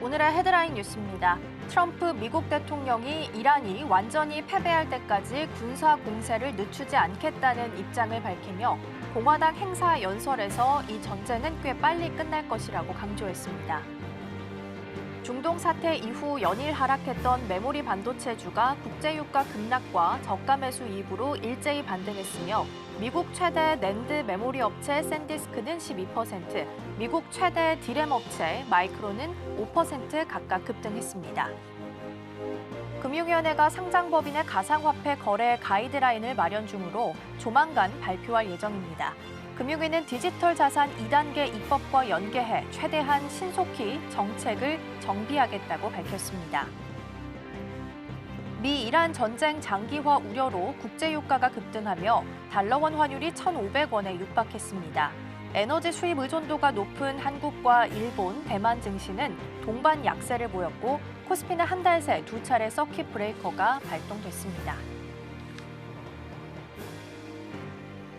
오늘의 헤드라인 뉴스입니다. 트럼프 미국 대통령이 이란이 완전히 패배할 때까지 군사 공세를 늦추지 않겠다는 입장을 밝히며 공화당 행사 연설에서 이 전쟁은 꽤 빨리 끝날 것이라고 강조했습니다. 중동 사태 이후 연일 하락했던 메모리 반도체주가 국제유가 급락과 저가 매수 이익으로 일제히 반등했으며 미국 최대 낸드 메모리 업체 샌디스크는 12%, 미국 최대 디램 업체 마이크론은 5% 각각 급등했습니다. 금융위원회가 상장법인의 가상화폐 거래 가이드라인을 마련 중으로 조만간 발표할 예정입니다. 금융위는 디지털 자산 2단계 입법과 연계해 최대한 신속히 정책을 정비하겠다고 밝혔습니다. 미 이란 전쟁 장기화 우려로 국제유가가 급등하며 달러원 환율이 1,500원에 육박했습니다. 에너지 수입 의존도가 높은 한국과 일본, 대만 증시는 동반 약세를 보였고 코스피는 한 달 새 두 차례 서킷 브레이커가 발동됐습니다.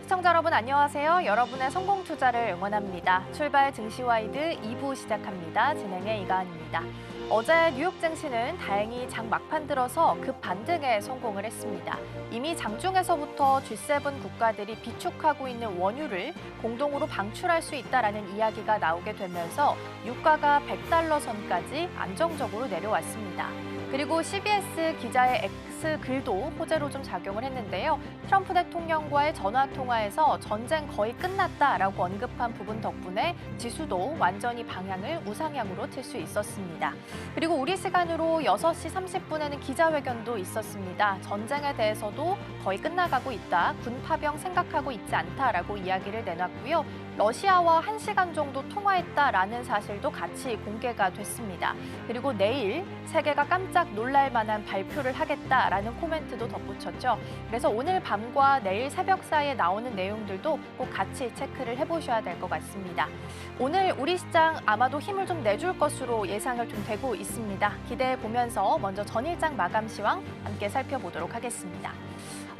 시청자 여러분 안녕하세요. 여러분의 성공 투자를 응원합니다. 출발 증시와이드 2부 시작합니다. 진행의 이가은입니다. 어제 뉴욕 증시는 다행히 장 막판 들어서 급반등에 성공을 했습니다. 이미 장중에서부터 G7 국가들이 비축하고 있는 원유를 공동으로 방출할 수 있다라는 이야기가 나오게 되면서 유가가 100달러 선까지 안정적으로 내려왔습니다. 그리고 CBS 기자의 X글도 호재로 좀 작용을 했는데요. 트럼프 대통령과의 전화통화에서 전쟁 거의 끝났다라고 언급한 부분 덕분에 지수도 완전히 방향을 우상향으로 틀 수 있었습니다. 그리고 우리 시간으로 6시 30분에는 기자회견도 있었습니다. 전쟁에 대해서도 거의 끝나가고 있다, 군 파병 생각하고 있지 않다라고 이야기를 내놨고요. 러시아와 1시간 정도 통화했다라는 사실도 같이 공개가 됐습니다. 그리고 내일 세계가 깜짝 놀랄 만한 발표를 하겠다라는 코멘트도 덧붙였죠. 그래서 오늘 밤과 내일 새벽 사이에 나오는 내용들도 꼭 같이 체크를 해보셔야 될 것 같습니다. 오늘 우리 시장 아마도 힘을 좀 내줄 것으로 예상을 좀 되고 있습니다. 기대해 보면서 먼저 전일장 마감 시황 함께 살펴보도록 하겠습니다.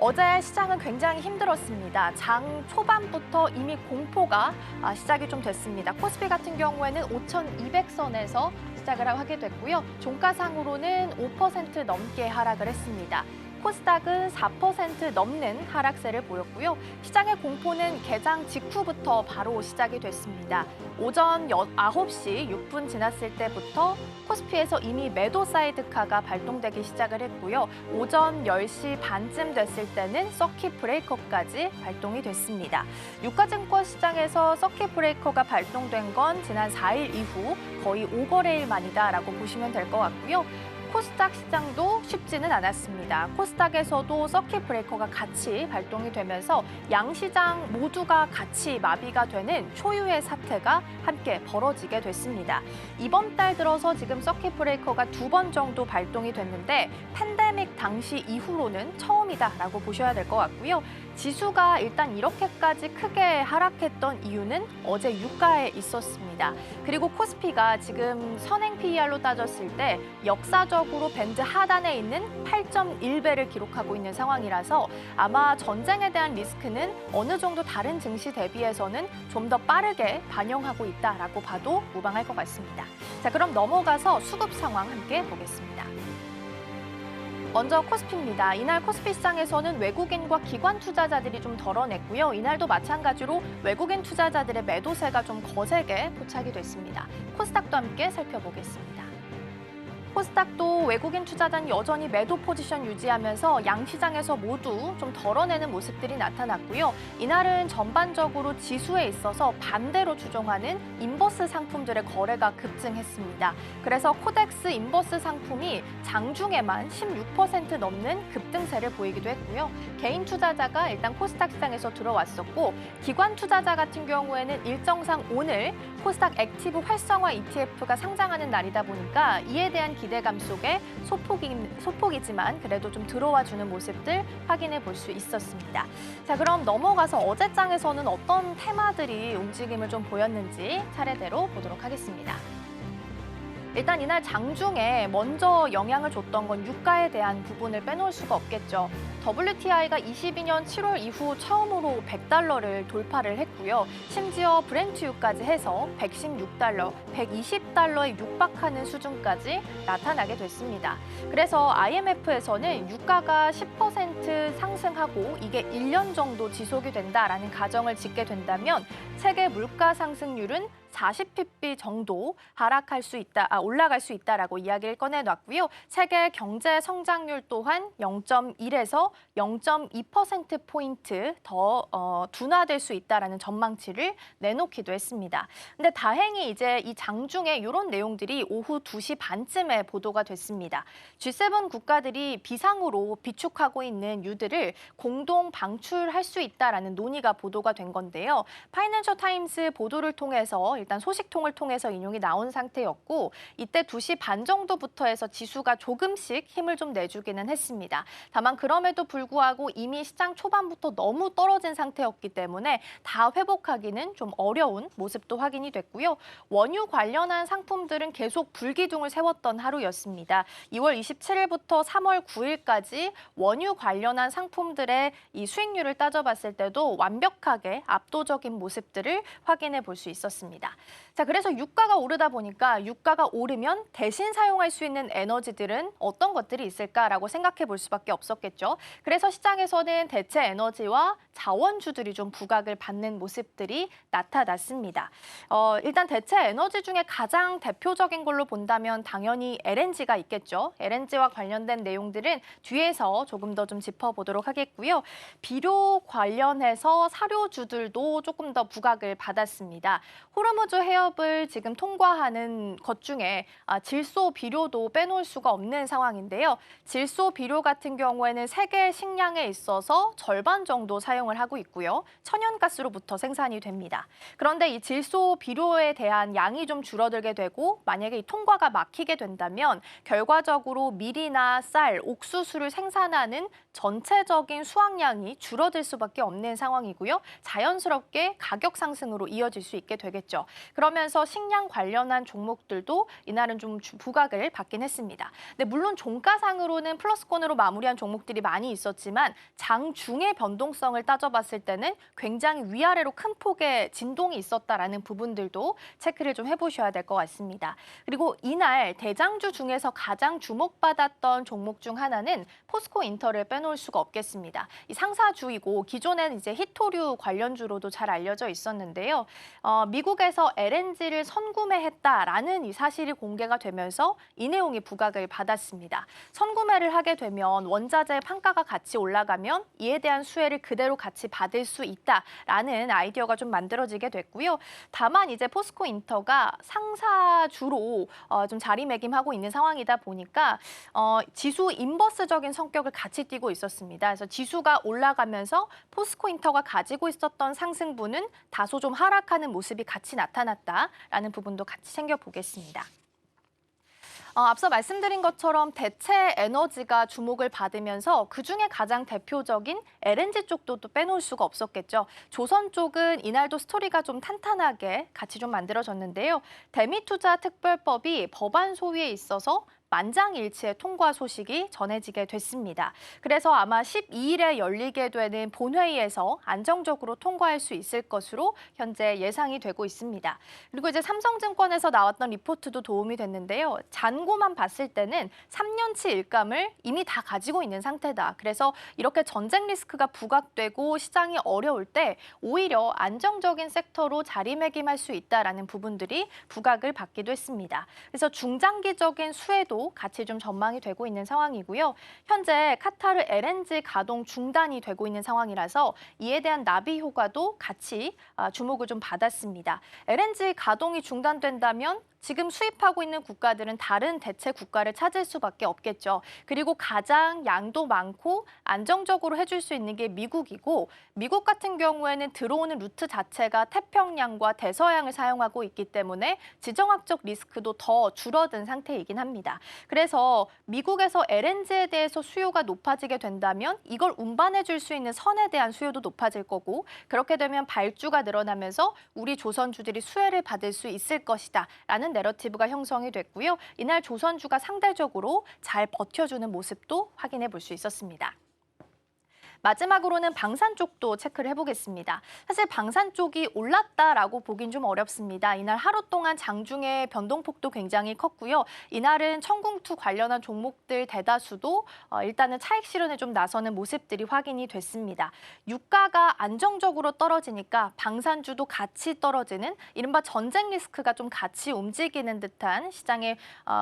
어제 시장은 굉장히 힘들었습니다. 장 초반부터 이미 공포가 시작이 좀 됐습니다. 코스피 같은 경우에는 5,200선에서 시작을 하게 됐고요. 종가상으로는 5% 넘게 하락을 했습니다. 코스닥은 4% 넘는 하락세를 보였고요. 시장의 공포는 개장 직후부터 바로 시작이 됐습니다. 오전 9시 6분 지났을 때부터 코스피에서 이미 매도 사이드카가 발동되기 시작을 했고요. 오전 10시 반쯤 됐을 때는 서킷 브레이커까지 발동이 됐습니다. 유가증권 시장에서 서킷 브레이커가 발동된 건 지난 4일 이후 거의 5거래일 만이다라고 보시면 될 것 같고요. 코스닥 시장도 쉽지는 않았습니다. 코스닥에서도 서킷 브레이커가 같이 발동이 되면서 양시장 모두가 같이 마비가 되는 초유의 사태가 함께 벌어지게 됐습니다. 이번 달 들어서 지금 서킷 브레이커가 2번 정도 발동이 됐는데 팬데믹 당시 이후로는 처음이다라고 보셔야 될 것 같고요. 지수가 일단 이렇게까지 크게 하락했던 이유는 어제 유가에 있었습니다. 그리고 코스피가 지금 선행 PER로 따졌을 때 역사적으로 밴드 하단에 있는 8.1배를 기록하고 있는 상황이라서 아마 전쟁에 대한 리스크는 어느 정도 다른 증시 대비해서는 좀 더 빠르게 반영하고 있다라고 봐도 무방할 것 같습니다. 자, 그럼 넘어가서 수급 상황 함께 보겠습니다. 먼저 코스피입니다. 이날 코스피 시장에서는 외국인과 기관 투자자들이 좀 덜어냈고요. 이날도 마찬가지로 외국인 투자자들의 매도세가 좀 거세게 포착이 됐습니다. 코스닥도 함께 살펴보겠습니다. 코스닥도 외국인 투자자는 여전히 매도 포지션 유지하면서 양시장에서 모두 좀 덜어내는 모습들이 나타났고요. 이날은 전반적으로 지수에 있어서 반대로 추종하는 인버스 상품들의 거래가 급증했습니다. 그래서 코덱스 인버스 상품이 장중에만 16% 넘는 급등세를 보이기도 했고요. 개인 투자자가 일단 코스닥 시장에서 들어왔었고 기관 투자자 같은 경우에는 일정상 오늘 코스닥 액티브 활성화 ETF가 상장하는 날이다 보니까 이에 대한 기대감 속에 소폭이지만 그래도 좀 들어와주는 모습들 확인해 볼 수 있었습니다. 자, 그럼 넘어가서 어제 장에서는 어떤 테마들이 움직임을 좀 보였는지 차례대로 보도록 하겠습니다. 일단 이날 장중에 먼저 영향을 줬던 건 유가에 대한 부분을 빼놓을 수가 없겠죠. WTI가 22년 7월 이후 처음으로 100달러를 돌파를 했고요. 심지어 브렌트유까지 해서 116달러, 120달러에 육박하는 수준까지 나타나게 됐습니다. 그래서 IMF에서는 유가가 10% 상승하고 이게 1년 정도 지속이 된다라는 가정을 짓게 된다면 세계 물가 상승률은 40pp 정도 올라갈 수 있다라고 이야기를 꺼내놨고요. 세계 경제 성장률 또한 0.1에서 0.2%포인트 더 둔화될 수 있다라는 전망치를 내놓기도 했습니다. 근데 다행히 이제 이 장중에 이런 내용들이 오후 2시 반쯤에 보도가 됐습니다. G7 국가들이 비상으로 비축하고 있는 유들을 공동 방출할 수 있다라는 논의가 보도가 된 건데요. 파이낸셜 타임스 보도를 통해서 일단 소식통을 통해서 인용이 나온 상태였고 이때 2시 반 정도부터 해서 지수가 조금씩 힘을 좀 내주기는 했습니다. 다만 그럼에도 불구하고 이미 시장 초반부터 너무 떨어진 상태였기 때문에 다 회복하기는 좀 어려운 모습도 확인이 됐고요. 원유 관련한 상품들은 계속 불기둥을 세웠던 하루였습니다. 2월 27일부터 3월 9일까지 원유 관련한 상품들의 이 수익률을 따져봤을 때도 완벽하게 압도적인 모습들을 확인해 볼 수 있었습니다. 자, 그래서 유가가 오르다 보니까 유가가 오르면 대신 사용할 수 있는 에너지들은 어떤 것들이 있을까라고 생각해 볼 수밖에 없었겠죠. 그래서 시장에서는 대체 에너지와 자원주들이 좀 부각을 받는 모습들이 나타났습니다. 일단 대체 에너지 중에 가장 대표적인 걸로 본다면 당연히 LNG가 있겠죠. LNG와 관련된 내용들은 뒤에서 조금 더 좀 짚어보도록 하겠고요. 비료 관련해서 사료주들도 조금 더 부각을 받았습니다. 호르무즈 해협을 지금 통과하는 것 중에 질소 비료도 빼놓을 수가 없는 상황인데요. 질소 비료 같은 경우에는 세계 식량에 있어서 절반 정도 사용을 하고 있고요. 천연가스로부터 생산이 됩니다. 그런데 이 질소 비료에 대한 양이 좀 줄어들게 되고 만약에 이 통과가 막히게 된다면 결과적으로 밀이나 쌀, 옥수수를 생산하는 전체적인 수확량이 줄어들 수밖에 없는 상황이고요. 자연스럽게 가격 상승으로 이어질 수 있게 되겠죠. 그러면서 식량 관련한 종목들도 이날은 좀 부각을 받긴 했습니다. 근데 물론 종가상으로는 플러스권으로 마무리한 종목들이 많이 있었지만 장중의 변동성을 따져봤을 때는 굉장히 위아래로 큰 폭의 진동이 있었다라는 부분들도 체크를 좀 해보셔야 될 것 같습니다. 그리고 이날 대장주 중에서 가장 주목받았던 종목 중 하나는 포스코 인터를 빼놓을 수가 없겠습니다. 이 상사주이고 기존에는 이제 히토류 관련주로도 잘 알려져 있었는데요. 미국에서 LNG를 선구매했다라는 이 사실이 공개가 되면서 이 내용이 부각을 받았습니다. 선구매를 하게 되면 원자재 판가가 같이 올라가면 이에 대한 수혜를 그대로 같이 받을 수 있다라는 아이디어가 좀 만들어지게 됐고요. 다만 이제 포스코 인터가 상사주로 좀 자리매김하고 있는 상황이다 보니까 지수 인버스적인 성격을 같이 띠고 있었습니다. 그래서 지수가 올라가면서 포스코 인터가 가지고 있었던 상승분은 다소 좀 하락하는 모습이 같이 나타났다라는 부분도 같이 챙겨보겠습니다. 앞서 말씀드린 것처럼 대체 에너지가 주목을 받으면서 그중에 가장 대표적인 LNG 쪽도 또 빼놓을 수가 없었겠죠. 조선 쪽은 이날도 스토리가 좀 탄탄하게 같이 좀 만들어졌는데요. 대미투자특별법이 법안 소위에 있어서 만장일치의 통과 소식이 전해지게 됐습니다. 그래서 아마 12일에 열리게 되는 본회의에서 안정적으로 통과할 수 있을 것으로 현재 예상이 되고 있습니다. 그리고 이제 삼성증권에서 나왔던 리포트도 도움이 됐는데요. 잔고만 봤을 때는 3년치 일감을 이미 다 가지고 있는 상태다. 그래서 이렇게 전쟁 리스크가 부각되고 시장이 어려울 때 오히려 안정적인 섹터로 자리매김할 수 있다라는 부분들이 부각을 받기도 했습니다. 그래서 중장기적인 수혜도 같이 좀 전망이 되고 있는 상황이고요. 현재 카타르 LNG 가동 중단이 되고 있는 상황이라서 이에 대한 나비 효과도 같이 주목을 좀 받았습니다. LNG 가동이 중단된다면 지금 수입하고 있는 국가들은 다른 대체 국가를 찾을 수밖에 없겠죠. 그리고 가장 양도 많고 안정적으로 해줄 수 있는 게 미국이고 미국 같은 경우에는 들어오는 루트 자체가 태평양과 대서양을 사용하고 있기 때문에 지정학적 리스크도 더 줄어든 상태이긴 합니다. 그래서 미국에서 LNG에 대해서 수요가 높아지게 된다면 이걸 운반해 줄 수 있는 선에 대한 수요도 높아질 거고 그렇게 되면 발주가 늘어나면서 우리 조선주들이 수혜를 받을 수 있을 것이다 라는 있다라는 내러티브가 형성이 됐고요. 이날 조선주가 상대적으로 잘 버텨주는 모습도 확인해 볼 수 있었습니다. 마지막으로는 방산 쪽도 체크를 해보겠습니다. 사실 방산 쪽이 올랐다라고 보긴 좀 어렵습니다. 이날 하루 동안 장중에 변동폭도 굉장히 컸고요. 이날은 천궁투 관련한 종목들 대다수도 일단은 차익 실현에 좀 나서는 모습들이 확인이 됐습니다. 유가가 안정적으로 떨어지니까 방산주도 같이 떨어지는 이른바 전쟁 리스크가 좀 같이 움직이는 듯한 시장의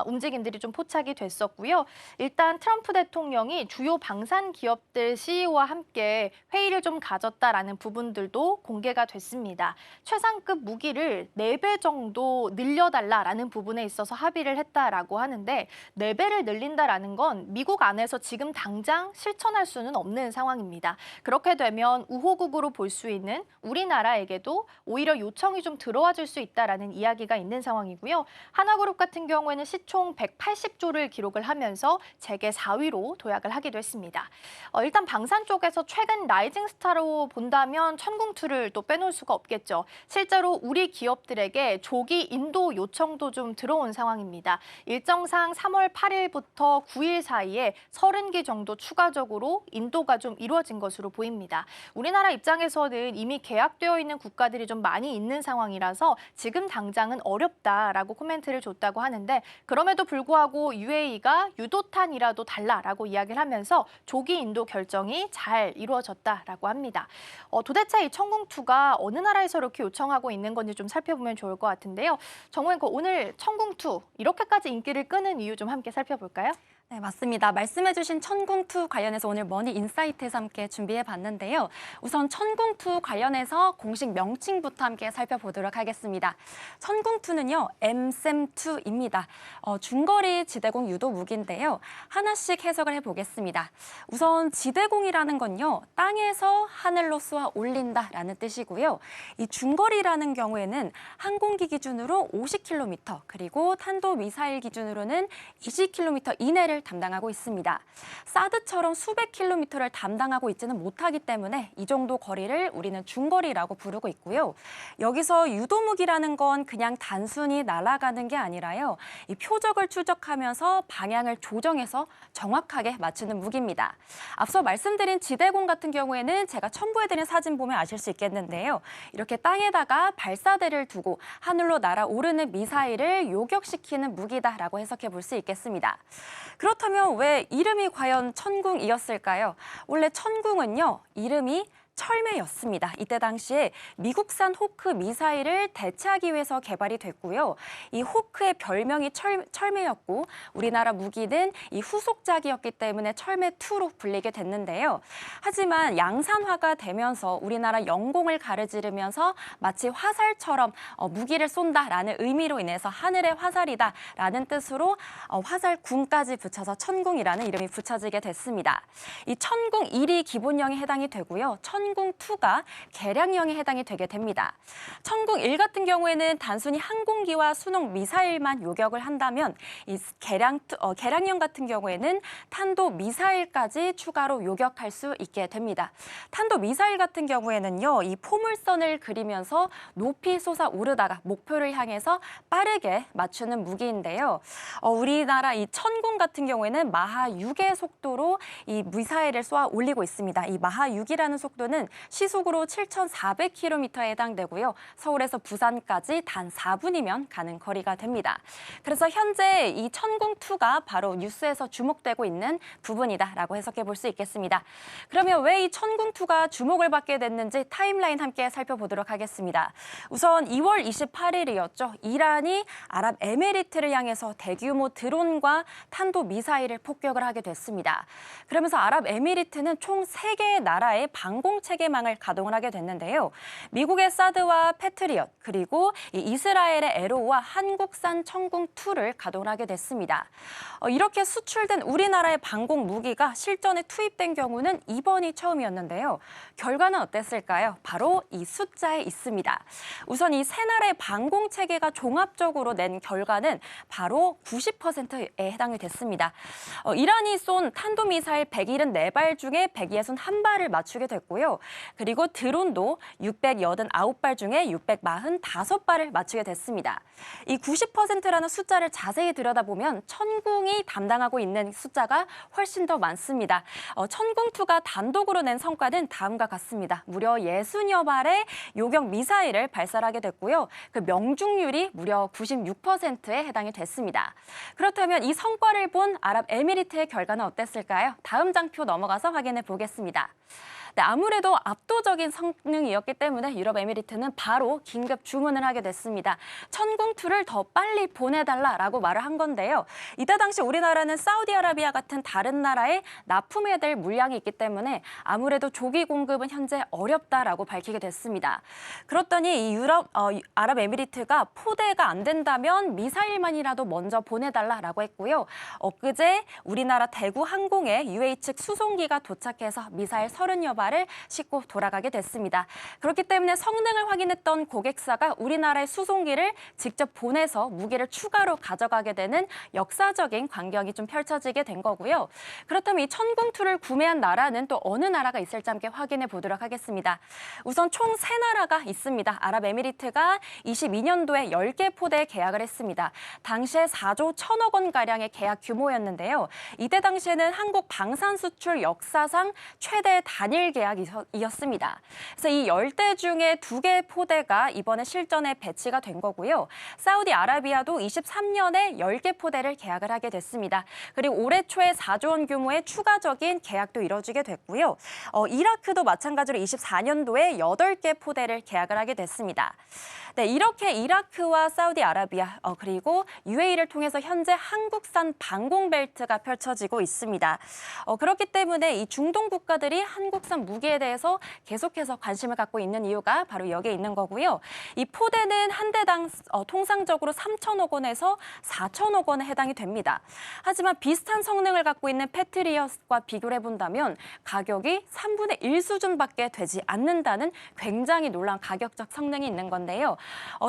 움직임들이 좀 포착이 됐었고요. 일단 트럼프 대통령이 주요 방산 기업들 CEO와 함께 회의를 좀 가졌다라는 부분들도 공개가 됐습니다. 최상급 무기를 4배 정도 늘려달라라는 부분에 있어서 합의를 했다라고 하는데 4배를 늘린다라는 건 미국 안에서 지금 당장 실천할 수는 없는 상황입니다. 그렇게 되면 우호국으로 볼 수 있는 우리나라에게도 오히려 요청이 좀 들어와 줄 수 있다라는 이야기가 있는 상황이고요. 하나그룹 같은 경우에는 시총 180조를 기록을 하면서 재계 4위로 도약을 하기도 했습니다. 일단 방산 쪽에서 최근 라이징 스타로 본다면 천궁투를 또 빼놓을 수가 없겠죠. 실제로 우리 기업들에게 조기 인도 요청도 좀 들어온 상황입니다. 일정상 3월 8일부터 9일 사이에 30기 정도 추가적으로 인도가 좀 이루어진 것으로 보입니다. 우리나라 입장에서는 이미 계약되어 있는 국가들이 좀 많이 있는 상황이라서 지금 당장은 어렵다라고 코멘트를 줬다고 하는데 그럼에도 불구하고 UAE가 유도탄이라도 달라라고 이야기를 하면서 조기 인도 결정이 잘 이루어졌다라고 합니다. 도대체 이 천궁투가 어느 나라에서 이렇게 요청하고 있는 건지 좀 살펴보면 좋을 것 같은데요. 정우앵커, 오늘 천궁투 이렇게까지 인기를 끄는 이유 좀 함께 살펴볼까요? 네, 맞습니다. 말씀해주신 천궁투 관련해서 오늘 머니 인사이트에서 함께 준비해봤는데요. 우선 천궁투 관련해서 공식 명칭부터 함께 살펴보도록 하겠습니다. 천궁투는요, MSEM2입니다. 중거리 지대공 유도 무기인데요. 하나씩 해석을 해보겠습니다. 우선 지대공이라는 건요, 땅에서 하늘로 쏘아 올린다라는 뜻이고요. 이 중거리라는 경우에는 항공기 기준으로 50km, 그리고 탄도미사일 기준으로는 20km 이내를 담당하고 있습니다. 사드처럼 수백 킬로미터를 담당하고 있지는 못하기 때문에 이 정도 거리를 우리는 중거리라고 부르고 있고요. 여기서 유도무기라는 건 그냥 단순히 날아가는 게 아니라요. 이 표적을 추적하면서 방향을 조정해서 정확하게 맞추는 무기입니다. 앞서 말씀드린 지대공 같은 경우에는 제가 첨부해드린 사진 보면 아실 수 있겠는데요. 이렇게 땅에다가 발사대를 두고 하늘로 날아오르는 미사일을 요격시키는 무기다라고 해석해 볼 수 있겠습니다. 그렇다면 왜 이름이 과연 천궁이었을까요? 원래 천궁은요, 이름이 철매였습니다. 이때 당시에 미국산 호크 미사일을 대체하기 위해서 개발이 됐고요. 이 호크의 별명이 철매였고 우리나라 무기는 이 후속작이었기 때문에 철매2로 불리게 됐는데요. 하지만 양산화가 되면서 우리나라 영공을 가르지르면서 마치 화살처럼 무기를 쏜다라는 의미로 인해서 하늘의 화살이다라는 뜻으로 화살궁까지 붙여서 천궁이라는 이름이 붙여지게 됐습니다. 이 천궁 1이 기본형에 해당이 되고요. 천궁2가 개량형에 해당이 되게 됩니다. 천궁 1 같은 경우에는 단순히 항공기와 순항 미사일만 요격을 한다면 이 개량형 같은 경우에는 탄도 미사일까지 추가로 요격할 수 있게 됩니다. 탄도 미사일 같은 경우에는요, 이 포물선을 그리면서 높이 솟아오르다가 목표를 향해서 빠르게 맞추는 무기인데요. 우리나라 이 천궁 같은 경우에는 마하 6의 속도로 이 미사일을 쏘아 올리고 있습니다. 이 마하 6이라는 속도는 시속으로 7,400km에 해당되고요. 서울에서 부산까지 단 4분이면 가는 거리가 됩니다. 그래서 현재 이 천궁2가 바로 뉴스에서 주목되고 있는 부분이다라고 해석해 볼 수 있겠습니다. 그러면 왜 이 천궁2가 주목을 받게 됐는지 타임라인 함께 살펴보도록 하겠습니다. 우선 2월 28일이었죠. 이란이 아랍에미리트를 향해서 대규모 드론과 탄도미사일을 폭격을 하게 됐습니다. 그러면서 아랍에미리트는 총 3개의 나라의 방공체계망을 가동을 하게 됐는데요. 미국의 사드와 패트리엇, 그리고 이 이스라엘의 에로우와 한국산 천궁2를 가동을 하게 됐습니다. 이렇게 수출된 우리나라의 방공 무기가 실전에 투입된 경우는 이번이 처음이었는데요. 결과는 어땠을까요? 바로 이 숫자에 있습니다. 우선 이 세 나라의 방공체계가 종합적으로 낸 결과는 바로 90%에 해당이 됐습니다. 이란이 쏜 탄도미사일 174발 중에 161발을 맞추게 됐고요. 됐고요. 그리고 드론도 689발 중에 645발을 맞추게 됐습니다. 이 90%라는 숫자를 자세히 들여다보면 천궁이 담당하고 있는 숫자가 훨씬 더 많습니다. 천궁2가 단독으로 낸 성과는 다음과 같습니다. 무려 60여 발의 요격 미사일을 발사하게 됐고요. 그 명중률이 무려 96%에 해당이 됐습니다. 그렇다면 이 성과를 본 아랍에미리트의 결과는 어땠을까요? 다음 장표 넘어가서 확인해 보겠습니다. 네, 아무래도 압도적인 성능이었기 때문에 유럽에미리트는 바로 긴급 주문을 하게 됐습니다. 천궁2를 더 빨리 보내달라라고 말을 한 건데요. 이때 당시 우리나라는 사우디아라비아 같은 다른 나라에 납품해야 될 물량이 있기 때문에 아무래도 조기 공급은 현재 어렵다라고 밝히게 됐습니다. 그렇더니 이 아랍에미리트가 포대가 안 된다면 미사일만이라도 먼저 보내달라라고 했고요. 엊그제 우리나라 대구 항공에 UAE 측 수송기가 도착해서 미사일 30여 발을 싣고 돌아가게 됐습니다. 그렇기 때문에 성능을 확인했던 고객사가 우리나라의 수송기를 직접 보내서 무기를 추가로 가져가게 되는 역사적인 광경이 좀 펼쳐지게 된 거고요. 그렇다면 이 천궁2를 구매한 나라는 또 어느 나라가 있을지 함께 확인해 보도록 하겠습니다. 우선 총 3나라가 있습니다. 아랍에미리트가 22년도에 10개 포대 계약을 했습니다. 당시에 4조 1천억 원가량의 계약 규모였는데요. 이때 당시에는 한국 방산 수출 역사상 최대 단일 계약이었습니다. 그래서 이 10대 중에 2개 포대가 이번에 실전에 배치가 된 거고요. 사우디아라비아도 23년에 10개 포대를 계약을 하게 됐습니다. 그리고 올해 초에 4조 원 규모의 추가적인 계약도 이뤄지게 됐고요. 이라크도 마찬가지로 24년도에 8개 포대를 계약을 하게 됐습니다. 네, 이렇게 이라크와 사우디아라비아 그리고 UAE를 통해서 현재 한국산 방공벨트가 펼쳐지고 있습니다. 그렇기 때문에 이 중동 국가들이 한국산 무기에 대해서 계속해서 관심을 갖고 있는 이유가 바로 여기에 있는 거고요. 이 포대는 한 대당 통상적으로 3천억 원에서 4천억 원에 해당이 됩니다. 하지만 비슷한 성능을 갖고 있는 패트리엇과 비교를 해본다면 가격이 3분의 1 수준밖에 되지 않는다는 굉장히 놀라운 가격적 성능이 있는 건데요.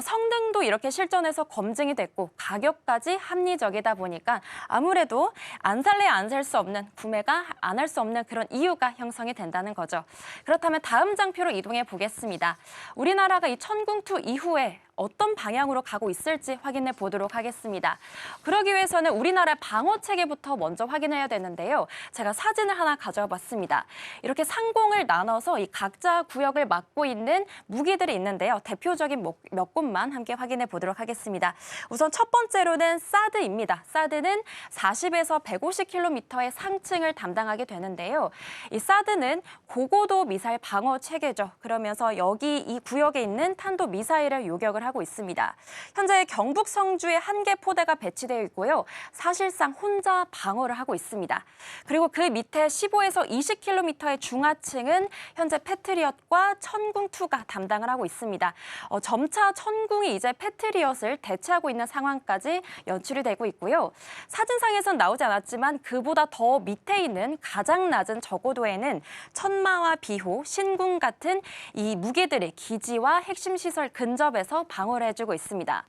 성능도 이렇게 실전에서 검증이 됐고 가격까지 합리적이다 보니까 아무래도 안 살래 안 살 수 없는, 구매가 안 할 수 없는 그런 이유가 형성이 된다는 거죠. 그렇다면 다음 장표로 이동해 보겠습니다. 우리나라가 이 천궁2 이후에 어떤 방향으로 가고 있을지 확인해 보도록 하겠습니다. 그러기 위해서는 우리나라 방어 체계부터 먼저 확인해야 되는데요. 제가 사진을 하나 가져와 봤습니다. 이렇게 상공을 나눠서 이 각자 구역을 맡고 있는 무기들이 있는데요. 대표적인 몇 곳만 함께 확인해 보도록 하겠습니다. 우선 첫 번째로는 사드입니다. 사드는 40에서 150km의 상층을 담당하게 되는데요. 이 사드는 고고도 미사일 방어 체계죠. 그러면서 여기 이 구역에 있는 탄도 미사일을 요격을 하고 있습니다. 현재 경북 성주에 1개 포대가 배치되어 있고요. 사실상 혼자 방어를 하고 있습니다. 그리고 그 밑에 15에서 20km의 중하층은 현재 패트리엇과 천궁2가 담당을 하고 있습니다. 점차 천궁이 이제 패트리엇을 대체하고 있는 상황까지 연출이 되고 있고요. 사진상에선 나오지 않았지만 그보다 더 밑에 있는 가장 낮은 저고도에는 천마와 비호, 신궁 같은 이 무기들의 기지와 핵심 시설 근접에서 방어를 해주고 있습니다.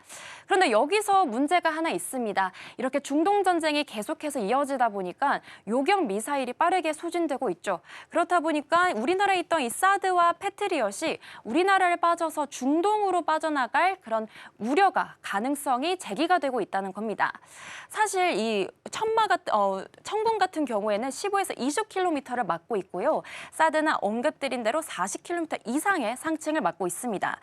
그런데 여기서 문제가 하나 있습니다. 이렇게 중동 전쟁이 계속해서 이어지다 보니까 요격 미사일이 빠르게 소진되고 있죠. 그렇다 보니까 우리나라에 있던 이 사드와 패트리엇이 우리나라를 빠져서 중동으로 빠져나갈 그런 우려가, 가능성이 제기가 되고 있다는 겁니다. 사실 이 천궁 같은 경우에는 15에서 20km를 맡고 있고요. 사드나 언급드린 대로 40km 이상의 상층을 맡고 있습니다.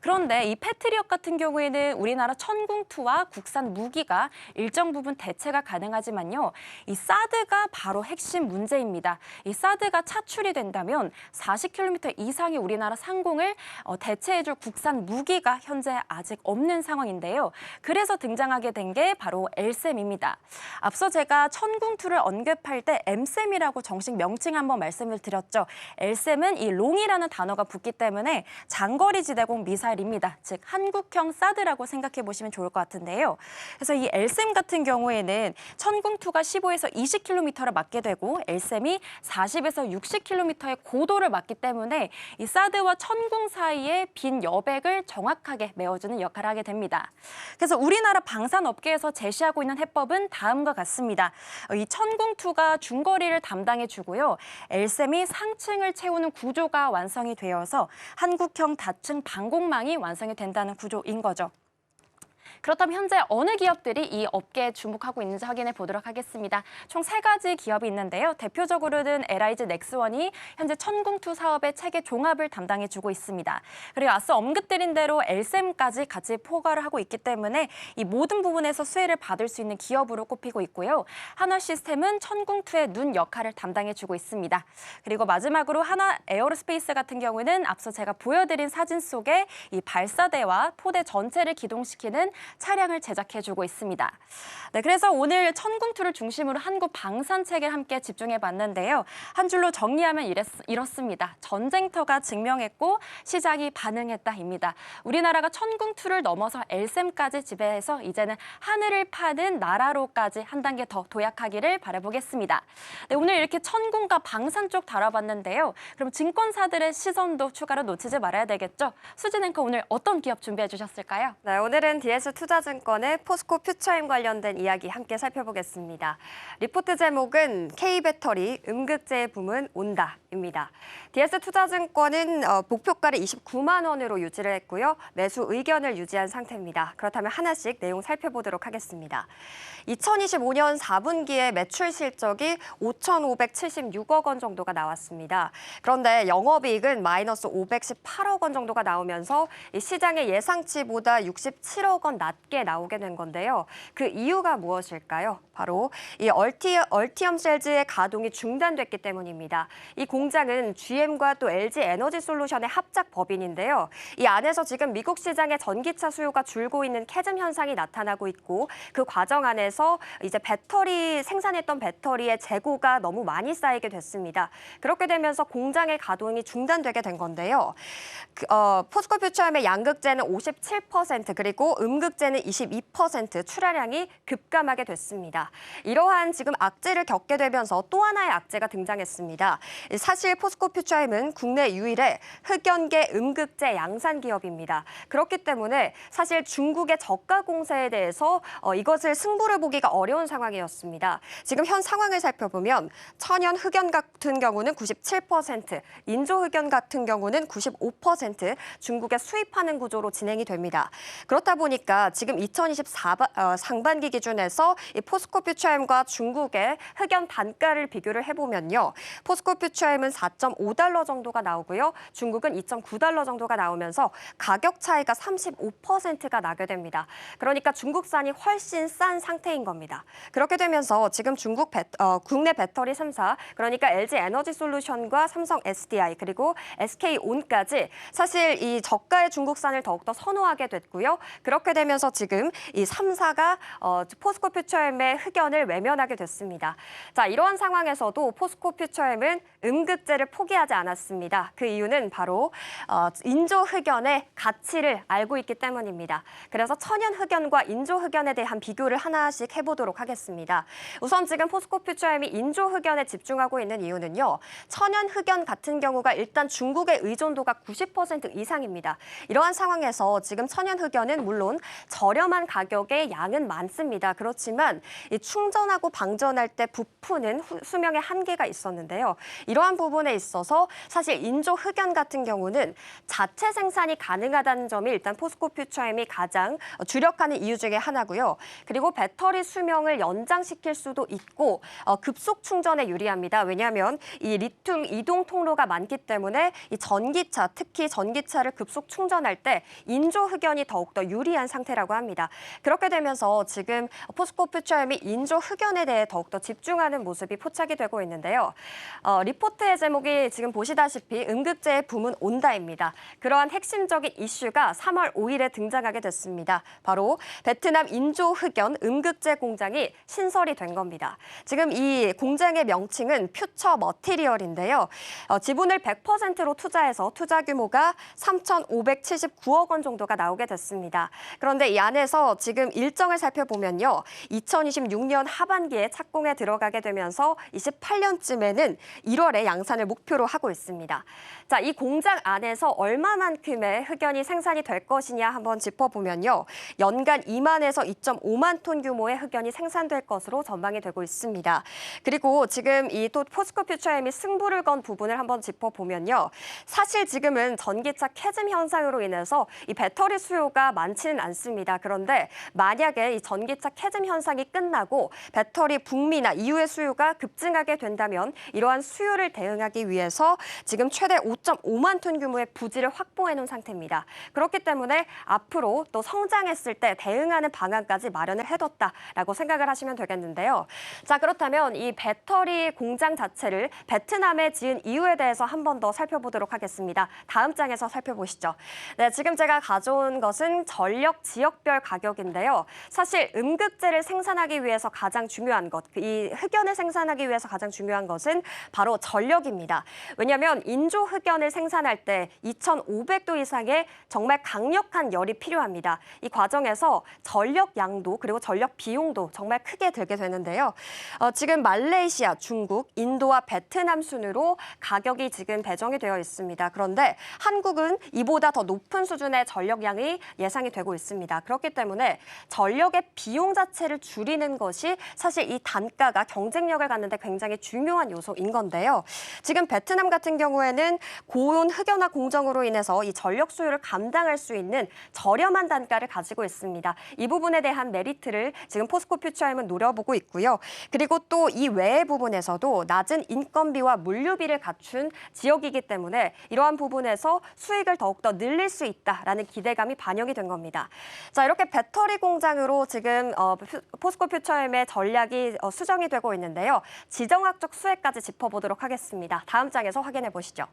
그런데 이 패트리엇 같은 경우에는 우리나라 천궁2와 국산 무기가 일정 부분 대체가 가능하지만요. 이 사드가 바로 핵심 문제입니다. 이 사드가 차출이 된다면 40km 이상의 우리나라 상공을 대체해줄 국산 무기가 현재 아직 없는 상황인데요. 그래서 등장하게 된 게 바로 LSAM입니다. 앞서 제가 천궁2를 언급할 때 MSAM이라고 정식 명칭 한번 말씀을 드렸죠. LSAM은 이 롱이라는 단어가 붙기 때문에 장거리 지대공 미사일입니다. 즉 한국형 사드라고 생각해 보시면 좋을 것 같은데요. 그래서 이 LSM 같은 경우에는 천궁2가 15에서 20km를 맞게 되고 LSM이 40에서 60km의 고도를 맞기 때문에 이 사드와 천궁 사이의 빈 여백을 정확하게 메워주는 역할을 하게 됩니다. 그래서 우리나라 방산업계에서 제시하고 있는 해법은 다음과 같습니다. 이 천궁2가 중거리를 담당해 주고요. LSM이 상층을 채우는 구조가 완성이 되어서 한국형 다층 방공망이 완성이 된다는 구조인 거죠. 그렇다면 현재 어느 기업들이 이 업계에 주목하고 있는지 확인해 보도록 하겠습니다. 총 3가지 기업이 있는데요. 대표적으로는 LIG 넥스원이 현재 천궁2 사업의 체계 종합을 담당해주고 있습니다. 그리고 앞서 언급드린 대로 LSM까지 같이 포괄을 하고 있기 때문에 이 모든 부분에서 수혜를 받을 수 있는 기업으로 꼽히고 있고요. 한화시스템은 천궁2의 눈 역할을 담당해주고 있습니다. 그리고 마지막으로 하나 에어로스페이스 같은 경우는 앞서 제가 보여드린 사진 속에 이 발사대와 포대 전체를 기동시키는 차량을 제작해주고 있습니다. 네, 그래서 오늘 천궁2를 중심으로 한국 방산 체계를 함께 집중해봤는데요. 한 줄로 정리하면 이렇습니다. 전쟁터가 증명했고 시장이 반응했다입니다. 우리나라가 천궁2를 넘어서 LSM까지 지배해서 이제는 하늘을 파는 나라로까지 한 단계 더 도약하기를 바라보겠습니다. 네, 오늘 이렇게 천궁과 방산 쪽 다뤄봤는데요. 그럼 증권사들의 시선도 추가로 놓치지 말아야 되겠죠? 수진 앵커 오늘 어떤 기업 준비해 주셨을까요? 네, 오늘은 DS 투자증권의 포스코 퓨처엠 관련된 이야기 함께 살펴보겠습니다. 리포트 제목은 K배터리 음극재 부문 온다입니다. DS 투자증권은 목표가를 29만 원으로 유지를 했고요. 매수 의견을 유지한 상태입니다. 그렇다면 하나씩 내용 살펴보도록 하겠습니다. 2025년 4분기에 매출 실적이 5,576억 원 정도가 나왔습니다. 그런데 영업이익은 마이너스 518억 원 정도가 나오면서 이 시장의 예상치보다 67억 원 낮게 나오게 된 건데요. 그 이유가 무엇일까요? 바로 이 얼티엄 셀즈의 가동이 중단됐기 때문입니다. 이 공장은 GM과 또 LG 에너지 솔루션의 합작 법인인데요. 이 안에서 지금 미국 시장의 전기차 수요가 줄고 있는 캐즘 현상이 나타나고 있고 그 과정 안에서 이제 생산했던 배터리의 재고가 너무 많이 쌓이게 됐습니다. 그렇게 되면서 공장의 가동이 중단되게 된 건데요. 포스코 퓨처엠의 양극재는 57% 그리고 음극재는 22% 출하량이 급감하게 됐습니다. 이러한 지금 악재를 겪게 되면서 또 하나의 악재가 등장했습니다. 사실 포스코 퓨처엠은 국내 유일의 흑연계 음극재 양산 기업입니다. 그렇기 때문에 사실 중국의 저가 공세에 대해서 이것을 승부를 보기가 어려운 상황이었습니다. 지금 현 상황을 살펴보면 천연 흑연 같은 경우는 97%, 인조 흑연 같은 경우는 95% 중국에 수입하는 구조로 진행이 됩니다. 그렇다 보니까 지금 2024 상반기 기준에서 이 포스코 퓨처엠과 중국의 흑연 단가를 비교를 해보면요. 포스코 퓨처엠은 4.5달러 정도가 나오고요. 중국은 2.9달러 정도가 나오면서 가격 차이가 35%가 나게 됩니다. 그러니까 중국산이 훨씬 싼 상태인 겁니다. 그렇게 되면서 지금 국내 배터리 3사, 그러니까 LG 에너지 솔루션과 삼성 SDI 그리고 SK온까지 사실 이 저가의 중국산을 더욱더 선호하게 됐고요. 그렇게 되면서 지금 이 3사가 포스코 퓨처엠의 흑연을 외면하게 됐습니다. 자, 이러한 상황에서도 포스코 퓨처엠은 음극재를 포기하지 않았습니다. 그 이유는 바로 인조 흑연의 가치를 알고 있기 때문입니다. 그래서 천연 흑연과 인조 흑연에 대한 비교를 하나씩 해보도록 하겠습니다. 우선 지금 포스코 퓨처엠이 인조 흑연에 집중하고 있는 이유는요. 천연 흑연 같은 경우가 일단 중국의 의존도가 90% 이상입니다. 이러한 상황에서 지금 천연 흑연은 물론 저렴한 가격에 양은 많습니다. 그렇지만 이 충전하고 방전할 때 부푸는 수명의 한계가 있었는데요. 이러한 부분에 있어서 사실 인조 흑연 같은 경우는 자체 생산이 가능하다는 점이 일단 포스코 퓨처엠이 가장 주력하는 이유 중에 하나고요. 그리고 배터리 수명을 연장시킬 수도 있고 급속 충전에 유리합니다. 왜냐하면 이 리튬 이동 통로가 많기 때문에 이 전기차, 특히 전기차를 급속 충전할 때 인조 흑연이 더욱더 유리한 상태라고 합니다. 그렇게 되면서 지금 포스코 퓨처엠이 인조 흑연에 대해 더욱더 집중하는 모습이 포착이 되고 있는데요. 리포트에 뉴스의 제목이 지금 보시다시피 음극재의 붐은 온다입니다. 그러한 핵심적인 이슈가 3월 5일에 등장하게 됐습니다. 바로 베트남 인조 흑연 음극재 공장이 신설이 된 겁니다. 지금 이 공장의 명칭은 퓨처 머티리얼인데요. 지분을 100%로 투자해서 투자 규모가 3,579억 원 정도가 나오게 됐습니다. 그런데 이 안에서 지금 일정을 살펴보면요. 2026년 하반기에 착공에 들어가게 되면서 28년쯤에는 1월에 양산을 목표로 하고 있습니다. 자, 이 공장 안에서 얼마만큼의 흑연이 생산이 될 것이냐 한번 짚어보면요. 연간 2만에서 2.5만 톤 규모의 흑연이 생산될 것으로 전망이 되고 있습니다. 그리고 지금 이 또 포스코 퓨처엠이 승부를 건 부분을 한번 짚어보면요. 사실 지금은 전기차 캐즘 현상으로 인해서 이 배터리 수요가 많지는 않습니다. 그런데 만약에 이 전기차 캐즘 현상이 끝나고 배터리 북미나 이후의 수요가 급증하게 된다면 이러한 수요를 대응하기 위해서 지금 최대 5.5만 톤 규모의 부지를 확보해 놓은 상태입니다. 그렇기 때문에 앞으로 또 성장했을 때 대응하는 방안까지 마련을 해뒀다라고 생각을 하시면 되겠는데요. 자, 그렇다면 이 배터리 공장 자체를 베트남에 지은 이유에 대해서 한 번 더 살펴보도록 하겠습니다. 다음 장에서 살펴보시죠. 네, 지금 제가 가져온 것은 전력 지역별 가격인데요. 사실 음극재를 생산하기 위해서 가장 중요한 것, 이 흑연을 생산하기 위해서 가장 중요한 것은 바로 전력입니다. 왜냐하면 인조 흑연을 생산할 때 2,500도 이상의 정말 강력한 열이 필요합니다. 이 과정에서 전력 양도 그리고 전력 비용도 정말 크게 들게 되는데요. 지금 말레이시아, 중국, 인도와 베트남 순으로 가격이 지금 배정이 되어 있습니다. 그런데 한국은 이보다 더 높은 수준의 전력량이 예상이 되고 있습니다. 그렇기 때문에 전력의 비용 자체를 줄이는 것이 사실 이 단가가 경쟁력을 갖는 데 굉장히 중요한 요소인 건데요. 지금 베트남 같은 경우에는 고온 흑연화 공정으로 인해서 이 전력 수요를 감당할 수 있는 저렴한 단가를 가지고 있습니다. 이 부분에 대한 메리트를 지금 포스코 퓨처엠은 노려보고 있고요. 그리고 또 이 외의 부분에서도 낮은 인건비와 물류비를 갖춘 지역이기 때문에 이러한 부분에서 수익을 더욱더 늘릴 수 있다라는 기대감이 반영이 된 겁니다. 자, 이렇게 배터리 공장으로 지금 포스코 퓨처엠의 전략이 수정이 되고 있는데요. 지정학적 수혜까지 짚어보도록 하겠습니다. 다음 장에서 확인해 보시죠.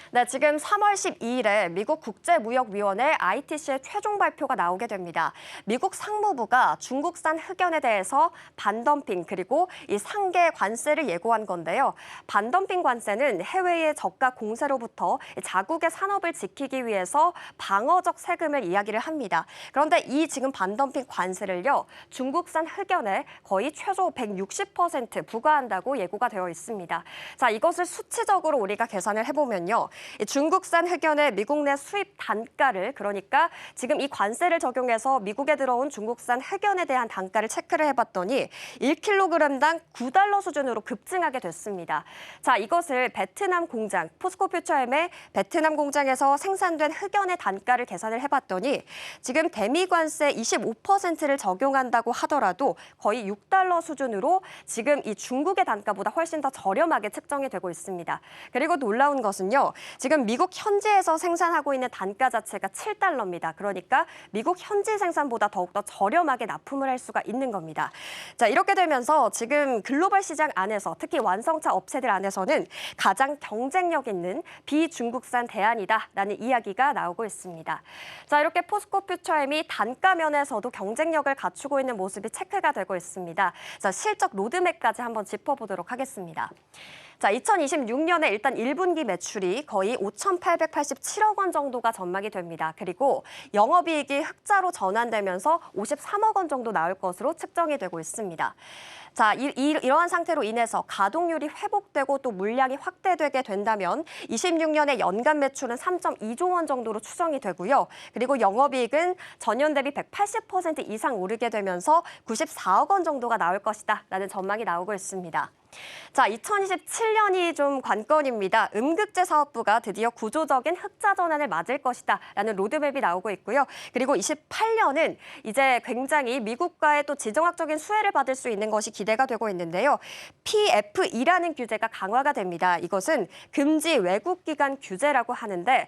네, 지금 3월 12일에 미국 국제무역위원회 ITC의 최종 발표가 나오게 됩니다. 미국 상무부가 중국산 흑연에 대해서 반덤핑 그리고 이 상계 관세를 예고한 건데요. 반덤핑 관세는 해외의 저가 공세로부터 자국의 산업을 지키기 위해서 방어적 세금을 이야기를 합니다. 그런데 이 지금 반덤핑 관세를요, 중국산 흑연에 거의 최소 160% 부과한다고 예고가 되어 있습니다. 자, 이것을 수치적으로 우리가 계산을 해보면요. 중국산 흑연의 미국 내 수입 단가를, 그러니까 지금 이 관세를 적용해서 미국에 들어온 중국산 흑연에 대한 단가를 체크를 해봤더니 1kg당 9달러 수준으로 급증하게 됐습니다. 자, 이것을 베트남 공장, 포스코 퓨처엠의 베트남 공장에서 생산된 흑연의 단가를 계산을 해봤더니 지금 대미 관세 25%를 적용한다고 하더라도 거의 6달러 수준으로 지금 이 중국의 단가보다 훨씬 더 저렴하게 측정이 되고 있습니다. 그리고 놀라운 것은요. 지금 미국 현지에서 생산하고 있는 단가 자체가 7달러입니다. 그러니까 미국 현지 생산보다 더욱더 저렴하게 납품을 할 수가 있는 겁니다. 자, 이렇게 되면서 지금 글로벌 시장 안에서 특히 완성차 업체들 안에서는 가장 경쟁력 있는 비중국산 대안이다라는 이야기가 나오고 있습니다. 자, 이렇게 포스코 퓨처엠이 단가 면에서도 경쟁력을 갖추고 있는 모습이 체크가 되고 있습니다. 자, 실적 로드맵까지 한번 짚어보도록 하겠습니다. 자, 2026년에 일단 1분기 매출이 거의 5,887억 원 정도가 전망이 됩니다. 그리고 영업이익이 흑자로 전환되면서 53억 원 정도 나올 것으로 측정이 되고 있습니다. 자, 이러한 상태로 인해서 가동률이 회복되고 또 물량이 확대되게 된다면 26년에 연간 매출은 3.2조 원 정도로 추정이 되고요. 그리고 영업이익은 전년 대비 180% 이상 오르게 되면서 94억 원 정도가 나올 것이다라는 전망이 나오고 있습니다. 자, 2027년이 좀 관건입니다. 음극재 사업부가 드디어 구조적인 흑자 전환을 맞을 것이다라는 로드맵이 나오고 있고요. 그리고 28년은 이제 굉장히 미국과의 또 지정학적인 수혜를 받을 수 있는 것이 기대가 되고 있는데요. PFE라는 규제가 강화가 됩니다. 이것은 금지 외국 기관 규제라고 하는데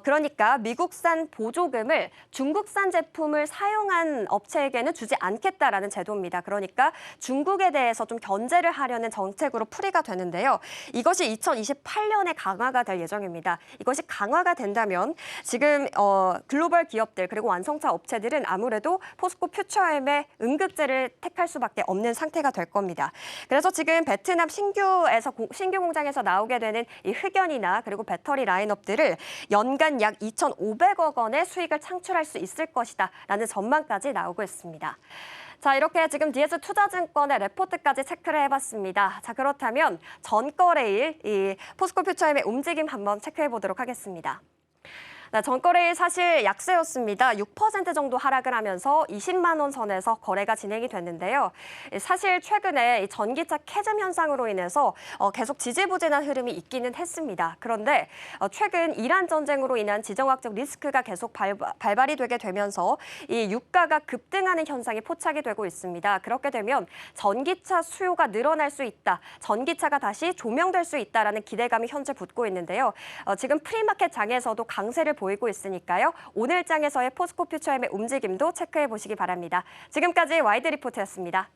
그러니까 미국산 보조금을 중국산 제품을 사용한 업체에게는 주지 않겠다라는 제도입니다. 그러니까 중국에 대해서 좀 견제를 하려는 정책으로 풀이가 되는데요. 이것이 2028년에 강화가 될 예정입니다. 이것이 강화가 된다면 지금 글로벌 기업들 그리고 완성차 업체들은 아무래도 포스코 퓨처엠의 응급제를 택할 수밖에 없는 상태가 될 겁니다. 그래서 지금 베트남 신규 공장에서 나오게 되는 이 흑연이나 그리고 배터리 라인업들을 연간 약 2,500억 원의 수익을 창출할 수 있을 것이다라는 전망까지 나오고 있습니다. 자, 이렇게 지금 DS투자증권의 레포트까지 체크를 해봤습니다. 자, 그렇다면 전거래일 이 포스코 퓨처엠의 움직임 한번 체크해 보도록 하겠습니다. 네, 전거래일 사실 약세였습니다. 6% 정도 하락을 하면서 20만 원 선에서 거래가 진행이 됐는데요. 사실 최근에 이 전기차 캐즘 현상으로 인해서 계속 지지부진한 흐름이 있기는 했습니다. 그런데 최근 이란 전쟁으로 인한 지정학적 리스크가 계속 발발이 되게 되면서 이 유가가 급등하는 현상이 포착이 되고 있습니다. 그렇게 되면 전기차 수요가 늘어날 수 있다, 전기차가 다시 조명될 수 있다라는 기대감이 현재 붙고 있는데요. 지금 프리마켓 장에서도 강세를 보이고 있으니까요. 오늘 장에서의 포스코 퓨처엠의 움직임도 체크해 보시기 바랍니다. 지금까지 와이드 리포트였습니다.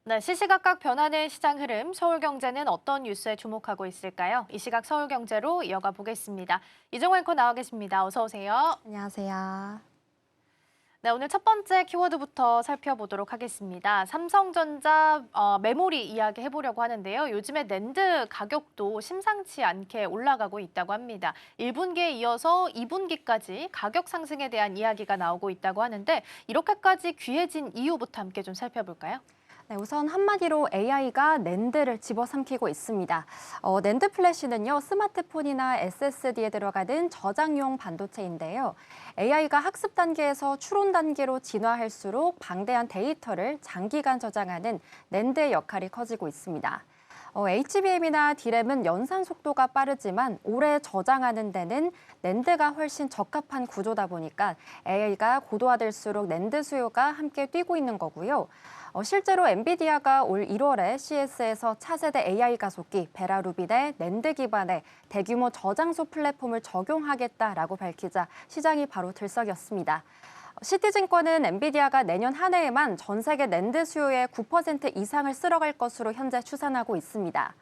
네, 시시각각 변하는 시장 흐름, 서울경제는 어떤 뉴스에 주목하고 있을까요? 이 시각 서울경제로 이어가 보겠습니다. 이정호 앵커 나와 계십니다. 어서 오세요. 안녕하세요. 네, 오늘 첫 번째 키워드부터 살펴보도록 하겠습니다. 삼성전자 메모리 이야기 해보려고 하는데요. 요즘에 낸드 가격도 심상치 않게 올라가고 있다고 합니다. 1분기에 이어서 2분기까지 가격 상승에 대한 이야기가 나오고 있다고 하는데 이렇게까지 귀해진 이유부터 함께 좀 살펴볼까요? 네, 우선 한마디로 AI가 낸드를 집어삼키고 있습니다. 낸드 플래시는요, 스마트폰이나 SSD에 들어가는 저장용 반도체인데요. AI가 학습 단계에서 추론 단계로 진화할수록 방대한 데이터를 장기간 저장하는 낸드의 역할이 커지고 있습니다. HBM이나 D램은 연산 속도가 빠르지만 오래 저장하는 데는 낸드가 훨씬 적합한 구조다 보니까 AI가 고도화될수록 낸드 수요가 함께 뛰고 있는 거고요. 실제로 엔비디아가 올 1월에 CES에서 차세대 AI 가속기 베라루빈의 낸드 기반의 대규모 저장소 플랫폼을 적용하겠다라고 밝히자 시장이 바로 들썩였습니다. 시티증권은 엔비디아가 내년 한 해에만 전 세계 낸드 수요의 9% 이상을 쓸어갈 것으로 현재 추산하고 있습니다.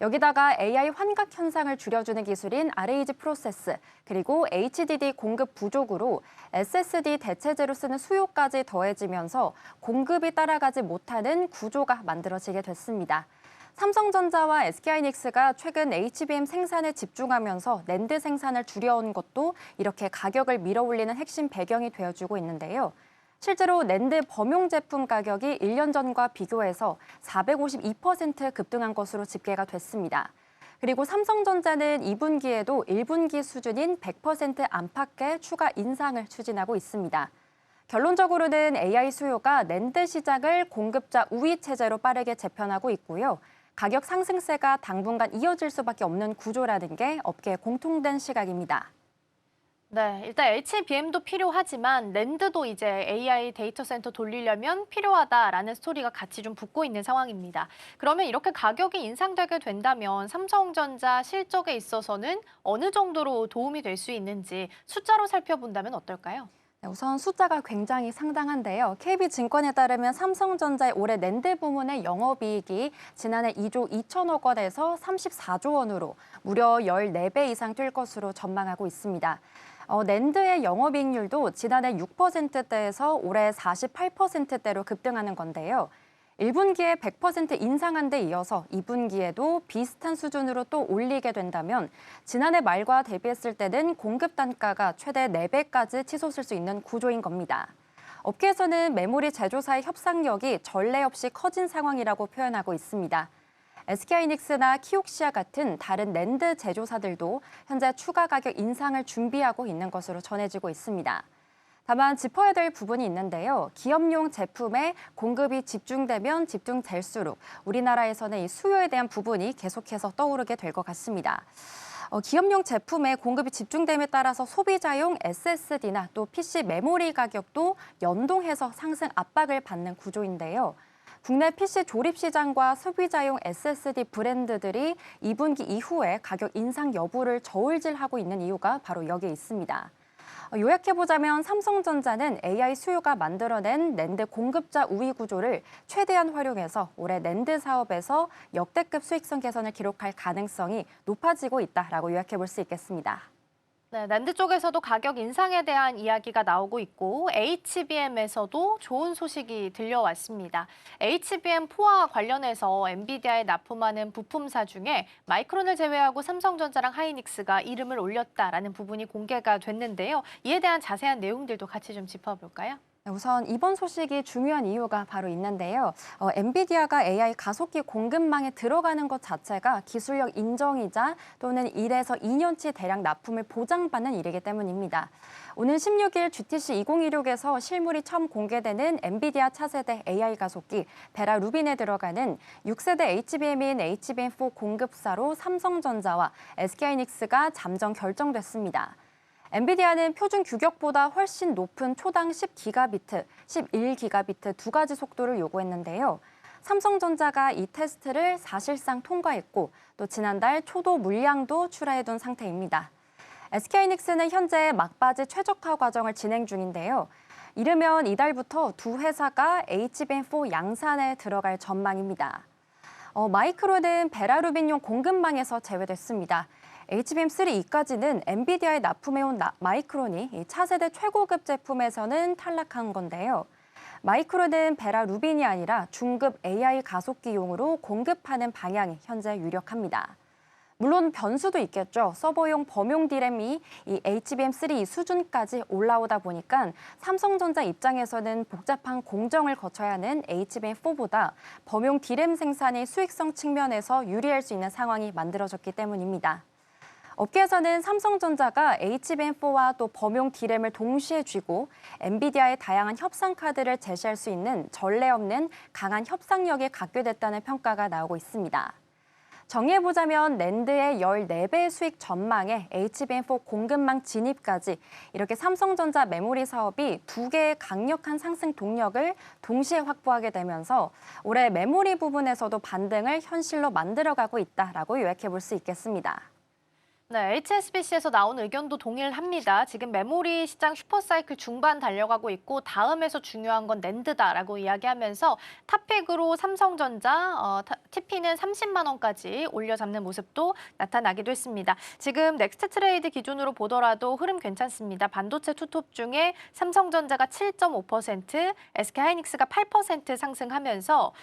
여기다가 AI 환각 현상을 줄여주는 기술인 RAG 프로세스, 그리고 HDD 공급 부족으로 SSD 대체제로 쓰는 수요까지 더해지면서 공급이 따라가지 못하는 구조가 만들어지게 됐습니다. 삼성전자와 SK하이닉스가 최근 HBM 생산에 집중하면서 낸드 생산을 줄여온 것도 이렇게 가격을 밀어올리는 핵심 배경이 되어주고 있는데요. 실제로 낸드 범용 제품 가격이 1년 전과 비교해서 452% 급등한 것으로 집계가 됐습니다. 그리고 삼성전자는 2분기에도 1분기 수준인 100% 안팎의 추가 인상을 추진하고 있습니다. 결론적으로는 AI 수요가 낸드 시장을 공급자 우위 체제로 빠르게 재편하고 있고요. 가격 상승세가 당분간 이어질 수밖에 없는 구조라는 게 업계의 공통된 시각입니다. 네, 일단 HBM도 필요하지만 랜드도 이제 AI 데이터 센터 돌리려면 필요하다라는 스토리가 같이 좀 붙고 있는 상황입니다. 그러면 이렇게 가격이 인상되게 된다면 삼성전자 실적에 있어서는 어느 정도로 도움이 될 수 있는지 숫자로 살펴본다면 어떨까요? 네, 우선 숫자가 굉장히 상당한데요. KB증권에 따르면 삼성전자의 올해 낸드 부문의 영업이익이 지난해 2조 2천억 원에서 34조 원으로 무려 14배 이상 뛸 것으로 전망하고 있습니다. 낸드의 영업이익률도 지난해 6%대에서 올해 48%대로 급등하는 건데요. 1분기에 100% 인상한 데 이어서 2분기에도 비슷한 수준으로 또 올리게 된다면 지난해 말과 대비했을 때는 공급 단가가 최대 4배까지 치솟을 수 있는 구조인 겁니다. 업계에서는 메모리 제조사의 협상력이 전례 없이 커진 상황이라고 표현하고 있습니다. SK하이닉스나 키옥시아 같은 다른 낸드 제조사들도 현재 추가 가격 인상을 준비하고 있는 것으로 전해지고 있습니다. 다만 짚어야 될 부분이 있는데요. 기업용 제품에 공급이 집중되면 집중될수록 우리나라에서는 이 수요에 대한 부분이 계속해서 떠오르게 될 것 같습니다. 기업용 제품에 공급이 집중됨에 따라서 소비자용 SSD나 또 PC 메모리 가격도 연동해서 상승 압박을 받는 구조인데요. 국내 PC 조립 시장과 소비자용 SSD 브랜드들이 2분기 이후에 가격 인상 여부를 저울질하고 있는 이유가 바로 여기에 있습니다. 요약해보자면 삼성전자는 AI 수요가 만들어낸 낸드 공급자 우위 구조를 최대한 활용해서 올해 낸드 사업에서 역대급 수익성 개선을 기록할 가능성이 높아지고 있다라고 요약해볼 수 있겠습니다. 네, 낸드 쪽에서도 가격 인상에 대한 이야기가 나오고 있고 HBM에서도 좋은 소식이 들려왔습니다. HBM4와 관련해서 엔비디아에 납품하는 부품사 중에 마이크론을 제외하고 삼성전자랑 하이닉스가 이름을 올렸다라는 부분이 공개가 됐는데요. 이에 대한 자세한 내용들도 같이 좀 짚어볼까요? 우선 이번 소식이 중요한 이유가 바로 있는데요. 엔비디아가 AI 가속기 공급망에 들어가는 것 자체가 기술력 인정이자 또는 1에서 2년치 대량 납품을 보장받는 일이기 때문입니다. 오는 16일 GTC 2016에서 실물이 처음 공개되는 엔비디아 차세대 AI 가속기 베라 루빈에 들어가는 6세대 HBM인 HBM4 공급사로 삼성전자와 SK하이닉스가 잠정 결정됐습니다. 엔비디아는 표준 규격보다 훨씬 높은 초당 10기가비트, 11기가비트 두 가지 속도를 요구했는데요. 삼성전자가 이 테스트를 사실상 통과했고 또 지난달 초도 물량도 출하해둔 상태입니다. SK하이닉스는 현재 막바지 최적화 과정을 진행 중인데요. 이르면 이달부터 두 회사가 HBM4 양산에 들어갈 전망입니다. 마이크론은 베라루빈용 공급망에서 제외됐습니다. HBM3E까지는 엔비디아에 납품해온 마이크론이 차세대 최고급 제품에서는 탈락한 건데요. 마이크론은 베라 루빈이 아니라 중급 AI 가속기용으로 공급하는 방향이 현재 유력합니다. 물론 변수도 있겠죠. 서버용 범용 디램이 이 HBM3 수준까지 올라오다 보니까 삼성전자 입장에서는 복잡한 공정을 거쳐야 하는 HBM4보다 범용 디램 생산이 수익성 측면에서 유리할 수 있는 상황이 만들어졌기 때문입니다. 업계에서는 삼성전자가 HBM4와 또 범용 디램을 동시에 쥐고 엔비디아의 다양한 협상 카드를 제시할 수 있는 전례 없는 강한 협상력이 갖게 됐다는 평가가 나오고 있습니다. 정리해보자면 낸드의 14배 수익 전망에 HBM4 공급망 진입까지 이렇게 삼성전자 메모리 사업이 두 개의 강력한 상승 동력을 동시에 확보하게 되면서 올해 메모리 부분에서도 반등을 현실로 만들어가고 있다라고 요약해볼 수 있겠습니다. 네, HSBC에서 나온 의견도 동일합니다. 지금 메모리 시장 슈퍼사이클 중반 달려가고 있고 다음에서 중요한 건 낸드다라고 이야기하면서 탑픽으로 삼성전자, TP는 30만 원까지 올려잡는 모습도 나타나기도 했습니다. 지금 넥스트 트레이드 기준으로 보더라도 흐름 괜찮습니다. 반도체 투톱 중에 삼성전자가 7.5%, SK하이닉스가 8% 상승하면서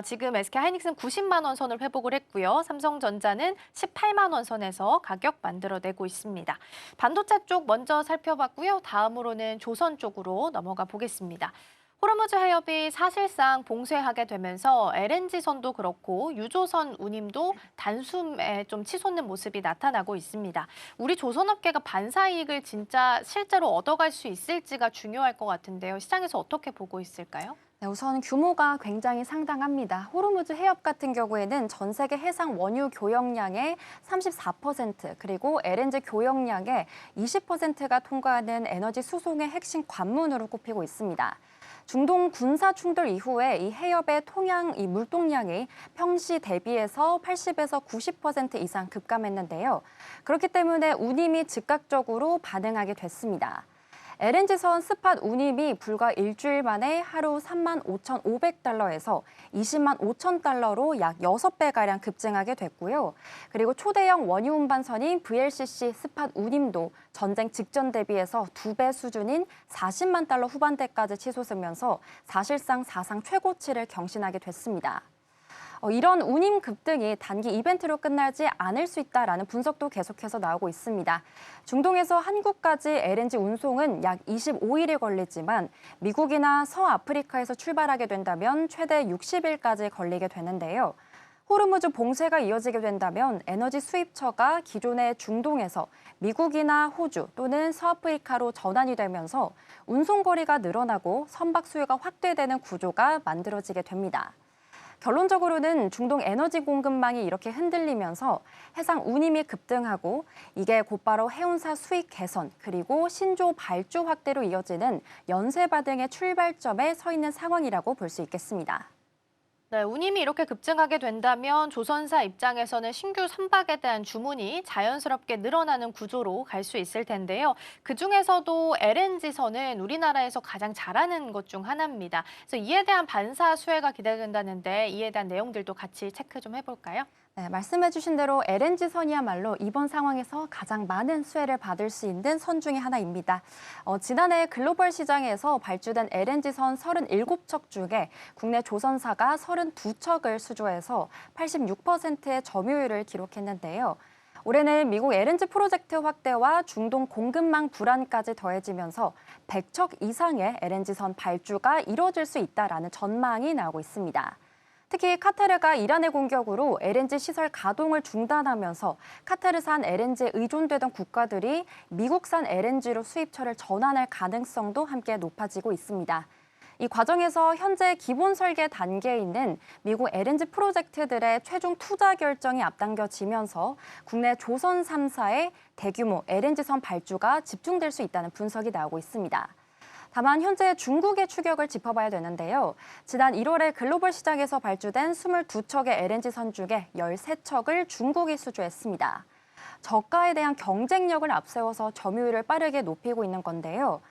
지금 SK하이닉스는 90만 원 선을 회복을 했고요. 삼성전자는 18만 원 선에서 가격 만들어내고 있습니다. 반도체 쪽 먼저 살펴봤고요. 다음으로는 조선 쪽으로 넘어가 보겠습니다. 호르무즈 해협이 사실상 봉쇄하게 되면서 LNG선도 그렇고 유조선 운임도 단숨에 좀 치솟는 모습이 나타나고 있습니다. 우리 조선업계가 반사이익을 진짜 실제로 얻어갈 수 있을지가 중요할 것 같은데요. 시장에서 어떻게 보고 있을까요? 네, 우선 규모가 굉장히 상당합니다. 호르무즈 해협 같은 경우에는 전 세계 해상 원유 교역량의 34%, 그리고 LNG 교역량의 20%가 통과하는 에너지 수송의 핵심 관문으로 꼽히고 있습니다. 중동 군사 충돌 이후에 이 해협의 이 물동량이 평시 대비해서 80에서 90% 이상 급감했는데요. 그렇기 때문에 운임이 즉각적으로 반응하게 됐습니다. LNG선 스팟 운임이 불과 일주일 만에 하루 35,500달러에서 20만 5천 달러로 약 6배가량 급증하게 됐고요. 그리고 초대형 원유 운반선인 VLCC 스팟 운임도 전쟁 직전 대비해서 2배 수준인 40만 달러 후반대까지 치솟으면서 사실상 사상 최고치를 경신하게 됐습니다. 이런 운임 급등이 단기 이벤트로 끝나지 않을 수 있다라는 분석도 계속해서 나오고 있습니다. 중동에서 한국까지 LNG 운송은 약 25일이 걸리지만 미국이나 서아프리카에서 출발하게 된다면 최대 60일까지 걸리게 되는데요. 호르무즈 봉쇄가 이어지게 된다면 에너지 수입처가 기존의 중동에서 미국이나 호주 또는 서아프리카로 전환이 되면서 운송거리가 늘어나고 선박 수요가 확대되는 구조가 만들어지게 됩니다. 결론적으로는 중동 에너지 공급망이 이렇게 흔들리면서 해상 운임이 급등하고 이게 곧바로 해운사 수익 개선 그리고 신조 발주 확대로 이어지는 연쇄 발등의 출발점에 서 있는 상황이라고 볼 수 있겠습니다. 네, 운임이 이렇게 급증하게 된다면 조선사 입장에서는 신규 선박에 대한 주문이 자연스럽게 늘어나는 구조로 갈 수 있을 텐데요. 그중에서도 LNG선은 우리나라에서 가장 잘하는 것 중 하나입니다. 그래서 이에 대한 반사 수혜가 기대된다는데 이에 대한 내용들도 같이 체크 좀 해볼까요? 네, 말씀해주신 대로 LNG선이야말로 이번 상황에서 가장 많은 수혜를 받을 수 있는 선 중에 하나입니다. 지난해 글로벌 시장에서 발주된 LNG선 37척 중에 국내 조선사가 32척을 수주해서 86%의 점유율을 기록했는데요. 올해는 미국 LNG 프로젝트 확대와 중동 공급망 불안까지 더해지면서 100척 이상의 LNG선 발주가 이뤄질 수 있다라는 전망이 나오고 있습니다. 특히 카타르가 이란의 공격으로 LNG 시설 가동을 중단하면서 카타르산 LNG에 의존되던 국가들이 미국산 LNG로 수입처를 전환할 가능성도 함께 높아지고 있습니다. 이 과정에서 현재 기본 설계 단계에 있는 미국 LNG 프로젝트들의 최종 투자 결정이 앞당겨지면서 국내 조선 3사의 대규모 LNG선 발주가 집중될 수 있다는 분석이 나오고 있습니다. 다만 현재 중국의 추격을 짚어봐야 되는데요. 지난 1월에 글로벌 시장에서 발주된 22척의 LNG선 중에 13척을 중국이 수주했습니다. 저가에 대한 경쟁력을 앞세워서 점유율을 빠르게 높이고 있는 건데요.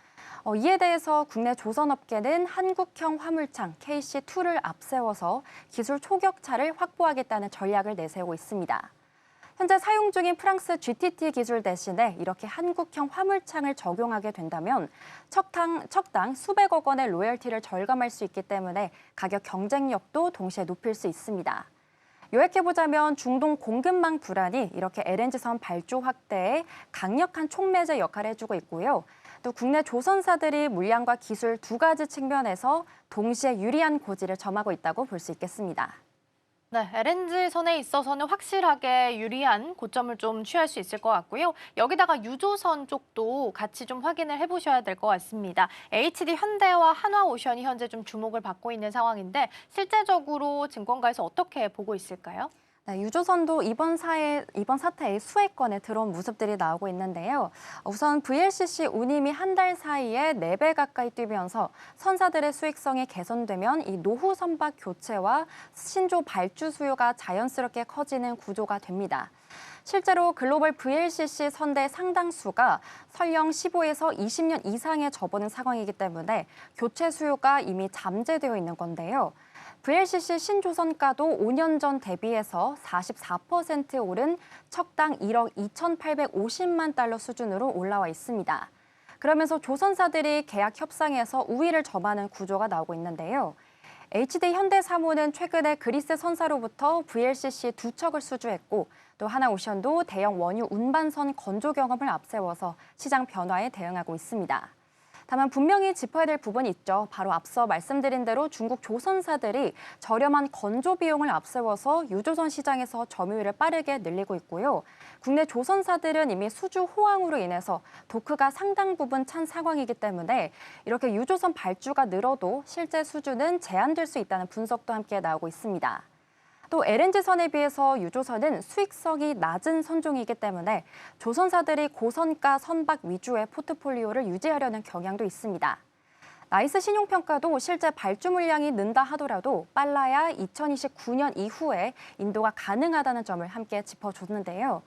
이에 대해서 국내 조선업계는 한국형 화물창 KC2를 앞세워서 기술 초격차를 확보하겠다는 전략을 내세우고 있습니다. 현재 사용 중인 프랑스 GTT 기술 대신에 이렇게 한국형 화물창을 적용하게 된다면 척당 수백억 원의 로열티를 절감할 수 있기 때문에 가격 경쟁력도 동시에 높일 수 있습니다. 요약해보자면 중동 공급망 불안이 이렇게 LNG선 발주 확대에 강력한 촉매제 역할을 해주고 있고요. 또 국내 조선사들이 물량과 기술 두 가지 측면에서 동시에 유리한 고지를 점하고 있다고 볼 수 있겠습니다. 네, LNG선에 있어서는 확실하게 유리한 고점을 좀 취할 수 있을 것 같고요. 여기다가 유조선 쪽도 같이 좀 확인을 해보셔야 될 것 같습니다. HD 현대와 한화오션이 현재 좀 주목을 받고 있는 상황인데 실제적으로 증권가에서 어떻게 보고 있을까요? 네, 유조선도 이번 사태에 수혜권에 들어온 모습들이 나오고 있는데요. 우선 VLCC 운임이 한 달 사이에 4배 가까이 뛰면서 선사들의 수익성이 개선되면 이 노후 선박 교체와 신조 발주 수요가 자연스럽게 커지는 구조가 됩니다. 실제로 글로벌 VLCC 선대 상당수가 설령 15에서 20년 이상에 접어든 상황이기 때문에 교체 수요가 이미 잠재되어 있는 건데요. VLCC 신조선가도 5년 전 대비해서 44% 오른 척당 1억 2,850만 달러 수준으로 올라와 있습니다. 그러면서 조선사들이 계약 협상에서 우위를 점하는 구조가 나오고 있는데요. HD 현대사모는 최근에 그리스 선사로부터 VLCC 2척을 수주했고 또 하나오션도 대형 원유 운반선 건조 경험을 앞세워서 시장 변화에 대응하고 있습니다. 다만 분명히 짚어야 될 부분이 있죠. 바로 앞서 말씀드린 대로 중국 조선사들이 저렴한 건조 비용을 앞세워서 유조선 시장에서 점유율을 빠르게 늘리고 있고요. 국내 조선사들은 이미 수주 호황으로 인해서 도크가 상당 부분 찬 상황이기 때문에 이렇게 유조선 발주가 늘어도 실제 수주는 제한될 수 있다는 분석도 함께 나오고 있습니다. 또 LNG선에 비해서 유조선은 수익성이 낮은 선종이기 때문에 조선사들이 고선가 선박 위주의 포트폴리오를 유지하려는 경향도 있습니다. 나이스 신용평가도 실제 발주 물량이 는다 하더라도 빨라야 2029년 이후에 인도가 가능하다는 점을 함께 짚어줬는데요.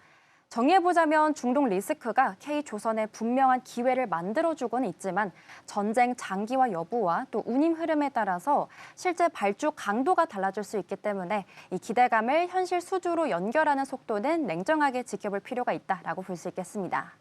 정리해보자면 중동 리스크가 K조선에 분명한 기회를 만들어주고는 있지만 전쟁 장기화 여부와 또 운임 흐름에 따라서 실제 발주 강도가 달라질 수 있기 때문에 이 기대감을 현실 수주로 연결하는 속도는 냉정하게 지켜볼 필요가 있다라고 볼 수 있겠습니다.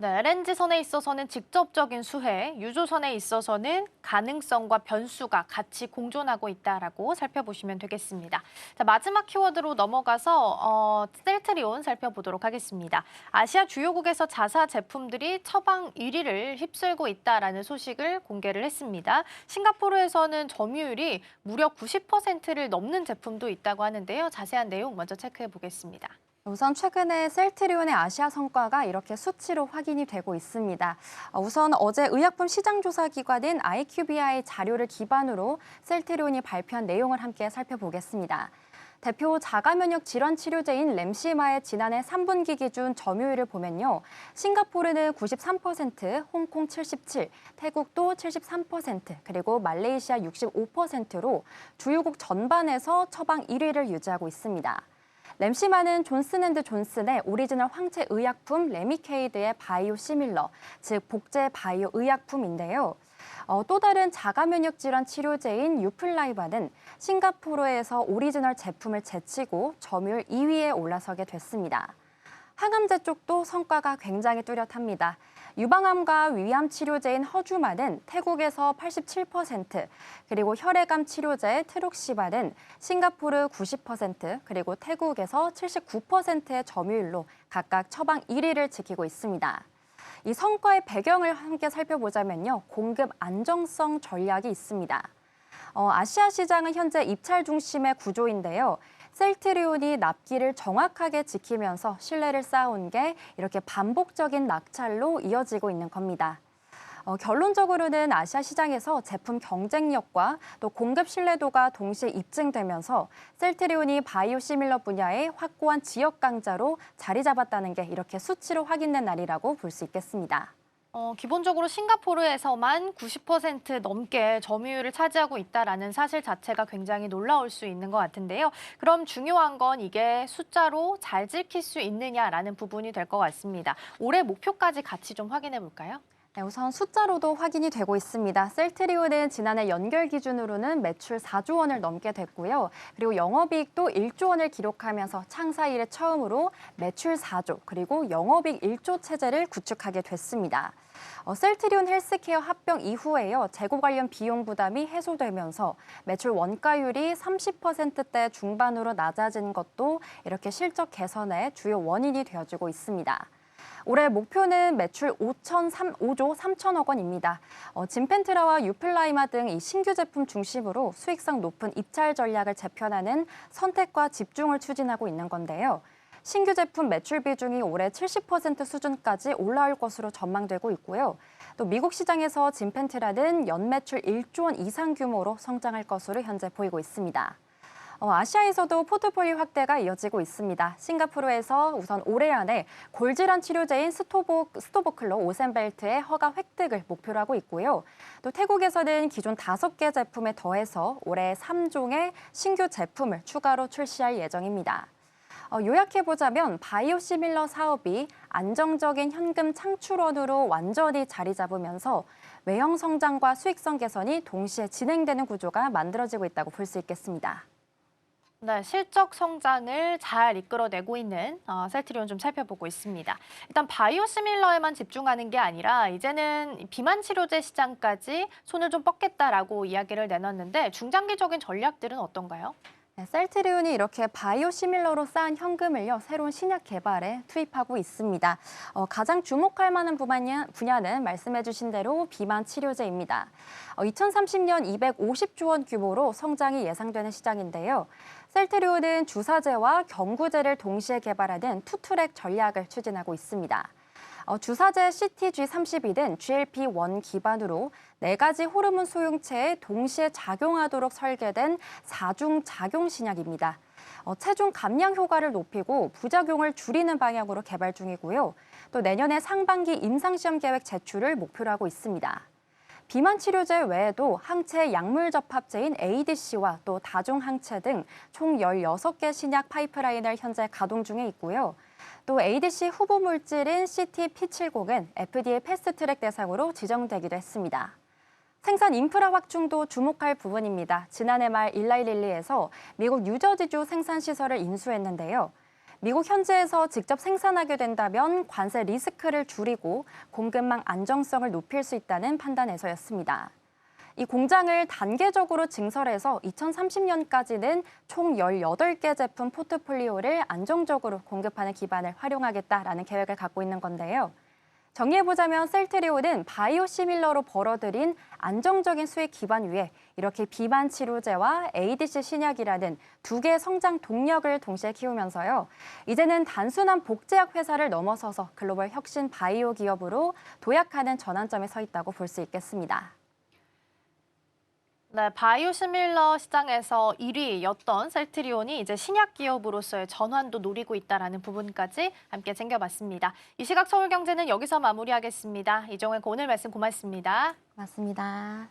네, LNG선에 있어서는 직접적인 수혜, 유조선에 있어서는 가능성과 변수가 같이 공존하고 있다라고 살펴보시면 되겠습니다. 자, 마지막 키워드로 넘어가서 셀트리온 살펴보도록 하겠습니다. 아시아 주요국에서 자사 제품들이 처방 1위를 휩쓸고 있다라는 소식을 공개를 했습니다. 싱가포르에서는 점유율이 무려 90%를 넘는 제품도 있다고 하는데요. 자세한 내용 먼저 체크해 보겠습니다. 우선 최근에 셀트리온의 아시아 성과가 이렇게 수치로 확인이 되고 있습니다. 우선 어제 의약품 시장조사기관인 IQVIA 자료를 기반으로 셀트리온이 발표한 내용을 함께 살펴보겠습니다. 대표 자가면역 질환 치료제인 램시마의 지난해 3분기 기준 점유율을 보면요. 싱가포르는 93%, 홍콩 77%, 태국도 73%, 그리고 말레이시아 65%로 주요국 전반에서 처방 1위를 유지하고 있습니다. 램시마는 존슨앤드존슨의 오리지널 황체 의약품 레미케이드의 바이오 시밀러, 즉 복제 바이오 의약품인데요. 또 다른 자가면역 질환 치료제인 유플라이바는 싱가포르에서 오리지널 제품을 제치고 점유율 2위에 올라서게 됐습니다. 항암제 쪽도 성과가 굉장히 뚜렷합니다. 유방암과 위암 치료제인 허주마는 태국에서 87%, 그리고 혈액암 치료제 트룩시바는 싱가포르 90%, 그리고 태국에서 79%의 점유율로 각각 처방 1위를 지키고 있습니다. 이 성과의 배경을 함께 살펴보자면요. 공급 안정성 전략이 있습니다. 아시아 시장은 현재 입찰 중심의 구조인데요. 셀트리온이 납기를 정확하게 지키면서 신뢰를 쌓아온 게 이렇게 반복적인 낙찰로 이어지고 있는 겁니다. 결론적으로는 아시아 시장에서 제품 경쟁력과 또 공급 신뢰도가 동시에 입증되면서 셀트리온이 바이오시밀러 분야의 확고한 지역 강자로 자리 잡았다는 게 이렇게 수치로 확인된 날이라고 볼 수 있겠습니다. 기본적으로 싱가포르에서만 90% 넘게 점유율을 차지하고 있다라는 사실 자체가 굉장히 놀라울 수 있는 것 같은데요. 그럼 중요한 건 이게 숫자로 잘 지킬 수 있느냐라는 부분이 될 것 같습니다. 올해 목표까지 같이 좀 확인해 볼까요? 네, 우선 숫자로도 확인이 되고 있습니다. 셀트리온은 지난해 연결 기준으로는 매출 4조 원을 넘게 됐고요. 그리고 영업이익도 1조 원을 기록하면서 창사 이래 처음으로 매출 4조 그리고 영업이익 1조 체제를 구축하게 됐습니다. 셀트리온 헬스케어 합병 이후에요. 재고 관련 비용 부담이 해소되면서 매출 원가율이 30%대 중반으로 낮아진 것도 이렇게 실적 개선의 주요 원인이 되어주고 있습니다. 올해 목표는 매출 5조 3천억 원입니다. 진펜트라와 유플라이마 등 이 신규 제품 중심으로 수익성 높은 입찰 전략을 재편하는 선택과 집중을 추진하고 있는 건데요. 신규 제품 매출 비중이 올해 70% 수준까지 올라올 것으로 전망되고 있고요. 또 미국 시장에서 진펜트라는 연매출 1조 원 이상 규모로 성장할 것으로 현재 보이고 있습니다. 아시아에서도 포트폴리오 확대가 이어지고 있습니다. 싱가포르에서 우선 올해 안에 골질환 치료제인 스토보클로 오센벨트의 허가 획득을 목표로 하고 있고요. 또 태국에서는 기존 5개 제품에 더해서 올해 3종의 신규 제품을 추가로 출시할 예정입니다. 요약해보자면 바이오시밀러 사업이 안정적인 현금 창출원으로 완전히 자리 잡으면서 외형 성장과 수익성 개선이 동시에 진행되는 구조가 만들어지고 있다고 볼 수 있겠습니다. 네, 실적 성장을 잘 이끌어내고 있는 셀트리온 좀 살펴보고 있습니다. 일단 바이오시밀러에만 집중하는 게 아니라 이제는 비만 치료제 시장까지 손을 좀 뻗겠다라고 이야기를 내놨는데 중장기적인 전략들은 어떤가요? 네, 셀트리온이 이렇게 바이오시밀러로 쌓은 현금을요, 새로운 신약 개발에 투입하고 있습니다. 가장 주목할 만한 분야는 말씀해주신 대로 비만 치료제입니다. 2030년 250조 원 규모로 성장이 예상되는 시장인데요. 셀트리온은 주사제와 경구제를 동시에 개발하는 투트랙 전략을 추진하고 있습니다. 주사제 CTG-32는 GLP-1 기반으로 4가지 호르몬 소용체에 동시에 작용하도록 설계된 4중 작용 신약입니다. 체중 감량 효과를 높이고 부작용을 줄이는 방향으로 개발 중이고요. 또 내년에 상반기 임상시험 계획 제출을 목표로 하고 있습니다. 비만 치료제 외에도 항체 약물 접합제인 ADC와 또 다중 항체 등 총 16개 신약 파이프라인을 현재 가동 중에 있고요. 또 ADC 후보 물질인 CT-P70은 FDA 패스트트랙 대상으로 지정되기도 했습니다. 생산 인프라 확충도 주목할 부분입니다. 지난해 말 일라이 릴리에서 미국 뉴저지주 생산 시설을 인수했는데요. 미국 현지에서 직접 생산하게 된다면 관세 리스크를 줄이고 공급망 안정성을 높일 수 있다는 판단에서였습니다. 이 공장을 단계적으로 증설해서 2030년까지는 총 18개 제품 포트폴리오를 안정적으로 공급하는 기반을 활용하겠다라는 계획을 갖고 있는 건데요. 정리해보자면 셀트리온은 바이오시밀러로 벌어들인 안정적인 수익 기반 위에 이렇게 비만 치료제와 ADC 신약이라는 2개의 성장 동력을 동시에 키우면서요. 이제는 단순한 복제약 회사를 넘어서서 글로벌 혁신 바이오 기업으로 도약하는 전환점에 서 있다고 볼 수 있겠습니다. 네, 바이오시밀러 시장에서 1위였던 셀트리온이 이제 신약 기업으로서의 전환도 노리고 있다는 부분까지 함께 챙겨봤습니다. 이 시각 서울경제는 여기서 마무리하겠습니다. 이정혜 오늘 말씀 고맙습니다. 맞습니다.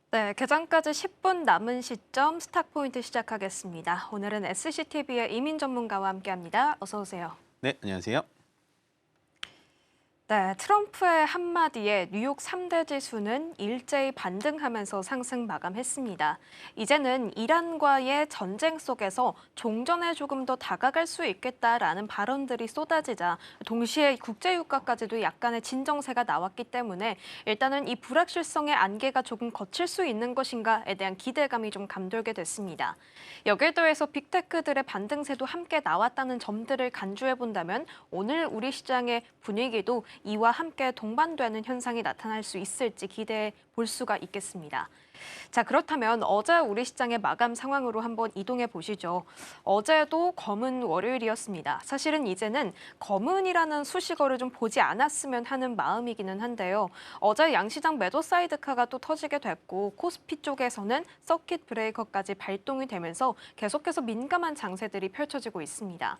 네, 개장까지 10분 남은 시점 스탁포인트 시작하겠습니다. 오늘은 SCTV의 이민 전문가와 함께합니다. 어서 오세요. 네, 안녕하세요. 네, 트럼프의 한마디에 뉴욕 3대 지수는 일제히 반등하면서 상승 마감했습니다. 이제는 이란과의 전쟁 속에서 종전에 조금 더 다가갈 수 있겠다라는 발언들이 쏟아지자 동시에 국제유가까지도 약간의 진정세가 나왔기 때문에 일단은 이 불확실성의 안개가 조금 거칠 수 있는 것인가에 대한 기대감이 좀 감돌게 됐습니다. 여기에 더해서 빅테크들의 반등세도 함께 나왔다는 점들을 간주해 본다면 오늘 우리 시장의 분위기도 이와 함께 동반되는 현상이 나타날 수 있을지 기대해 볼 수가 있겠습니다. 자, 그렇다면 어제 우리 시장의 마감 상황으로 한번 이동해 보시죠. 어제도 검은 월요일이었습니다. 사실은 이제는 검은이라는 수식어를 좀 보지 않았으면 하는 마음이기는 한데요. 어제 양시장 매도 사이드카가 또 터지게 됐고 코스피 쪽에서는 서킷 브레이커까지 발동이 되면서 계속해서 민감한 장세들이 펼쳐지고 있습니다.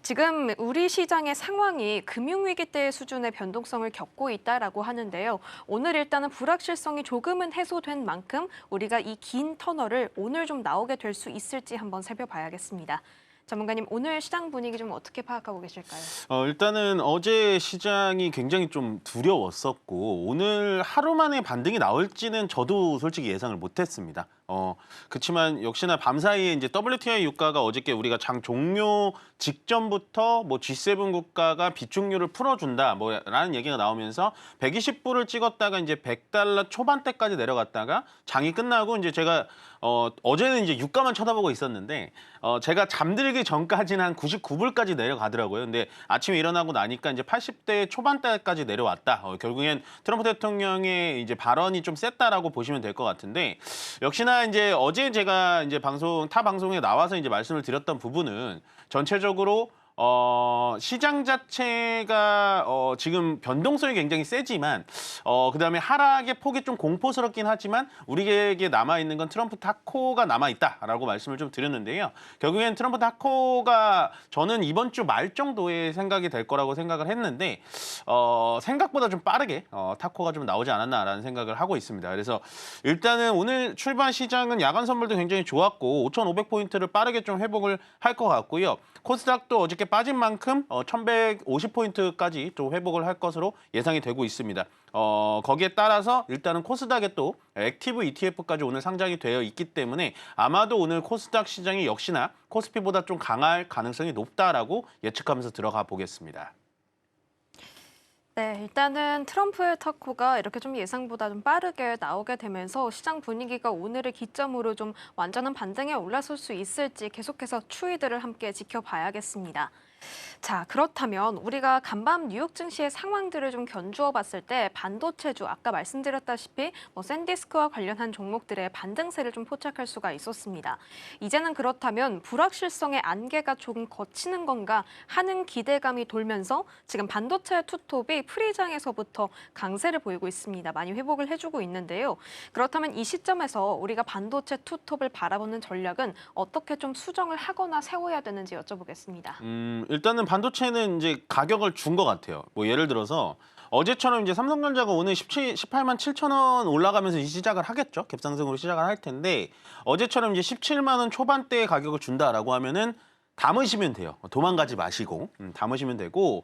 지금 우리 시장의 상황이 금융위기 때의 수준의 변동성을 겪고 있다라고 하는데요. 오늘 일단은 불확실성이 조금은 해소된 만큼 우리가 이 긴 터널을 오늘 좀 나오게 될 수 있을지 한번 살펴봐야겠습니다. 전문가님, 오늘 시장 분위기 좀 어떻게 파악하고 계실까요? 일단은 어제 시장이 굉장히 좀 두려웠었고 오늘 하루 만에 반등이 나올지는 저도 솔직히 예상을 못했습니다. 그렇지만 역시나 밤사이에 이제 WTI 유가가 어저께 우리가 장 종료 직전부터 뭐 G7 국가가 비축률을 풀어준다 뭐라는 얘기가 나오면서 120불을 찍었다가 이제 100달러 초반대까지 내려갔다가 장이 끝나고 이제 제가 어제는 이제 유가만 쳐다보고 있었는데 제가 잠들기 전까지는 한 99불까지 내려가더라고요. 근데 아침에 일어나고 나니까 이제 80대 초반대까지 내려왔다. 결국엔 트럼프 대통령의 이제 발언이 좀 셌다라고 보시면 될 것 같은데 역시나 이제 어제 제가 이제 타 방송에 나와서 이제 말씀을 드렸던 부분은 전체적으로 시장 자체가 지금 변동성이 굉장히 세지만 그다음에 하락의 폭이 좀 공포스럽긴 하지만 우리에게 남아있는 건 트럼프 타코가 남아있다라고 말씀을 좀 드렸는데요. 결국엔 트럼프 타코가 저는 이번 주 말 정도의 생각이 될 거라고 생각을 했는데 생각보다 좀 빠르게 타코가 좀 나오지 않았나라는 생각을 하고 있습니다. 그래서 일단은 오늘 출발 시장은 야간 선물도 굉장히 좋았고 5,500포인트를 빠르게 좀 회복을 할 것 같고요. 코스닥도 어저께 빠진 만큼 1,150포인트까지 또 회복을 할 것으로 예상이 되고 있습니다. 거기에 따라서 일단은 코스닥에 또 액티브 ETF까지 오늘 상장이 되어 있기 때문에 아마도 오늘 코스닥 시장이 역시나 코스피보다 좀 강할 가능성이 높다라고 예측하면서 들어가 보겠습니다. 네, 일단은 트럼프의 타코가 이렇게 좀 예상보다 좀 빠르게 나오게 되면서 시장 분위기가 오늘을 기점으로 좀 완전한 반등에 올라설 수 있을지 계속해서 추이들을 함께 지켜봐야겠습니다. 자, 그렇다면 우리가 간밤 뉴욕 증시의 상황들을 좀 견주어 봤을 때 반도체주 아까 말씀드렸다시피 샌디스크와 관련한 종목들의 반등세를 좀 포착할 수가 있었습니다. 이제는 그렇다면 불확실성의 안개가 조금 걷히는 건가 하는 기대감이 돌면서 지금 반도체 투톱이 프리장에서부터 강세를 보이고 있습니다. 많이 회복을 해주고 있는데요. 그렇다면 이 시점에서 우리가 반도체 투톱을 바라보는 전략은 어떻게 좀 수정을 하거나 세워야 되는지 여쭤보겠습니다. 일단은 반도체는 이제 가격을 준 것 같아요. 뭐 예를 들어서 어제처럼 이제 삼성전자가 오늘 18만 7천 원 올라가면서 시작을 하겠죠. 갭상승으로 시작을 할 텐데 어제처럼 이제 17만 원 초반대의 가격을 준다라고 하면은 담으시면 돼요. 도망가지 마시고 담으시면 되고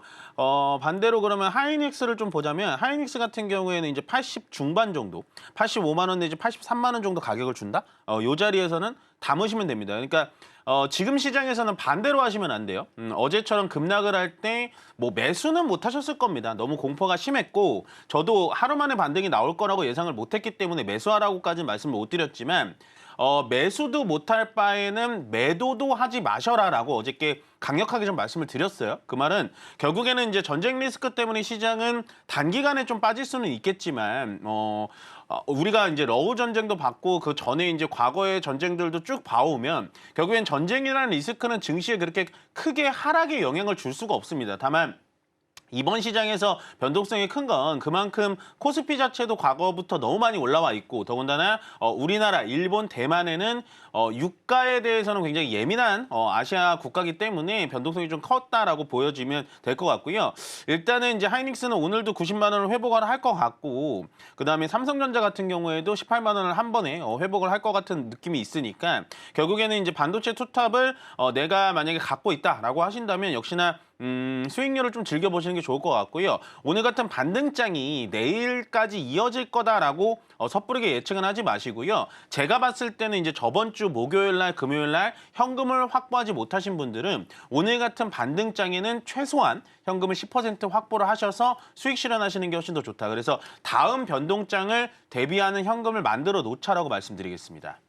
반대로 그러면 하이닉스를 좀 보자면 하이닉스 같은 경우에는 이제 80 중반 정도, 85만 원 내지 83만 원 정도 가격을 준다. 요 자리에서는 담으시면 됩니다. 그러니까 지금 시장에서는 반대로 하시면 안 돼요. 어제처럼 급락을 할 때 뭐 매수는 못 하셨을 겁니다. 너무 공포가 심했고 저도 하루 만에 반등이 나올 거라고 예상을 못 했기 때문에 매수하라고까지는 말씀을 못 드렸지만 매수도 못할 바에는 매도도 하지 마셔라라고 어저께 강력하게 좀 말씀을 드렸어요. 그 말은 결국에는 이제 전쟁 리스크 때문에 시장은 단기간에 좀 빠질 수는 있겠지만 우리가 이제 러우 전쟁도 봤고 그 전에 이제 과거의 전쟁들도 쭉 봐오면 결국엔 전쟁이라는 리스크는 증시에 그렇게 크게 하락에 영향을 줄 수가 없습니다. 다만 이번 시장에서 변동성이 큰 건 그만큼 코스피 자체도 과거부터 너무 많이 올라와 있고 더군다나 우리나라, 일본, 대만에는 유가에 대해서는 굉장히 예민한 아시아 국가이기 때문에 변동성이 좀 컸다라고 보여지면 될 것 같고요. 일단은 이제 하이닉스는 오늘도 90만 원을 회복을 할 것 같고 그다음에 삼성전자 같은 경우에도 18만 원을 한 번에 회복을 할 것 같은 느낌이 있으니까 결국에는 이제 반도체 투탑을 내가 만약에 갖고 있다라고 하신다면 역시나 수익률을 좀 즐겨보시는 게 좋을 것 같고요. 오늘 같은 반등장이 내일까지 이어질 거다라고 섣부르게 예측은 하지 마시고요. 제가 봤을 때는 이제 저번 주 목요일 날, 금요일 날 현금을 확보하지 못하신 분들은 오늘 같은 반등장에는 최소한 현금을 10% 확보를 하셔서 수익 실현하시는 게 훨씬 더 좋다. 그래서 다음 변동장을 대비하는 현금을 만들어 놓자라고 말씀드리겠습니다.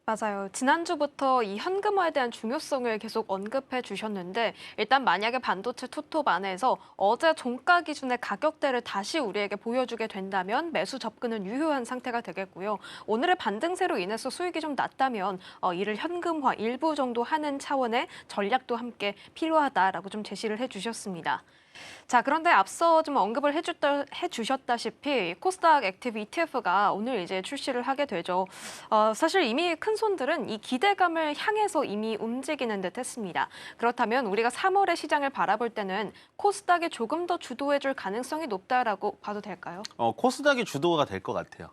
맞아요. 지난주부터 이 현금화에 대한 중요성을 계속 언급해 주셨는데 일단 만약에 반도체 투톱 안에서 어제 종가 기준의 가격대를 다시 우리에게 보여주게 된다면 매수 접근은 유효한 상태가 되겠고요. 오늘의 반등세로 인해서 수익이 좀 났다면 이를 현금화 일부 정도 하는 차원의 전략도 함께 필요하다라고 좀 제시를 해 주셨습니다. 자, 그런데 앞서 좀 언급을 해주셨다시피 코스닥 액티브 ETF가 오늘 이제 출시를 하게 되죠. 사실 이미 큰 손들은 이 기대감을 향해서 이미 움직이는 듯 했습니다. 그렇다면 우리가 3월의 시장을 바라볼 때는 코스닥이 조금 더 주도해줄 가능성이 높다라고 봐도 될까요? 코스닥이 주도가 될 것 같아요.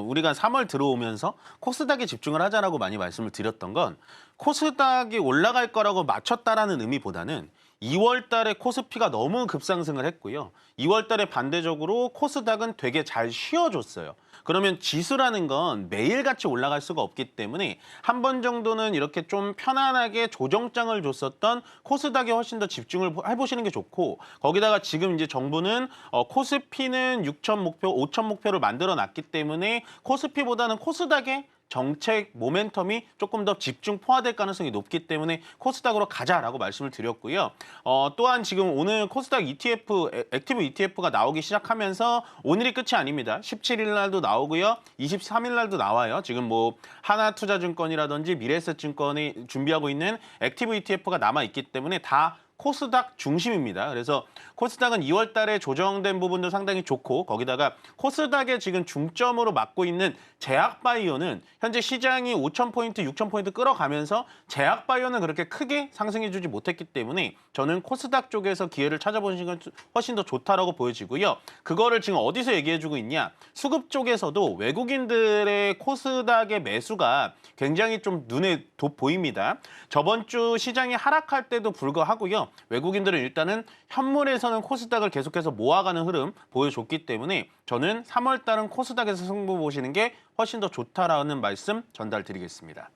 우리가 3월 들어오면서 코스닥에 집중을 하자라고 많이 말씀을 드렸던 건 코스닥이 올라갈 거라고 맞췄다라는 의미보다는 2월 달에 코스피가 너무 급상승을 했고요. 2월 달에 반대적으로 코스닥은 되게 잘 쉬어줬어요. 그러면 지수라는 건 매일같이 올라갈 수가 없기 때문에 한 번 정도는 이렇게 좀 편안하게 조정장을 줬었던 코스닥에 훨씬 더 집중을 해보시는 게 좋고, 거기다가 지금 이제 정부는 코스피는 6천 목표, 5천 목표를 만들어 놨기 때문에 코스피보다는 코스닥에 정책 모멘텀이 조금 더 집중 포화될 가능성이 높기 때문에 코스닥으로 가자라고 말씀을 드렸고요. 또한 지금 오늘 코스닥 ETF, 액티브 ETF가 나오기 시작하면서 오늘이 끝이 아닙니다. 17일 날도 나오고요. 23일 날도 나와요. 지금 뭐 하나투자증권이라든지 미래에셋증권이 준비하고 있는 액티브 ETF가 남아있기 때문에 다 코스닥 중심입니다. 그래서 코스닥은 2월 달에 조정된 부분도 상당히 좋고, 거기다가 코스닥에 지금 중점으로 맡고 있는 제약바이오는 현재 시장이 5,000포인트, 6,000포인트 끌어가면서 제약바이오는 그렇게 크게 상승해주지 못했기 때문에 저는 코스닥 쪽에서 기회를 찾아보시는 건 훨씬 더 좋다라고 보여지고요. 그거를 지금 어디서 얘기해주고 있냐? 수급 쪽에서도 외국인들의 코스닥의 매수가 굉장히 좀 눈에 보입니다. 저번 주 시장이 하락할 때도 불구하고요. 외국인들은 일단은 현물에서는 코스닥을 계속해서 모아가는 흐름 보여줬기 때문에 저는 3월 달은 코스닥에서 승부 보시는 게 훨씬 더 좋다라는 말씀 전달드리겠습니다.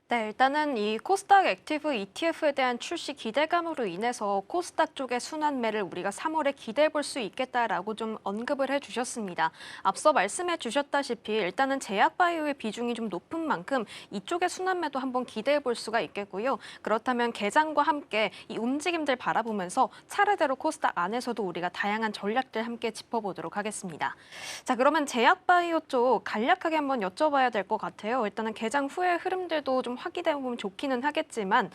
네, 일단은 이 코스닥 액티브 ETF에 대한 출시 기대감으로 인해서 코스닥 쪽의 순환매를 우리가 3월에 기대해 볼 수 있겠다라고 좀 언급을 해주셨습니다. 앞서 말씀해 주셨다시피 일단은 제약바이오의 비중이 좀 높은 만큼 이쪽의 순환매도 한번 기대해 볼 수가 있겠고요. 그렇다면 개장과 함께 이 움직임들 바라보면서 차례대로 코스닥 안에서도 우리가 다양한 전략들 함께 짚어보도록 하겠습니다. 자, 그러면 제약바이오 쪽 간략하게 한번 여쭤봐야 될 것 같아요. 일단은 개장 후의 흐름들도 좀 확인해 보면 좋기는 하겠지만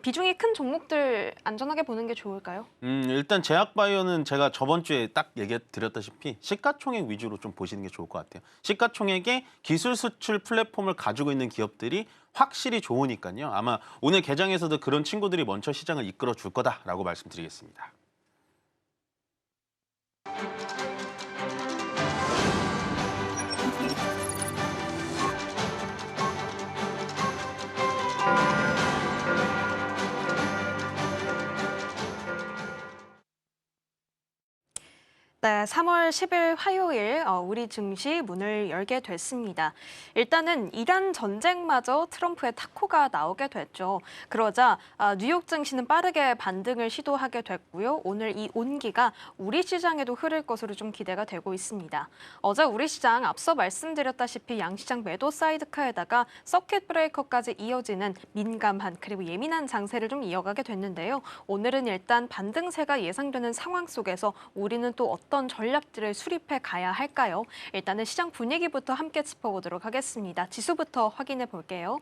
비중이 큰 종목들 안전하게 보는 게 좋을까요? 일단 제약바이오는 제가 저번 주에 딱 얘기 드렸다시피 시가총액 위주로 좀 보시는 게 좋을 것 같아요. 시가총액에 기술 수출 플랫폼을 가지고 있는 기업들이 확실히 좋으니까요. 아마 오늘 개장에서도 그런 친구들이 먼저 시장을 이끌어 줄 거다라고 말씀드리겠습니다. 네, 3월 10일 화요일 우리 증시 문을 열게 됐습니다. 일단은 이란 전쟁마저 트럼프의 타코가 나오게 됐죠. 그러자 뉴욕 증시는 빠르게 반등을 시도하게 됐고요. 오늘 이 온기가 우리 시장에도 흐를 것으로 좀 기대가 되고 있습니다. 어제 우리 시장 앞서 말씀드렸다시피 양시장 매도 사이드카에다가 서킷 브레이커까지 이어지는 민감한 그리고 예민한 장세를 좀 이어가게 됐는데요. 오늘은 일단 반등세가 예상되는 상황 속에서 우리는 또 어떤 전략들을 수립해 가야 할까요? 일단은 시장 분위기부터 함께 짚어보도록 하겠습니다. 지수부터 확인해 볼게요.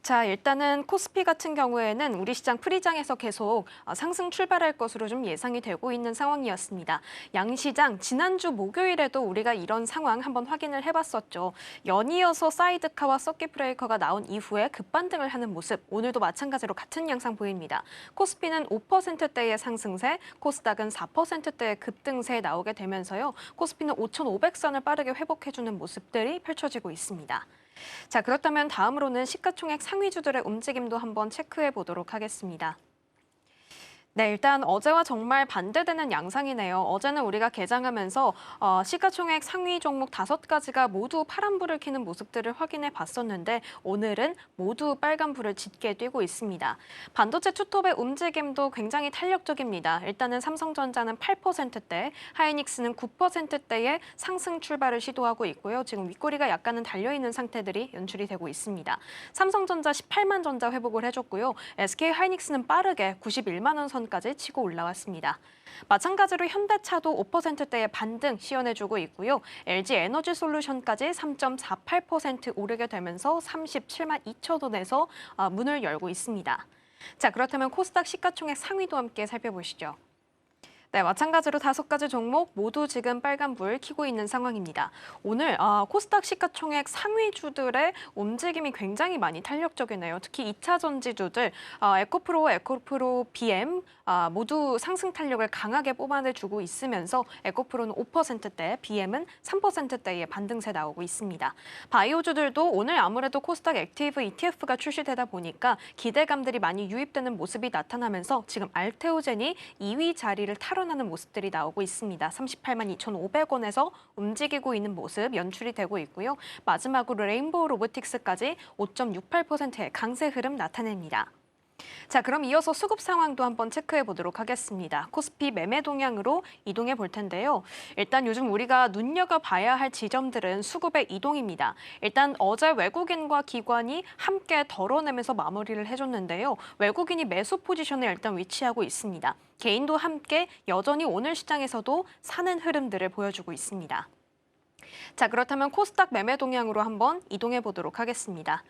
자, 일단은 코스피 같은 경우에는 우리 시장 프리장에서 계속 상승 출발할 것으로 좀 예상이 되고 있는 상황이었습니다. 양시장 지난주 목요일에도 우리가 이런 상황 한번 확인을 해봤었죠. 연이어서 사이드카와 서킷 브레이커가 나온 이후에 급반등을 하는 모습, 오늘도 마찬가지로 같은 양상 보입니다. 코스피는 5%대의 상승세, 코스닥은 4%대의 급등세 나오게 되면서요. 코스피는 5,500선을 빠르게 회복해주는 모습들이 펼쳐지고 있습니다. 자, 그렇다면 다음으로는 시가총액 상위주들의 움직임도 한번 체크해 보도록 하겠습니다. 네, 일단 어제와 정말 반대되는 양상이네요. 어제는 우리가 개장하면서 시가총액 상위 종목 5가지가 모두 파란불을 켜는 모습들을 확인해 봤었는데 오늘은 모두 빨간불을 짙게 띄고 있습니다. 반도체 투톱의 움직임도 굉장히 탄력적입니다. 일단은 삼성전자는 8%대, 하이닉스는 9%대의 상승 출발을 시도하고 있고요. 지금 윗꼬리가 약간은 달려있는 상태들이 연출이 되고 있습니다. 삼성전자 18만 전자 회복을 해줬고요. SK 하이닉스는 빠르게 91만 원 선까지 치고 올라왔습니다. 마찬가지로 현대차도 5%대의 반등 시연해주고 있고요. LG 에너지 솔루션까지 3.48% 오르게 되면서 37만 2천 원에서 문을 열고 있습니다. 자, 그렇다면 코스닥 시가총액 상위도 함께 살펴보시죠. 네, 마찬가지로 5가지 종목 모두 지금 빨간불 켜고 있는 상황입니다. 오늘 코스닥 시가총액 상위주들의 움직임이 굉장히 많이 탄력적이네요. 특히 2차 전지주들 에코프로, BM 모두 상승 탄력을 강하게 뽑아내주고 있으면서 에코프로는 5%대, BM은 3%대의 반등세 나오고 있습니다. 바이오주들도 오늘 아무래도 코스닥 액티브 ETF가 출시되다 보니까 기대감들이 많이 유입되는 모습이 나타나면서 지금 알테오젠이 2위 자리를 탈환하는 모습들이 나오고 있습니다. 38만 2,500원에서 움직이고 있는 모습 연출이 되고 있고요. 마지막으로 레인보우 로보틱스까지 5.68%의 강세 흐름 나타냅니다. 자, 그럼 이어서 수급 상황도 한번 체크해 보도록 하겠습니다. 코스피 매매 동향으로 이동해 볼 텐데요. 일단 요즘 우리가 눈여겨봐야 할 지점들은 수급의 이동입니다. 일단 어제 외국인과 기관이 함께 덜어내면서 마무리를 해줬는데요. 외국인이 매수 포지션에 일단 위치하고 있습니다. 개인도 함께 여전히 오늘 시장에서도 사는 흐름들을 보여주고 있습니다. 자, 그렇다면 코스닥 매매 동향으로 한번 이동해 보도록 하겠습니다.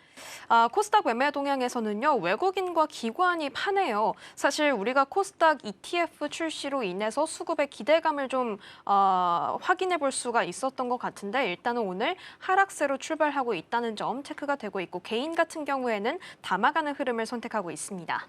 코스닥 매매 동향에서는요, 외국인과 기관이 파네요. 사실 우리가 코스닥 ETF 출시로 인해서 수급의 기대감을 좀 확인해 볼 수가 있었던 것 같은데 일단은 오늘 하락세로 출발하고 있다는 점 체크가 되고 있고 개인 같은 경우에는 담아가는 흐름을 선택하고 있습니다.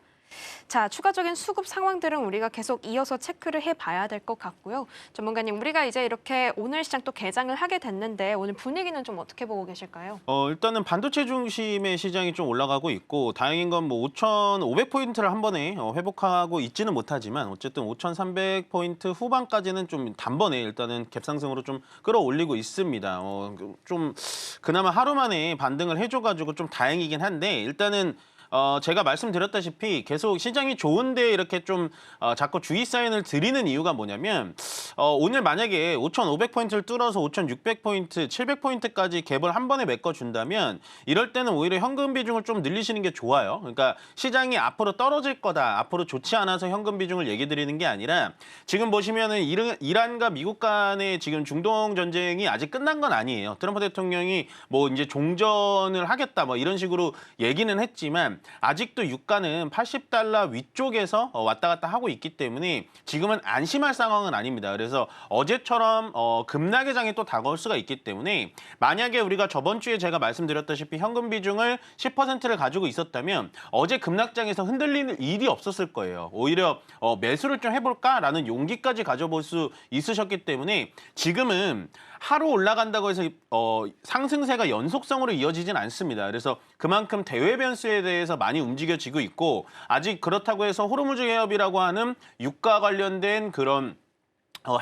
자, 추가적인 수급 상황들은 우리가 계속 이어서 체크를 해봐야 될 것 같고요. 전문가님, 우리가 이제 이렇게 오늘 시장 또 개장을 하게 됐는데 오늘 분위기는 좀 어떻게 보고 계실까요? 일단은 반도체 중심의 시장이 좀 올라가고 있고 다행인 건 뭐 5,500포인트를 한 번에 회복하고 있지는 못하지만 어쨌든 5,300포인트 후반까지는 좀 단번에 일단은 갭상승으로 좀 끌어올리고 있습니다. 좀 그나마 하루 만에 반등을 해줘가지고 좀 다행이긴 한데 일단은 제가 말씀드렸다시피 계속 시장이 좋은데 이렇게 좀 자꾸 주의 사인을 드리는 이유가 뭐냐면 오늘 만약에 5,500포인트를 뚫어서 5,600포인트, 700포인트까지 갭을 한 번에 메꿔준다면 이럴 때는 오히려 현금 비중을 좀 늘리시는 게 좋아요. 그러니까 시장이 앞으로 떨어질 거다, 앞으로 좋지 않아서 현금 비중을 얘기 드리는 게 아니라 지금 보시면은 이란과 미국 간의 지금 중동 전쟁이 아직 끝난 건 아니에요. 트럼프 대통령이 뭐 이제 종전을 하겠다 뭐 이런 식으로 얘기는 했지만 아직도 유가는 80달러 위쪽에서 왔다 갔다 하고 있기 때문에 지금은 안심할 상황은 아닙니다. 그래서 어제처럼 급락의 장이 또 다가올 수가 있기 때문에 만약에 우리가 저번 주에 제가 말씀드렸다시피 현금 비중을 10%를 가지고 있었다면 어제 급락장에서 흔들리는 일이 없었을 거예요. 오히려 매수를 좀 해볼까라는 용기까지 가져볼 수 있으셨기 때문에 지금은 하루 올라간다고 해서 상승세가 연속성으로 이어지진 않습니다. 그래서 그만큼 대외 변수에 대해서 많이 움직여지고 있고 아직 그렇다고 해서 호르무즈 해협이라고 하는 유가 관련된 그런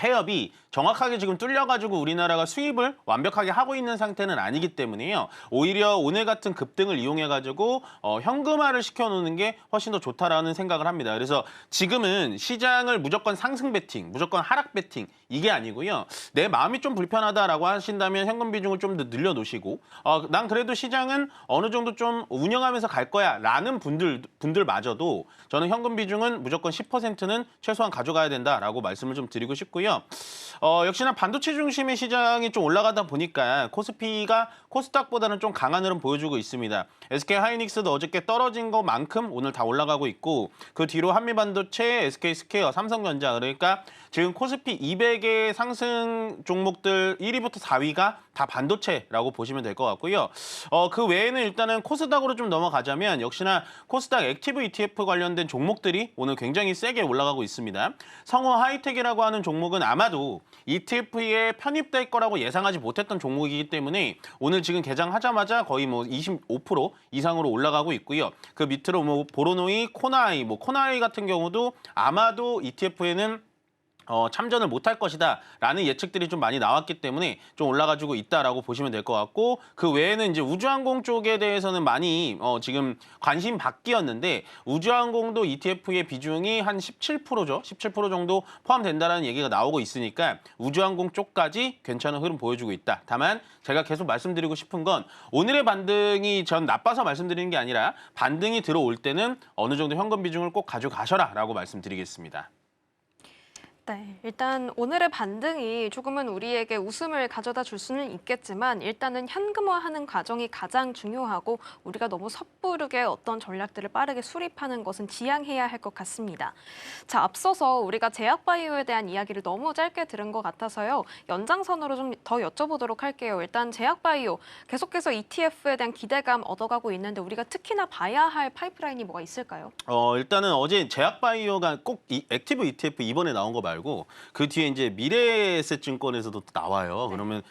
해협이 정확하게 지금 뚫려가지고 우리나라가 수입을 완벽하게 하고 있는 상태는 아니기 때문에요. 오히려 오늘 같은 급등을 이용해가지고 현금화를 시켜놓는 게 훨씬 더 좋다라는 생각을 합니다. 그래서 지금은 시장을 무조건 상승 베팅, 무조건 하락 베팅 이게 아니고요. 내 마음이 좀 불편하다라고 하신다면 현금 비중을 좀 더 늘려놓으시고 난 그래도 시장은 어느 정도 좀 운영하면서 갈 거야 라는 분들마저도 저는 현금 비중은 무조건 10%는 최소한 가져가야 된다라고 말씀을 좀 드리고 싶고요. 역시나 반도체 중심의 시장이 좀 올라가다 보니까 코스피가 코스닥보다는 좀 강한 흐름 보여주고 있습니다. SK하이닉스도 어저께 떨어진 것만큼 오늘 다 올라가고 있고 그 뒤로 한미반도체, SK스퀘어, 삼성전자 그러니까 지금 코스피 200의 상승 종목들 1위부터 4위가 다 반도체라고 보시면 될 것 같고요. 그 외에는 일단은 코스닥으로 좀 넘어가자면 역시나 코스닥 액티브 ETF 관련된 종목들이 오늘 굉장히 세게 올라가고 있습니다. 성호 하이텍이라고 하는 종목은 아마도 ETF에 편입될 거라고 예상하지 못했던 종목이기 때문에 오늘 지금 개장하자마자 거의 뭐 25% 이상으로 올라가고 있고요. 그 밑으로 뭐 보로노이, 코나이, 코나이 같은 경우도 아마도 ETF에는 참전을 못할 것이다 라는 예측들이 좀 많이 나왔기 때문에 좀 올라가지고 있다라고 보시면 될 것 같고 그 외에는 이제 우주항공 쪽에 대해서는 많이 지금 관심 받기였는데 우주항공도 ETF의 비중이 한 17%죠. 17% 정도 포함된다라는 얘기가 나오고 있으니까 우주항공 쪽까지 괜찮은 흐름 보여주고 있다. 다만 제가 계속 말씀드리고 싶은 건 오늘의 반등이 전 나빠서 말씀드리는 게 아니라 반등이 들어올 때는 어느 정도 현금 비중을 꼭 가져가셔라 라고 말씀드리겠습니다. 네, 일단 오늘의 반등이 조금은 우리에게 웃음을 가져다 줄 수는 있겠지만 일단은 현금화하는 과정이 가장 중요하고 우리가 너무 섣부르게 어떤 전략들을 빠르게 수립하는 것은 지양해야 할 것 같습니다. 자, 앞서서 우리가 제약바이오에 대한 이야기를 너무 짧게 들은 것 같아서요. 연장선으로 좀 더 여쭤보도록 할게요. 일단 제약바이오 계속해서 ETF에 대한 기대감 얻어가고 있는데 우리가 특히나 봐야 할 파이프라인이 뭐가 있을까요? 일단은 어제 제약바이오가 꼭 액티브 ETF 이번에 나온 거 말고 그 뒤에 이제 미래에셋증권에서도 나와요. 그러면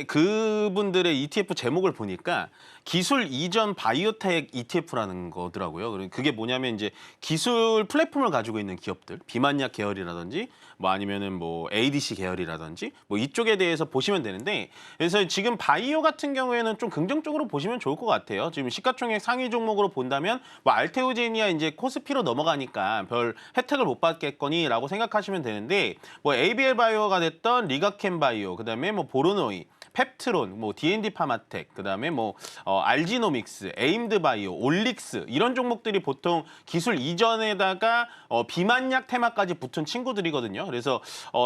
그분들의 ETF 제목을 보니까 기술 이전 바이오텍 ETF라는 거더라고요. 그게 뭐냐면 이제 기술 플랫폼을 가지고 있는 기업들, 비만약 계열이라든지 뭐 아니면은 뭐 ADC 계열이라든지 뭐 이쪽에 대해서 보시면 되는데, 그래서 지금 바이오 같은 경우에는 좀 긍정적으로 보시면 좋을 것 같아요. 지금 시가총액 상위 종목으로 본다면 뭐 알테오제니아 이제 코스피로 넘어가니까 별 혜택을 못 받겠거니라고 생각하시면 되는데, 뭐 ABL 바이오가 됐던 리가켄 바이오, 그다음에 뭐 보르노이, 펩트론, 뭐 D&D 파마텍, 그다음에 뭐 알지노믹스, 에임드 바이오, 올릭스 이런 종목들이 보통 기술 이전에다가 비만약 테마까지 붙은 친구들이거든요. 그래서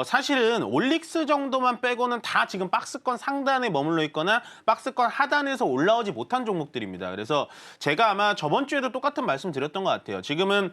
사실은 올릭스 정도만 빼고는 다 지금 박스권 상단에 머물러 있거나 박스권 하단에서 올라오지 못한 종목들입니다. 그래서 제가 아마 저번 주에도 똑같은 말씀 드렸던 것 같아요. 지금은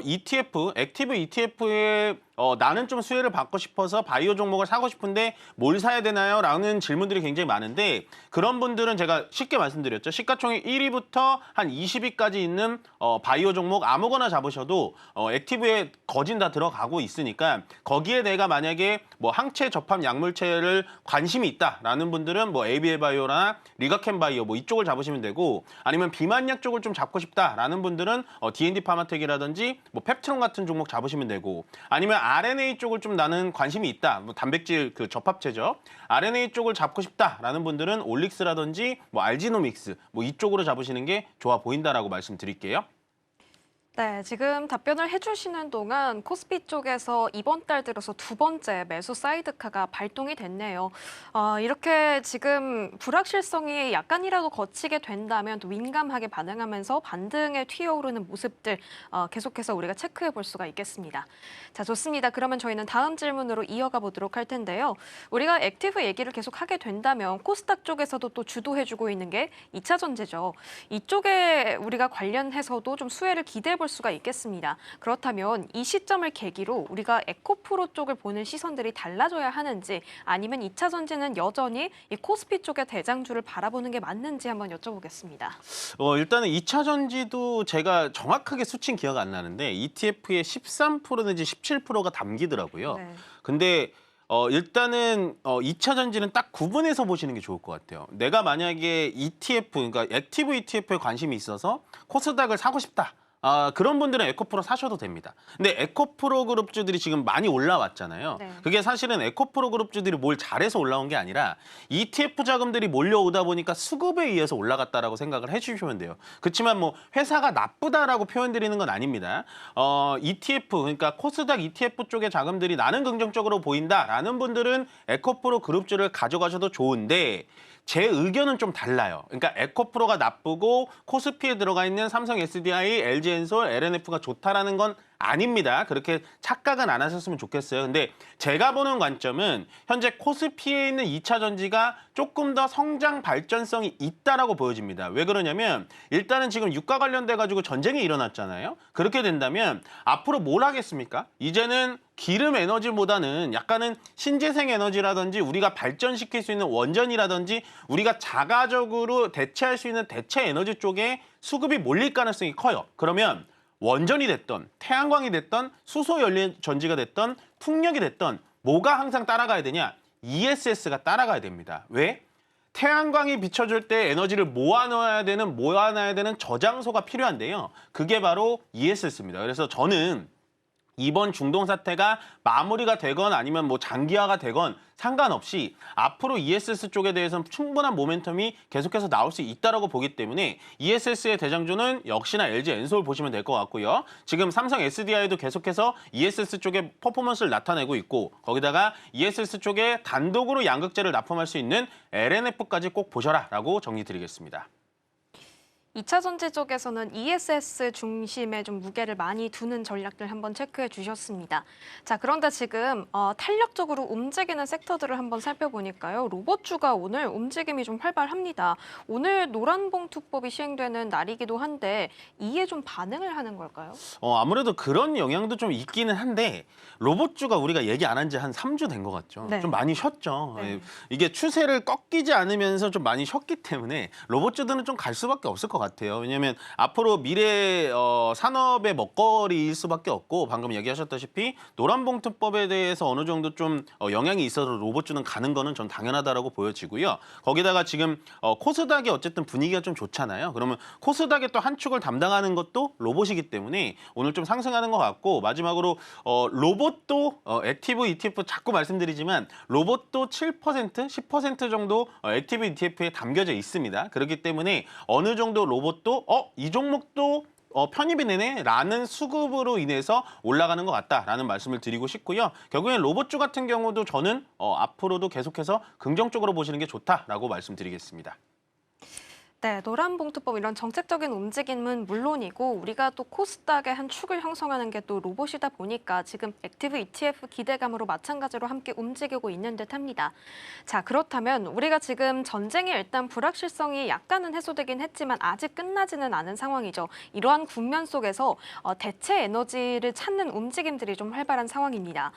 ETF, 액티브 ETF에 나는 좀 수혜를 받고 싶어서 바이오 종목을 사고 싶은데 뭘 사야 되나요? 라는 질문들이 굉장히 많은데, 그런 분들은 제가 쉽게 말씀드렸죠. 시가총액 1위부터 한 20위까지 있는 바이오 종목 아무거나 잡으셔도 액티브에 거진 다 들어가고 있으니까, 거기에 내가 만약에 뭐 항체 접합 약물체를 관심이 있다라는 분들은 뭐 ABL 바이오나 리가켄 바이오 뭐 이쪽을 잡으시면 되고, 아니면 비만약 쪽을 좀 잡고 싶다라는 분들은 D&D 파마텍이라든지 뭐 펩트론 같은 종목 잡으시면 되고, 아니면 RNA 쪽을 좀 나는 관심이 있다. 뭐 단백질 그 접합체죠. RNA 쪽을 잡고 싶다라는 분들은 올릭스라든지 뭐 알지노믹스 뭐 이쪽으로 잡으시는 게 좋아 보인다라고 말씀드릴게요. 네, 지금 답변을 해주시는 동안 코스피 쪽에서 이번 달 들어서 두 번째 매수 사이드카가 발동이 됐네요. 이렇게 지금 불확실성이 약간이라도 거치게 된다면 또 민감하게 반응하면서 반등에 튀어오르는 모습들 계속해서 우리가 체크해 볼 수가 있겠습니다. 자, 좋습니다. 그러면 저희는 다음 질문으로 이어가 보도록 할 텐데요. 우리가 액티브 얘기를 계속 하게 된다면 코스닥 쪽에서도 또 주도해주고 있는 게 2차 전지죠. 이쪽에 우리가 관련해서도 좀 수혜를 기대해 볼 수가 있겠습니다. 그렇다면 이 시점을 계기로 우리가 에코프로 쪽을 보는 시선들이 달라져야 하는지, 아니면 2차 전지는 여전히 이 코스피 쪽의 대장주를 바라보는 게 맞는지 한번 여쭤보겠습니다. 일단은 2차 전지도 제가 정확하게 수치는 기억 안 나는데 ETF에 13% 내지 17%가 담기더라고요. 네. 근데 일단은 2차 전지는 딱 구분해서 보시는 게 좋을 것 같아요. 내가 만약에 ETF, 그러니까 액티브 ETF에 관심이 있어서 코스닥을 사고 싶다. 그런 분들은 에코프로 사셔도 됩니다. 근데 에코프로 그룹주들이 지금 많이 올라왔잖아요. 네. 그게 사실은 에코프로 그룹주들이 뭘 잘해서 올라온 게 아니라 ETF 자금들이 몰려오다 보니까 수급에 의해서 올라갔다라고 생각을 해주시면 돼요. 그렇지만 뭐 회사가 나쁘다라고 표현드리는 건 아닙니다. ETF, 그러니까 코스닥 ETF 쪽의 자금들이 나는 긍정적으로 보인다라는 분들은 에코프로 그룹주를 가져가셔도 좋은데, 제 의견은 좀 달라요. 그러니까 에코프로가 나쁘고 코스피에 들어가 있는 삼성 SDI, LG엔솔, LNF가 좋다라는 건 아닙니다. 그렇게 착각은 안 하셨으면 좋겠어요. 근데 제가 보는 관점은 현재 코스피에 있는 2차 전지가 조금 더 성장 발전성이 있다라고 보여집니다. 왜 그러냐면 일단은 지금 유가 관련돼 가지고 전쟁이 일어났잖아요. 그렇게 된다면 앞으로 뭘 하겠습니까? 이제는 기름 에너지보다는 약간은 신재생 에너지라든지 우리가 발전시킬 수 있는 원전이라든지 우리가 자가적으로 대체할 수 있는 대체 에너지 쪽에 수급이 몰릴 가능성이 커요. 그러면 원전이 됐던 태양광이 됐던 수소 연료 전지가 됐던 풍력이 됐던 뭐가 항상 따라가야 되냐? ESS가 따라가야 됩니다. 왜? 태양광이 비춰줄 때 에너지를 모아놔야 되는 저장소가 필요한데요. 그게 바로 ESS입니다. 그래서 저는 이번 중동 사태가 마무리가 되건 아니면 뭐 장기화가 되건 상관없이 앞으로 ESS 쪽에 대해서는 충분한 모멘텀이 계속해서 나올 수 있다고 보기 때문에 ESS의 대장주는 역시나 LG엔솔 보시면 될 것 같고요. 지금 삼성 SDI도 계속해서 ESS 쪽에 퍼포먼스를 나타내고 있고, 거기다가 ESS 쪽에 단독으로 양극재를 납품할 수 있는 LNF까지 꼭 보셔라라고 정리 드리겠습니다. 2차 전지 쪽에서는 ESS 중심의 좀 무게를 많이 두는 전략들 한번 체크해 주셨습니다. 자, 그런데 지금 탄력적으로 움직이는 섹터들을 한번 살펴보니까요. 로봇주가 오늘 움직임이 좀 활발합니다. 오늘 노란봉투법이 시행되는 날이기도 한데 이에 좀 반응을 하는 걸까요? 아무래도 그런 영향도 좀 있기는 한데 로봇주가 우리가 얘기 안 한 지 한 3주 된 것 같죠. 네. 좀 많이 쉬었죠. 네. 이게 추세를 꺾이지 않으면서 좀 많이 쉬었기 때문에 로봇주들은 좀 갈 수밖에 없을 것 같아요. 왜냐하면 앞으로 미래 산업의 먹거리일 수밖에 없고 방금 얘기하셨다시피 노란봉투법에 대해서 어느 정도 좀 영향이 있어서 로봇주는 가는 거는 전 당연하다라고 보여지고요. 거기다가 지금 코스닥이 어쨌든 분위기가 좀 좋잖아요. 그러면 코스닥의 또 한 축을 담당하는 것도 로봇이기 때문에 오늘 좀 상승하는 것 같고 마지막으로 로봇도 액티브 ETF 자꾸 말씀드리지만 로봇도 7%, 10% 정도 액티브 ETF에 담겨져 있습니다. 그렇기 때문에 어느 정도 로봇도 이 종목도 편입이 되네 라는 수급으로 인해서 올라가는 것 같다라는 말씀을 드리고 싶고요. 결국엔 로봇주 같은 경우도 저는 앞으로도 계속해서 긍정적으로 보시는 게 좋다라고 말씀드리겠습니다. 네, 노란봉투법 이런 정책적인 움직임은 물론이고 우리가 또 코스닥의 한 축을 형성하는 게 또 로봇이다 보니까 지금 액티브 ETF 기대감으로 마찬가지로 함께 움직이고 있는 듯합니다. 자, 그렇다면 우리가 지금 전쟁이 일단 불확실성이 약간은 해소되긴 했지만 아직 끝나지는 않은 상황이죠. 이러한 국면 속에서 대체 에너지를 찾는 움직임들이 좀 활발한 상황입니다.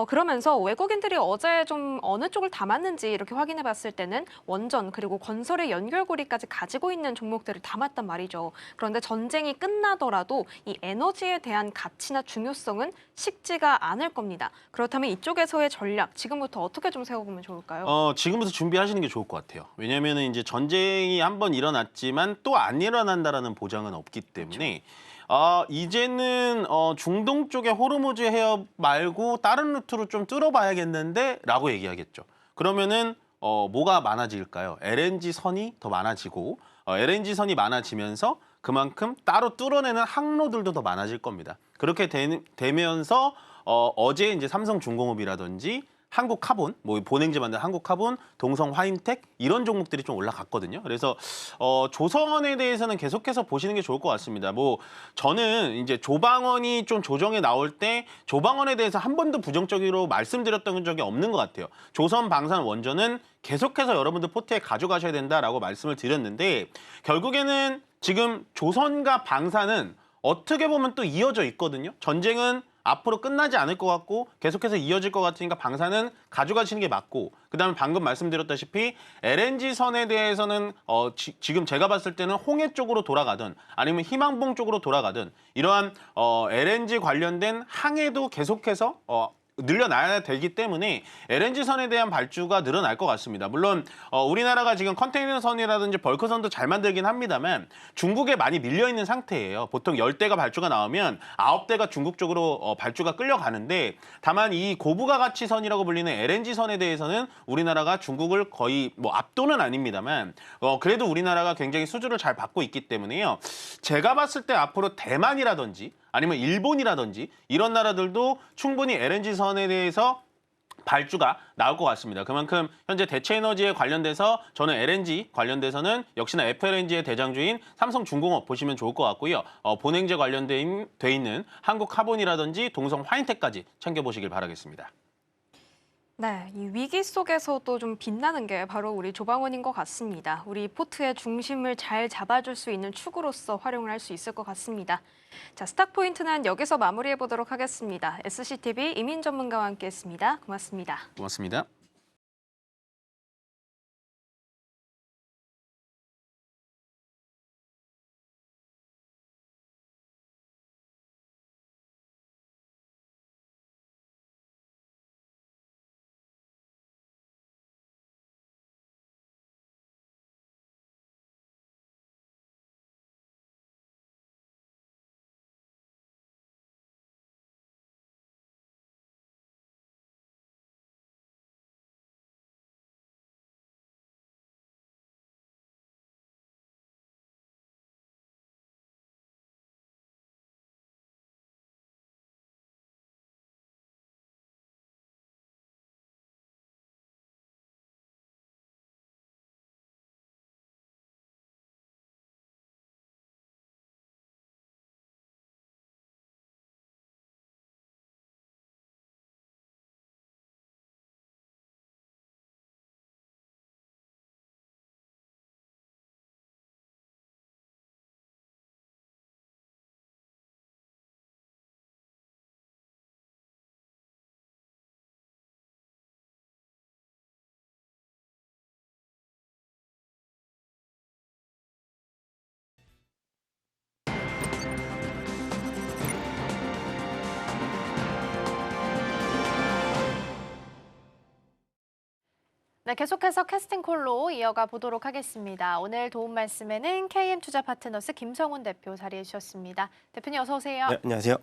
그러면서 외국인들이 어제 좀 어느 쪽을 담았는지 이렇게 확인해 봤을 때는 원전 그리고 건설의 연결고리까지 가지고 있는 종목들을 담았단 말이죠. 그런데 전쟁이 끝나더라도 이 에너지에 대한 가치나 중요성은 식지가 않을 겁니다. 그렇다면 이쪽에서의 전략 지금부터 어떻게 좀 세워보면 좋을까요? 지금부터 준비하시는 게 좋을 것 같아요. 왜냐하면 이제 전쟁이 한번 일어났지만 또 안 일어난다라는 보장은 없기 때문에 이제는 중동 쪽의 호르무즈 해협 말고 다른 루트로 좀 뚫어봐야겠는데 라고 얘기하겠죠. 그러면은 뭐가 많아질까요? LNG 선이 더 많아지고 LNG 선이 많아지면서 그만큼 따로 뚫어내는 항로들도 더 많아질 겁니다. 그렇게 되면서 어제 이제 삼성중공업이라든지 한국카본, 뭐 본행제 만든 한국카본, 동성화인텍 이런 종목들이 좀 올라갔거든요. 그래서 조선에 대해서는 계속해서 보시는 게 좋을 것 같습니다. 뭐 저는 이제 조방원이 좀 조정에 나올 때 조방원에 대해서 한 번도 부정적으로 말씀드렸던 적이 없는 것 같아요. 조선 방산 원전은 계속해서 여러분들 포트에 가져가셔야 된다라고 말씀을 드렸는데 결국에는 지금 조선과 방산은 어떻게 보면 또 이어져 있거든요. 전쟁은 앞으로 끝나지 않을 것 같고 계속해서 이어질 것 같으니까 방사는 가져가시는 게 맞고 그다음에 방금 말씀드렸다시피 LNG 선에 대해서는 지금 제가 봤을 때는 홍해 쪽으로 돌아가든 아니면 희망봉 쪽으로 돌아가든 이러한 LNG 관련된 항해도 계속해서 늘려나야 되기 때문에 LNG 선에 대한 발주가 늘어날 것 같습니다. 물론 우리나라가 지금 컨테이너 선이라든지 벌크 선도 잘 만들긴 합니다만 중국에 많이 밀려 있는 상태예요. 보통 10대가 발주가 나오면 9대가 중국 쪽으로 발주가 끌려가는데 다만 이 고부가 가치 선이라고 불리는 LNG 선에 대해서는 우리나라가 중국을 거의 뭐 압도는 아닙니다만 그래도 우리나라가 굉장히 수주를 잘 받고 있기 때문에요. 제가 봤을 때 앞으로 대만이라든지 아니면 일본이라든지 이런 나라들도 충분히 LNG 선에 대해서 발주가 나올 것 같습니다. 그만큼 현재 대체 에너지에 관련돼서 저는 LNG 관련돼서는 역시나 FLNG의 대장주인 삼성중공업 보시면 좋을 것 같고요. 본행제 관련돼 있는 한국카본이라든지 동성화인텍까지 챙겨보시길 바라겠습니다. 네, 이 위기 속에서도 좀 빛나는 게 바로 우리 조방원인 것 같습니다. 우리 포트의 중심을 잘 잡아줄 수 있는 축으로서 활용을 할 수 있을 것 같습니다. 자, 스탁 포인트는 여기서 마무리해 보도록 하겠습니다. SCTV 이민 전문가와 함께했습니다. 고맙습니다. 고맙습니다. 네, 계속해서 캐스팅콜로 이어가 보도록 하겠습니다. 오늘 도움 말씀에는 KM투자파트너스 김성훈 대표 자리해 주셨습니다. 대표님 어서 오세요. 네, 안녕하세요.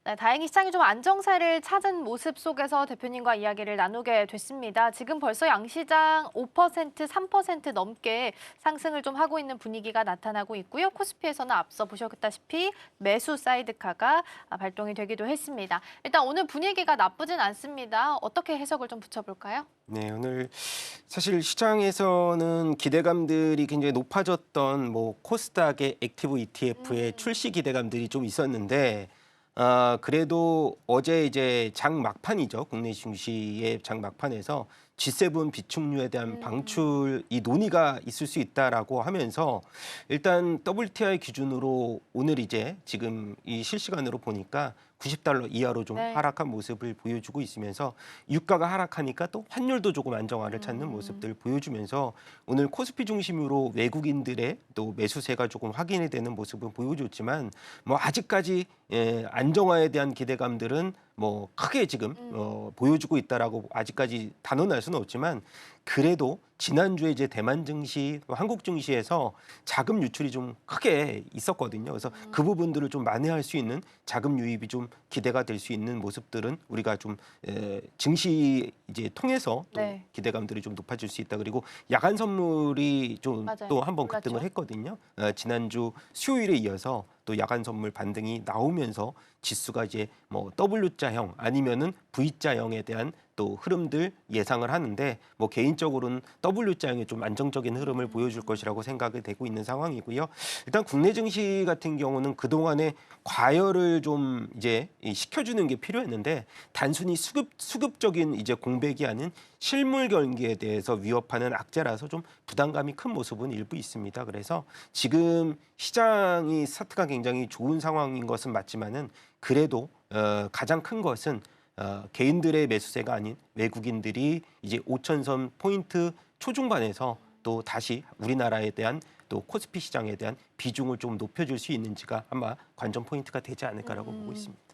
네, 다행히 시장이 좀 안정세를 찾은 모습 속에서 대표님과 이야기를 나누게 됐습니다. 지금 벌써 양시장 5%, 3% 넘게 상승을 좀 하고 있는 분위기가 나타나고 있고요. 코스피에서는 앞서 보셨다시피 매수 사이드카가 발동이 되기도 했습니다. 일단 오늘 분위기가 나쁘진 않습니다. 어떻게 해석을 좀 붙여볼까요? 네, 오늘 사실 시장에서는 기대감들이 굉장히 높아졌던 뭐 코스닥의 액티브 ETF의 출시 기대감들이 좀 있었는데 그래도 어제 이제 장 막판이죠. 국내 증시의 장 막판에서 G7 비축류에 대한 방출 이 논의가 있을 수 있다라고 하면서 일단 WTI 기준으로 오늘 이제 지금 이 실시간으로 보니까 $90 이하로 좀 네. 하락한 모습을 보여주고 있으면서 유가가 하락하니까 또 환율도 조금 안정화를 찾는 모습들을 보여주면서 오늘 코스피 중심으로 외국인들의 또 매수세가 조금 확인이 되는 모습을 보여줬지만 뭐 아직까지 안정화에 대한 기대감들은 뭐 크게 지금 보여주고 있다라고 아직까지 단언할 수는 없지만 그래도 지난주에 이제 대만 증시, 한국 증시에서 자금 유출이 좀 크게 있었거든요. 그래서 그 부분들을 좀 만회할 수 있는 자금 유입이 좀 기대가 될 수 있는 모습들은 우리가 좀 증시 이제 통해서 또 네. 기대감들이 좀 높아질 수 있다. 그리고 야간 선물이 좀 맞아요. 또 한번 올랐죠. 급등을 했거든요. 지난주 수요일에 이어서 또 야간 선물 반등이 나오면서 지수가 이제 뭐 W자형 아니면은 V자형에 대한 또 흐름들 예상을 하는데 뭐 개인적으로는 W자형의 좀 안정적인 흐름을 보여줄 것이라고 생각이 되고 있는 상황이고요. 일단 국내 증시 같은 경우는 그동안에 과열을 좀 이제 시켜주는 게 필요했는데 단순히 수급적인 이제 공백이 아닌 실물 경기에 대해서 위협하는 악재라서 좀 부담감이 큰 모습은 일부 있습니다. 그래서 지금 시장이 스타트가 굉장히 좋은 상황인 것은 맞지만은 그래도 가장 큰 것은 개인들의 매수세가 아닌 외국인들이 이제 5,000선 포인트 초중반에서 또 다시 우리나라에 대한 또 코스피 시장에 대한 비중을 좀 높여줄 수 있는지가 아마 관전 포인트가 되지 않을까라고 보고 있습니다.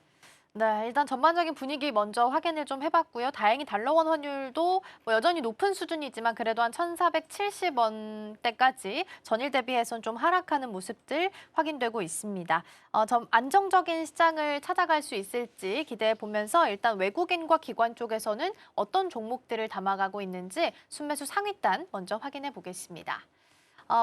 네, 일단 전반적인 분위기 먼저 확인을 좀 해봤고요. 다행히 달러원 환율도 뭐 여전히 높은 수준이지만 그래도 한 1,470원대까지 전일 대비해서는 좀 하락하는 모습들 확인되고 있습니다. 좀 안정적인 시장을 찾아갈 수 있을지 기대해 보면서 일단 외국인과 기관 쪽에서는 어떤 종목들을 담아가고 있는지 순매수 상위단 먼저 확인해 보겠습니다.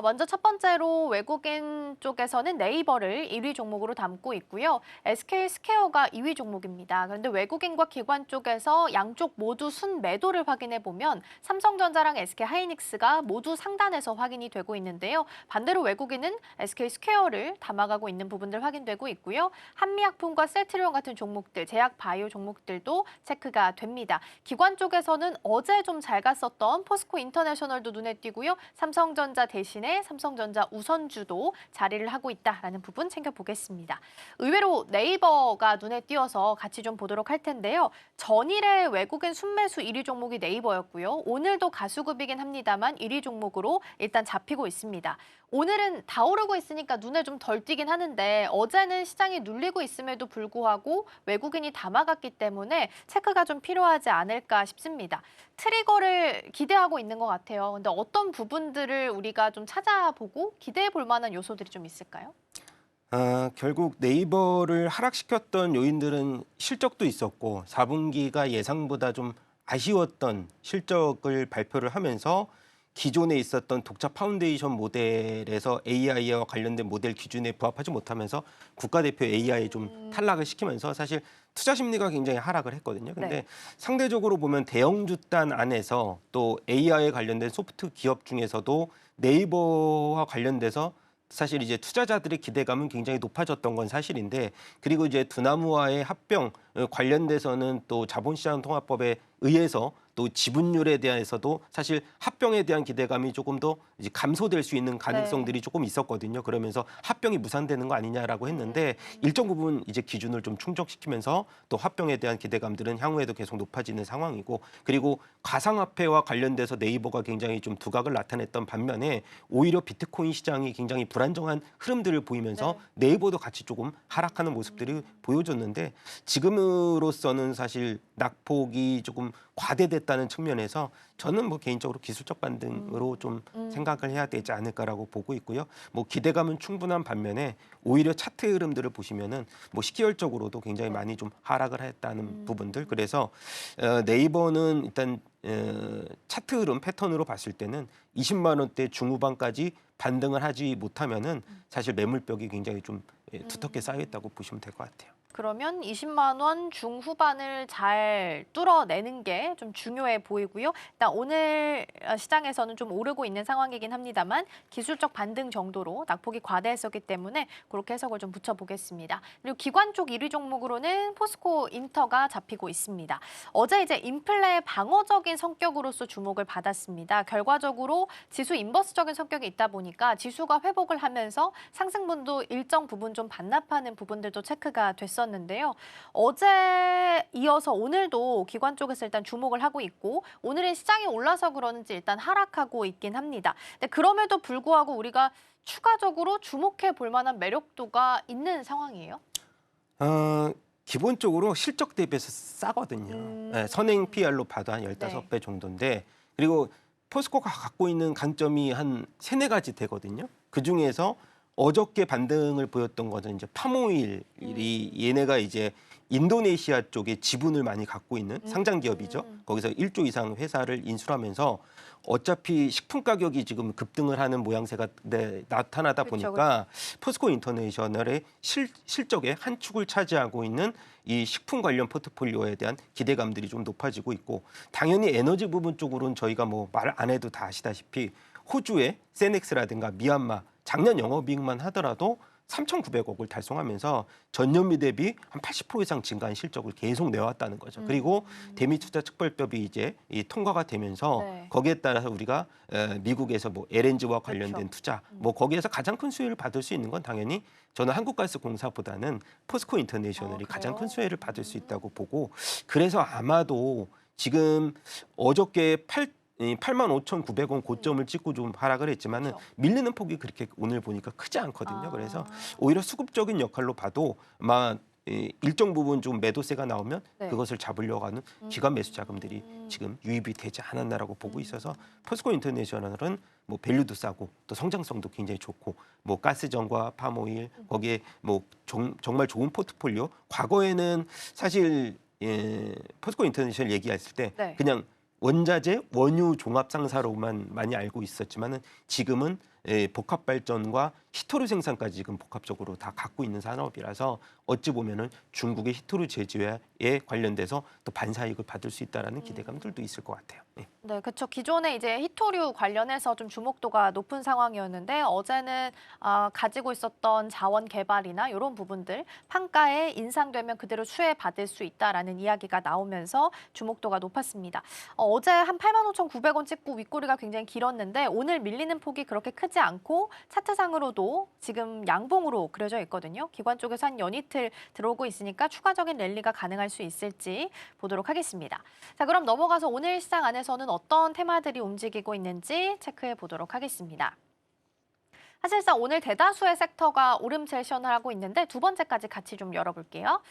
먼저 첫 번째로 외국인 쪽에서는 네이버를 1위 종목으로 담고 있고요. SK 스퀘어가 2위 종목입니다. 그런데 외국인과 기관 쪽에서 양쪽 모두 순매도를 확인해 보면 삼성전자랑 SK 하이닉스가 모두 상단에서 확인이 되고 있는데요. 반대로 외국인은 SK 스퀘어를 담아가고 있는 부분들 확인되고 있고요. 한미약품과 셀트리온 같은 종목들, 제약 바이오 종목들도 체크가 됩니다. 기관 쪽에서는 어제 좀 잘 갔었던 포스코 인터내셔널도 눈에 띄고요. 삼성전자 대신에 삼성전자 우선주도 자리를 하고 있다라는 부분 챙겨보겠습니다. 의외로 네이버가 눈에 띄어서 같이 좀 보도록 할 텐데요. 전일에 외국인 순매수 1위 종목이 네이버였고요. 오늘도 가수급이긴 합니다만 1위 종목으로 일단 잡히고 있습니다. 오늘은 다 오르고 있으니까 눈에 좀 덜 띄긴 하는데 어제는 시장이 눌리고 있음에도 불구하고 외국인이 담아갔기 때문에 체크가 좀 필요하지 않을까 싶습니다. 트리거를 기대하고 있는 것 같아요. 근데 어떤 부분들을 우리가 좀 찾아보고 기대해 볼 만한 요소들이 좀 있을까요? 결국 네이버를 하락시켰던 요인들은 실적도 있었고 4분기가 예상보다 좀 아쉬웠던 실적을 발표를 하면서 기존에 있었던 독자 파운데이션 모델에서 AI와 관련된 모델 기준에 부합하지 못하면서 국가대표 AI 좀 탈락을 시키면서 사실 투자 심리가 굉장히 하락을 했거든요. 근데 네. 상대적으로 보면 대형주단 안에서 또 AI에 관련된 소프트 기업 중에서도 네이버와 관련돼서 사실 이제 투자자들의 기대감은 굉장히 높아졌던 건 사실인데 그리고 이제 두나무와의 합병 관련돼서는 또 자본시장 통합법에 의해서 또 지분율에 대해서도 사실 합병에 대한 기대감이 조금 더 이제 감소될 수 있는 가능성들이 조금 있었거든요. 그러면서 합병이 무산되는 거 아니냐라고 했는데 일정 부분 이제 기준을 좀 충족시키면서 또 합병에 대한 기대감들은 향후에도 계속 높아지는 상황이고 그리고 가상화폐와 관련돼서 네이버가 굉장히 좀 두각을 나타냈던 반면에 오히려 비트코인 시장이 굉장히 불안정한 흐름들을 보이면서 네이버도 같이 조금 하락하는 모습들이 보여줬는데 지금으로서는 사실 낙폭이 조금 과대됐 반등했다는 측면에서 저는 뭐 개인적으로 기술적 반등으로 좀 생각을 해야 되지 않을까라고 보고 있고요. 뭐 기대감은 충분한 반면에 오히려 차트 흐름들을 보시면은 뭐 시기열적으로도 굉장히 많이 좀 하락을 했다는 부분들. 그래서 네이버는 일단 차트 흐름 패턴으로 봤을 때는 20만 원대 중후반까지 반등을 하지 못하면은 사실 매물벽이 굉장히 좀 두텁게 쌓여 있다고 보시면 될 것 같아요. 그러면 20만 원 중후반을 잘 뚫어내는 게 좀 중요해 보이고요. 일단 오늘 시장에서는 좀 오르고 있는 상황이긴 합니다만 기술적 반등 정도로 낙폭이 과대했었기 때문에 그렇게 해석을 좀 붙여보겠습니다. 그리고 기관 쪽 1위 종목으로는 포스코 인터가 잡히고 있습니다. 어제 이제 인플레 방어적인 성격으로서 주목을 받았습니다. 결과적으로 지수 인버스적인 성격이 있다 보니까 지수가 회복을 하면서 상승분도 일정 부분 좀 반납하는 부분들도 체크가 됐었는데요. 어제 이어서 오늘도 기관 쪽에서 일단 주목을 하고 있고 오늘은 시장이 올라서 그러는지 일단 하락하고 있긴 합니다. 근데 그럼에도 불구하고 우리가 추가적으로 주목해 볼 만한 매력도가 있는 상황이에요? 기본적으로 실적 대비해서 싸거든요. 네, 선행 PR로 봐도 한 15배 정도인데 그리고 포스코가 갖고 있는 강점이 한 3-4가지 되거든요. 그중에서 어저께 반등을 보였던 것은 이제 파모일이 얘네가 이제 인도네시아 쪽에 지분을 많이 갖고 있는 상장 기업이죠. 거기서 1조 이상 회사를 인수하면서 어차피 식품 가격이 지금 급등을 하는 모양새가 나타나다 보니까 포스코 인터내셔널의 실적의 한 축을 차지하고 있는 이 식품 관련 포트폴리오에 대한 기대감들이 좀 높아지고 있고 당연히 에너지 부분 쪽으로는 저희가 뭐 말 안 해도 다 아시다시피 호주의 세넥스라든가 미얀마 작년 영업이익만 하더라도 3,900억을 달성하면서 전년비 대비 한 80% 이상 증가한 실적을 계속 내왔다는 거죠. 그리고 대미투자특별법이 이제 통과가 되면서 거기에 따라서 우리가 미국에서 뭐 LNG와 관련된 투자, 뭐 거기에서 가장 큰 수혜를 받을 수 있는 건 당연히 저는 한국가스공사보다는 포스코 인터내셔널이 가장 큰 수혜를 받을 수 있다고 보고 그래서 아마도 지금 어저께 85,900원 고점을 찍고 좀 하락을 했지만은 밀리는 폭이 그렇게 오늘 보니까 크지 않거든요. 그래서 오히려 수급적인 역할로 봐도 아마 일정 부분 좀 매도세가 나오면 그것을 잡으려고 하는 기관 매수 자금들이 지금 유입이 되지 않았나라고 보고 있어서 포스코 인터내셔널은 뭐 밸류도 싸고 또 성장성도 굉장히 좋고 뭐 가스전과 파모일 거기에 뭐 정말 좋은 포트폴리오 과거에는 사실 포스코 인터내셔널 얘기했을 때 그냥 원자재, 원유 종합 상사로만 많이 알고 있었지만은 지금은 복합 발전과 히토류 생산까지 지금 복합적으로 다 갖고 있는 산업이라서 어찌 보면은 중국의 히토류 제조에 관련돼서 또 반사이익을 받을 수 있다라는 기대감들도 있을 것 같아요. 네, 그렇죠. 기존에 이제 히토류 관련해서 좀 주목도가 높은 상황이었는데 어제는 가지고 있었던 자원 개발이나 이런 부분들 판가에 인상되면 그대로 수혜받을 수 있다라는 이야기가 나오면서 주목도가 높았습니다. 어제 한 85,900원 찍고 윗꼬리가 굉장히 길었는데 오늘 밀리는 폭이 그렇게 크지 않고 차트상으로도 지금 양봉으로 그려져 있거든요. 기관 쪽에서 한 연이틀 들어오고 있으니까 추가적인 랠리가 가능할 수 있을지 보도록 하겠습니다. 자, 그럼 넘어가서 오늘 시장 안에서는 어떤 테마들이 움직이고 있는지 체크해 보도록 하겠습니다. 사실상 오늘 대다수의 섹터가 오름 세션을 하고 있는데 두 번째까지 같이 좀 열어볼게요.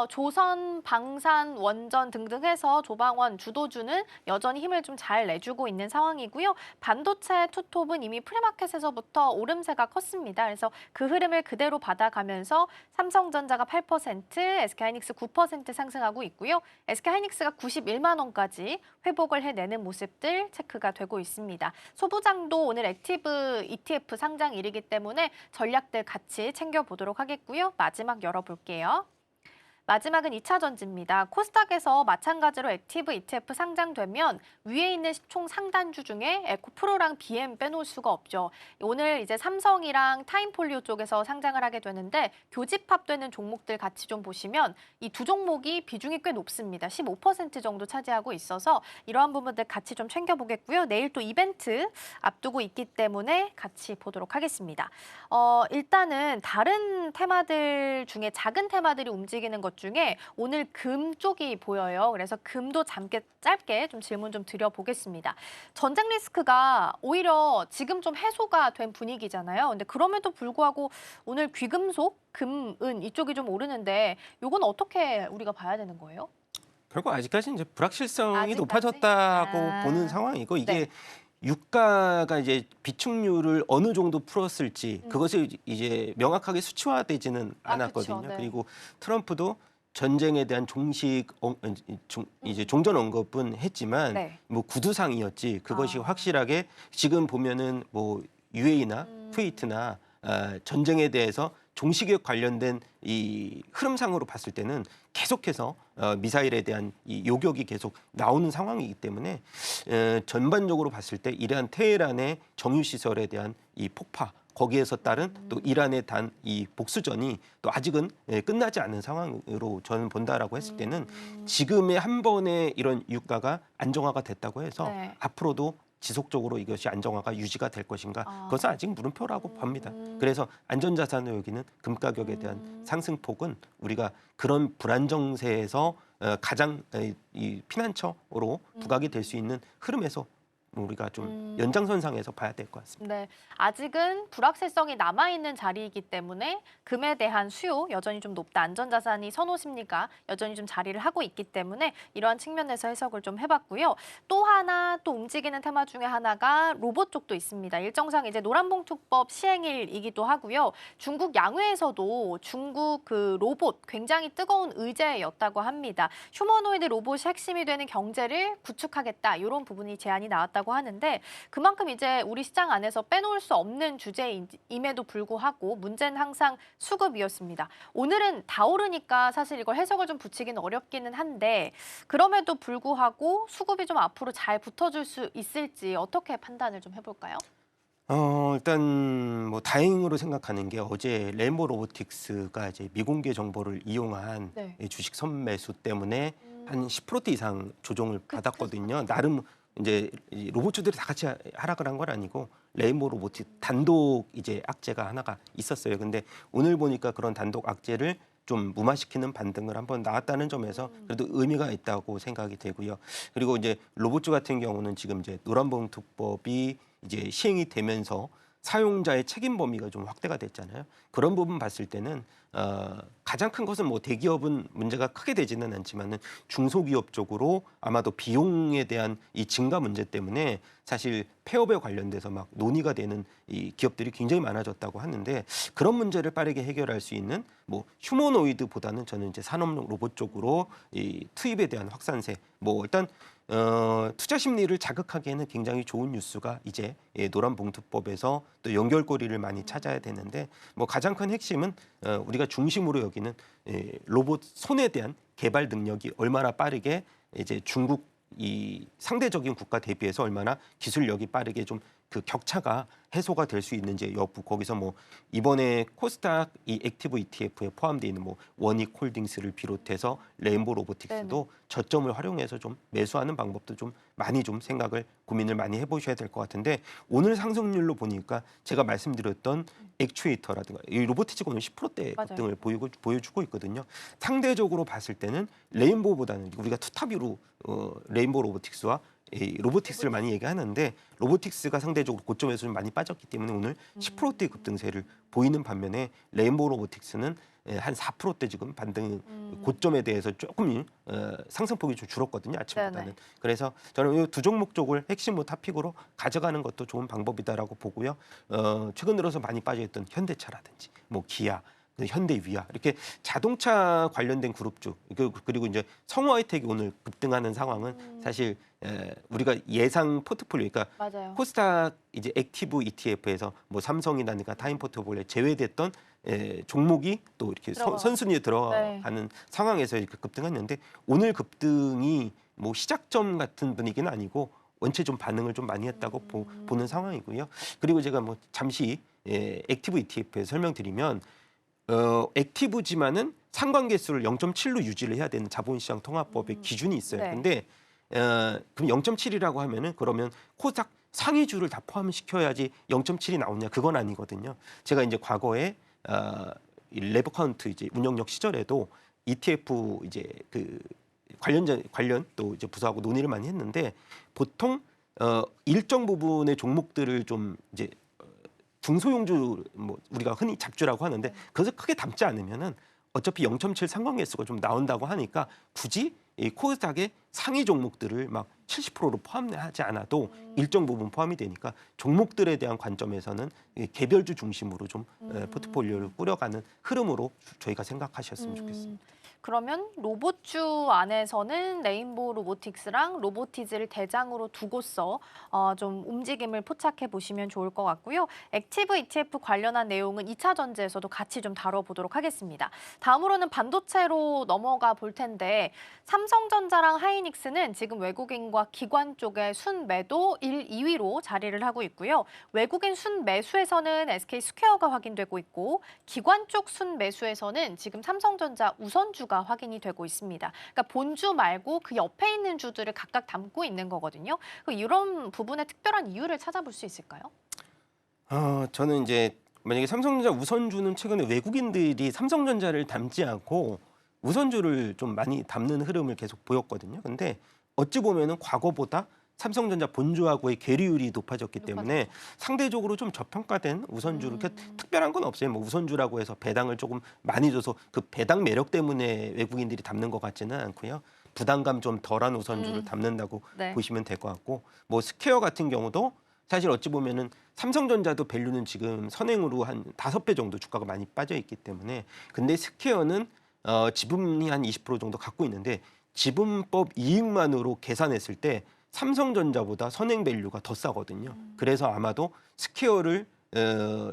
조선, 방산, 원전 등등 해서 조방원, 주도주는 여전히 힘을 좀 잘 내주고 있는 상황이고요. 반도체 투톱은 이미 프리마켓에서부터 오름세가 컸습니다. 그래서 그 흐름을 그대로 받아가면서 삼성전자가 8%, SK하이닉스 9% 상승하고 있고요. SK하이닉스가 91만 원까지 회복을 해내는 모습들 체크가 되고 있습니다. 소부장도 오늘 액티브 ETF 상장일이기 때문에 전략들 같이 챙겨보도록 하겠고요. 마지막 열어볼게요. 마지막은 2차 전지입니다. 코스닥에서 마찬가지로 액티브 ETF 상장되면 위에 있는 총 상단주 중에 에코프로랑 BM 빼놓을 수가 없죠. 오늘 이제 삼성이랑 타임폴리오 쪽에서 상장을 하게 되는데 교집합되는 종목들 같이 좀 보시면 이 두 종목이 비중이 꽤 높습니다. 15% 정도 차지하고 있어서 이러한 부분들 같이 좀 챙겨보겠고요. 내일 또 이벤트 앞두고 있기 때문에 같이 보도록 하겠습니다. 일단은 다른 테마들 중에 작은 테마들이 움직이는 것 중에 오늘 금 쪽이 보여요. 그래서 금도 짧게 좀 질문 좀 드려보겠습니다. 전쟁 리스크가 오히려 지금 좀 해소가 된 분위기잖아요. 근데 그럼에도 불구하고 오늘 귀금속, 금은 이쪽이 좀 오르는데 이건 어떻게 우리가 봐야 되는 거예요? 결국 아직까지 이제 불확실성이 아직까지? 높아졌다고 아. 보는 상황이고 이게 네. 유가가 이제 비축률을 어느 정도 풀었을지 그것이 이제 명확하게 수치화되지는 아, 않았거든요. 그쵸, 네. 그리고 트럼프도 전쟁에 대한 이제 종전 언급은 했지만 네. 뭐 구두상이었지 그것이 아. 확실하게 지금 보면은 뭐 UAE나 쿠웨이트나 전쟁에 대해서 종식에 관련된 이 흐름상으로 봤을 때는 계속해서 미사일에 대한 이 요격이 계속 나오는 상황이기 때문에 전반적으로 봤을 때 이란 테헤란의 정유 시설에 대한 이 폭파 거기에서 따른 또 이란의 단 이 복수전이 또 아직은 끝나지 않은 상황으로 저는 본다라고 했을 때는 지금의 한 번의 이런 유가가 안정화가 됐다고 해서 네. 앞으로도 지속적으로 이것이 안정화가 유지가 될 것인가 그것은 아직 물음표라고 봅니다. 그래서 안전자산을 여기는 금 가격에 대한 상승폭은 우리가 그런 불안정세에서 가장 이 피난처로 부각이 될 수 있는 흐름에서 우리가 좀 연장선상에서 봐야 될 것 같습니다. 네, 아직은 불확실성이 남아있는 자리이기 때문에 금에 대한 수요 여전히 좀 높다. 안전자산이 선호 심리가 여전히 좀 자리를 하고 있기 때문에 이러한 측면에서 해석을 좀 해봤고요. 또 하나 또 움직이는 테마 중에 하나가 로봇 쪽도 있습니다. 일정상 이제 노란봉투법 시행일이기도 하고요. 중국 양회에서도 중국 그 로봇 굉장히 뜨거운 의제였다고 합니다. 휴머노이드 로봇이 핵심이 되는 경제를 구축하겠다. 이런 부분이 제안이 나왔다고 하는데 그만큼 이제 우리 시장 안에서 빼놓을 수 없는 주제임에도 불구하고 문제는 항상 수급이었습니다. 오늘은 다 오르니까 사실 이걸 해석을 좀 붙이기는 어렵기는 한데 그럼에도 불구하고 수급이 좀 앞으로 잘 붙어줄 수 있을지 어떻게 판단을 좀 해볼까요? 일단 뭐 다행으로 생각하는 게 어제 레인보 로보틱스가 이제 미공개 정보를 이용한 네. 이 주식 선매수 때문에 한 10%대 이상 조정을 받았거든요. 나름 이제 이 로봇주들이 다 같이 하락을 한 건 아니고 레인보 로보틱 단독 이제 악재가 하나가 있었어요. 근데 오늘 보니까 그런 단독 악재를 좀 무마시키는 반등을 한번 나왔다는 점에서 그래도 의미가 있다고 생각이 되고요. 그리고 이제 로봇주 같은 경우는 지금 이제 노란봉투법이 이제 시행이 되면서 사용자의 책임 범위가 좀 확대가 됐잖아요. 그런 부분 봤을 때는 가장 큰 것은 뭐 대기업은 문제가 크게 되지는 않지만은 중소기업 쪽으로 아마도 비용에 대한 이 증가 문제 때문에 사실 폐업에 관련돼서 막 논의가 되는 이 기업들이 굉장히 많아졌다고 하는데 그런 문제를 빠르게 해결할 수 있는 뭐 휴머노이드보다는 저는 이제 산업 로봇 쪽으로 이 투입에 대한 확산세 뭐 일단 투자 심리를 자극하기에는 굉장히 좋은 뉴스가 이제 노란봉투법에서 또 연결고리를 많이 찾아야 되는데 뭐 가장 큰 핵심은 우리가 중심으로 여기는 로봇 손에 대한 개발 능력이 얼마나 빠르게 이제 중국 이 상대적인 국가 대비해서 얼마나 기술력이 빠르게 좀 그 격차가 해소가 될 수 있는지 여부 거기서 뭐 이번에 코스닥 이 액티브 ETF에 포함되어 있는 뭐 원익홀딩스를 비롯해서 레인보 로보틱스도 저점을 활용해서 좀 매수하는 방법도 좀 많이 좀 생각을 고민을 많이 해보셔야 될 것 같은데 오늘 상승률로 보니까 제가 말씀드렸던 액추에이터라든가 이 로보틱스가 오늘 10%대 맞아요. 급등을 보여주고 있거든요. 상대적으로 봤을 때는 레인보우보다는 우리가 투탑으로 레인보 로보틱스와 이 로보틱스를 많이 얘기하는데 로보틱스가 상대적으로 고점에서 좀 많이 빠졌기 때문에 오늘 10%대 급등세를 보이는 반면에 레인보우 로보틱스는 한 4%대 지금 반등 고점에 대해서 조금 상승폭이 좀 줄었거든요 아침보다는. 네네. 그래서 저는 이 두 종목 쪽을 핵심 탑픽으로 가져가는 것도 좋은 방법이다라고 보고요. 최근 들어서 많이 빠져있던 현대차라든지 뭐 기아. 현대위아 이렇게 자동차 관련된 그룹주 그리고 이제 성우하이텍이 오늘 급등하는 상황은 사실 우리가 예상 포트폴리오 그러니까 맞아요. 코스닥 이제 액티브 ETF에서 뭐 삼성이라든가 타임 포트폴리오에 제외됐던 종목이 또 이렇게 선순위에 들어가는 상황에서 이렇게 급등했는데 오늘 급등이 뭐 시작점 같은 분위기는 아니고 원체 좀 반응을 좀 많이 했다고 보는 상황이고요. 그리고 제가 뭐 잠시 액티브 ETF에 설명드리면 액티브지만은 상관계수를 0.7로 유지를 해야 되는 자본시장 통합법의 기준이 있어요. 네. 근데 그럼 0.7이라고 하면은 그러면 코스닥 상위주를 다 포함시켜야지 0.7이 나오냐 그건 아니거든요. 제가 이제 과거에 이 레버카운트 이제 운영력 시절에도 ETF 이제 그 관련 또 이제 부서하고 논의를 많이 했는데 보통 일정 부분의 종목들을 좀 이제 중소형주 뭐 우리가 흔히 잡주라고 하는데 그것을 크게 담지 않으면은 어차피 0.7 상관계수가 좀 나온다고 하니까 굳이 이 코스닥의 상위 종목들을 막 70%로 포함하지 않아도 일정 부분 포함이 되니까 종목들에 대한 관점에서는 이 개별주 중심으로 좀 포트폴리오를 꾸려가는 흐름으로 저희가 생각하셨으면 좋겠습니다. 그러면 로봇주 안에서는 레인보우 로보틱스랑 로보티즈를 대장으로 두고서 좀 움직임을 포착해 보시면 좋을 것 같고요. 액티브 ETF 관련한 내용은 2차 전지에서도 같이 좀 다뤄보도록 하겠습니다. 다음으로는 반도체로 넘어가 볼 텐데 삼성전자랑 하이닉스는 지금 외국인과 기관 쪽의 순매도 1, 2위로 자리를 하고 있고요. 외국인 순매수에서는 SK스퀘어가 확인되고 있고 기관 쪽 순매수에서는 지금 삼성전자 우선주가 확인이 되고 있습니다. 그러니까 본주 말고 그 옆에 있는 주들을 각각 담고 있는 거거든요. 이런 부분에 특별한 이유를 찾아볼 수 있을까요? 저는 이제 만약에 삼성전자 우선주는 최근에 외국인들이 삼성전자를 담지 않고 우선주를 좀 많이 담는 흐름을 계속 보였거든요. 근데 어찌 보면은 과거보다 삼성전자 본주하고의 괴리율이 높아졌기 때문에 상대적으로 좀 저평가된 우선주를 특별한 건 없어요. 뭐 우선주라고 해서 배당을 조금 많이 줘서 그 배당 매력 때문에 외국인들이 담는 것 같지는 않고요. 부담감 좀 덜한 우선주를 담는다고 네. 보시면 될 것 같고 뭐 스퀘어 같은 경우도 사실 어찌 보면은 삼성전자도 밸류는 지금 선행으로 한 5배 정도 주가가 많이 빠져 있기 때문에 근데 스퀘어는 지분이 한 20% 정도 갖고 있는데 지분법 이익만으로 계산했을 때 삼성전자보다 선행 밸류가 더 싸거든요. 그래서 아마도 스퀘어를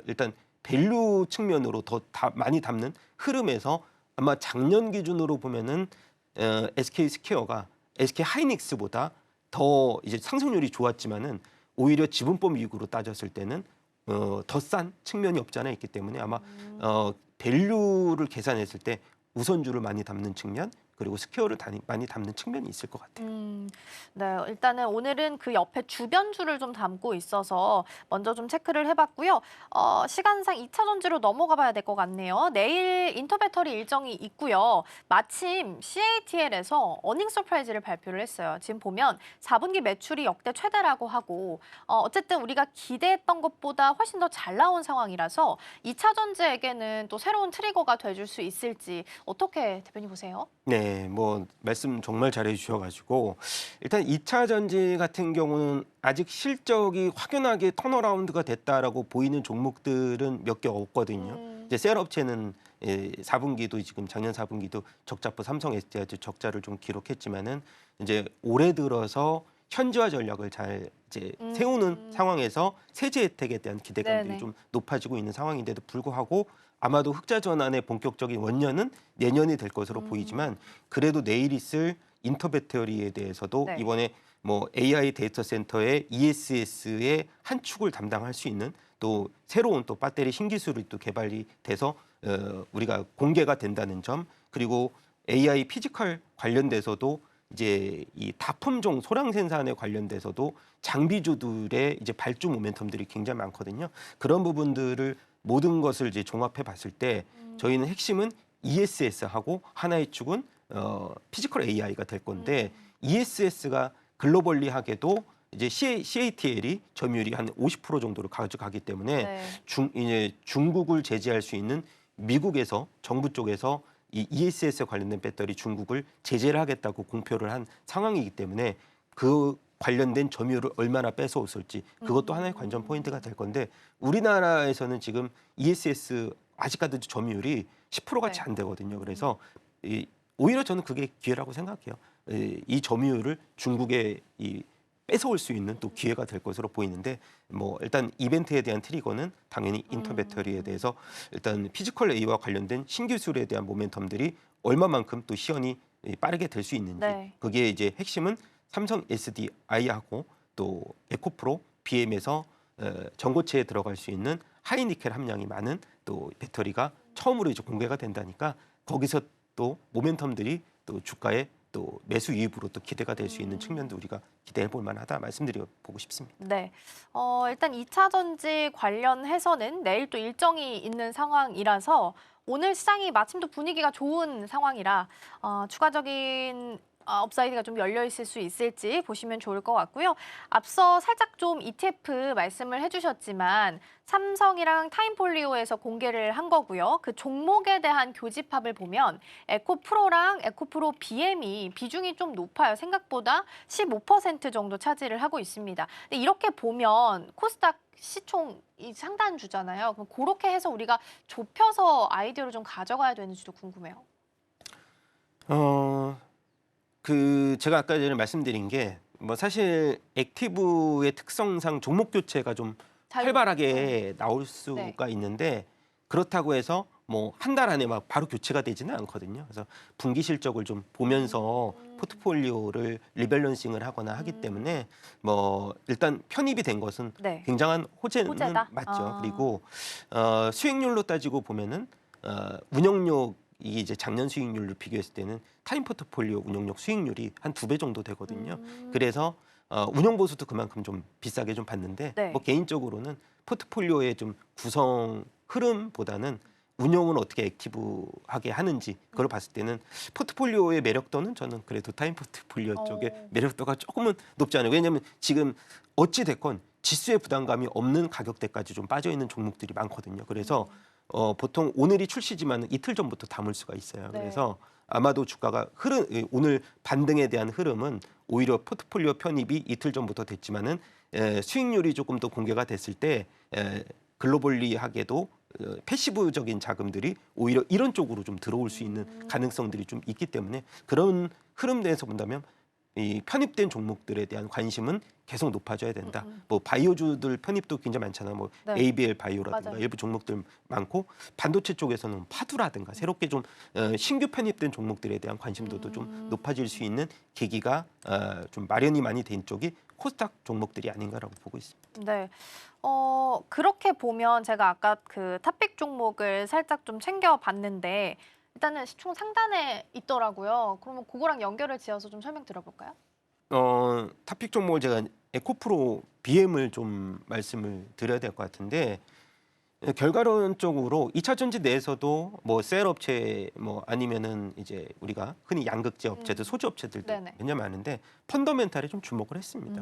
일단 밸류 측면으로 더 많이 담는 흐름에서 아마 작년 기준으로 보면은 SK 스퀘어가 SK 하이닉스보다 더 이제 상승률이 좋았지만은 오히려 지분법 이익으로 따졌을 때는 더 싼 측면이 없지 않아 있기 때문에 아마 밸류를 계산했을 때 우선주를 많이 담는 측면 그리고 스퀘어를 많이 담는 측면이 있을 것 같아요. 네, 일단은 오늘은 그 옆에 주변주를 좀 담고 있어서 먼저 좀 체크를 해봤고요. 시간상 2차 전지로 넘어가 봐야 될 것 같네요. 내일 인터배터리 일정이 있고요. 마침 CATL에서 어닝 서프라이즈를 발표를 했어요. 지금 보면 4분기 매출이 역대 최대라고 하고 어쨌든 우리가 기대했던 것보다 훨씬 더 잘 나온 상황이라서 2차 전지에게는 또 새로운 트리거가 돼줄 수 있을지 어떻게 대표님 보세요? 네, 뭐 말씀 정말 잘해 주셔가지고 일단 2차 전지 같은 경우는 아직 실적이 확연하게 턴어라운드가 됐다라고 보이는 종목들은 몇 개 없거든요. 이제 셀업체는 4분기도 지금 작년 4분기도 적자부 삼성 SDI 적자를 좀 기록했지만은 이제 올해 들어서 현지화 전략을 잘 이제 세우는 상황에서 세제 혜택에 대한 기대감들이 네네. 좀 높아지고 있는 상황인데도 불구하고 아마도 흑자 전환의 본격적인 원년은 내년이 될 것으로 보이지만 그래도 내일 있을 인터배터리에 대해서도 네. 이번에 뭐 AI 데이터 센터의 ESS의 한 축을 담당할 수 있는 또 새로운 또 배터리 신기술이 또 개발이 돼서 우리가 공개가 된다는 점 그리고 AI 피지컬 관련돼서도 이제 이 다품종 소량 생산에 관련돼서도 장비주들의 이제 발주 모멘텀들이 굉장히 많거든요. 그런 부분들을 모든 것을 이제 종합해 봤을 때 저희는 핵심은 ESS하고 하나의 축은 피지컬 AI가 될 건데 ESS가 글로벌리하게도 이제 CATL이 점유율이 한 50% 정도를 가져가기 때문에 네. 이제 중국을 제재할 수 있는 미국에서 정부 쪽에서 이 ESS 관련된 배터리 중국을 제재를 하겠다고 공표를 한 상황이기 때문에 그 관련된 점유율을 얼마나 뺏어왔을지 그것도 하나의 관전 포인트가 될 건데 우리나라에서는 지금 ESS 아직까지도 점유율이 10%가 채 안 되거든요. 그래서 오히려 저는 그게 기회라고 생각해요. 이 점유율을 중국에 뺏어올 수 있는 또 기회가 될 것으로 보이는데 뭐 일단 이벤트에 대한 트리거는 당연히 인터배터리에 대해서 일단 피지컬 A와 관련된 신기술에 대한 모멘텀들이 얼마만큼 또 시연이 빠르게 될 수 있는지 네. 그게 이제 핵심은 삼성 SDI하고 또 에코프로 BM에서 전고체에 들어갈 수 있는 하이니켈 함량이 많은 또 배터리가 처음으로 이제 공개가 된다니까 거기서 또 모멘텀들이 또 주가에 또 매수 이입으로 또 기대가 될 수 있는 측면도 우리가 기대해 볼 만하다 말씀드리고 싶습니다. 네. 일단 2차 전지 관련해서는 내일 또 일정이 있는 상황이라서 오늘 시장이 마침 또 분위기가 좋은 상황이라 추가적인 업사이드가 좀 열려 있을 수 있을지 보시면 좋을 것 같고요. 앞서 살짝 좀 ETF 말씀을 해주셨지만 삼성이랑 타임폴리오에서 공개를 한 거고요. 그 종목에 대한 교집합을 보면 에코프로랑 에코프로 BM이 비중이 좀 높아요. 생각보다 15% 정도 차지를 하고 있습니다. 근데 이렇게 보면 코스닥 시총이 상단주잖아요. 그럼 그렇게 해서 우리가 좁혀서 아이디어를 좀 가져가야 되는지도 궁금해요. 제가 아까 전에 말씀드린 게 뭐 사실 액티브의 특성상 종목 교체가 좀 활발하게 나올 수가 있는데 그렇다고 해서 뭐 한 달 안에 막 바로 교체가 되지는 않거든요. 그래서 분기 실적을 좀 보면서 포트폴리오를 리밸런싱을 하거나 하기 때문에 뭐 일단 편입이 된 것은 네. 굉장한 호재는 호재다? 맞죠. 그리고 수익률로 따지고 보면은 운영력 이 이제 작년 수익률로 비교했을 때는 타임 포트폴리오 운영력 수익률이 한 2배 정도 되거든요. 그래서 운영 보수도 그만큼 좀 비싸게 좀 받는데 네. 뭐 개인적으로는 포트폴리오의 좀 구성 흐름보다는 운영은 어떻게 액티브하게 하는지 그걸 봤을 때는 포트폴리오의 매력도는 저는 그래도 타임 포트폴리오 쪽의 매력도가 조금은 높지 않아요. 왜냐하면 지금 어찌 됐건 지수의 부담감이 없는 가격대까지 좀 빠져 있는 종목들이 많거든요. 그래서 보통 오늘이 출시지만 이틀 전부터 담을 수가 있어요. 네. 그래서 아마도 주가가 오늘 반등에 대한 흐름은 오히려 포트폴리오 편입이 이틀 전부터 됐지만은 수익률이 조금 더 공개가 됐을 때 글로벌리하게도 패시브적인 자금들이 오히려 이런 쪽으로 좀 들어올 수 있는 가능성들이 좀 있기 때문에 그런 흐름 내에서 본다면 이 편입된 종목들에 대한 관심은 계속 높아져야 된다. 뭐 바이오주들 편입도 굉장히 많잖아요. 뭐 네. ABL 바이오라든가 맞아요. 일부 종목들 많고 반도체 쪽에서는 파두라든가 새롭게 좀 신규 편입된 종목들에 대한 관심도도 좀 높아질 수 있는 계기가 좀 마련이 많이 된 쪽이 코스닥 종목들이 아닌가라고 보고 있습니다. 네. 그렇게 보면 제가 아까 그 탑픽 종목을 살짝 좀 챙겨봤는데 일단은 시총 상단에 있더라고요. 그러면 그거랑 연결을 지어서 좀 설명 드려볼까요? 탑픽 종목을 제가 에코프로 BM을 좀 말씀을 드려야 될 것 같은데 결과론적으로 2차 전지 내에서도 뭐 셀 업체 뭐 아니면은 이제 우리가 흔히 양극재 업체들 소재 업체들도 네네. 굉장히 많은데 펀더멘탈에 좀 주목을 했습니다.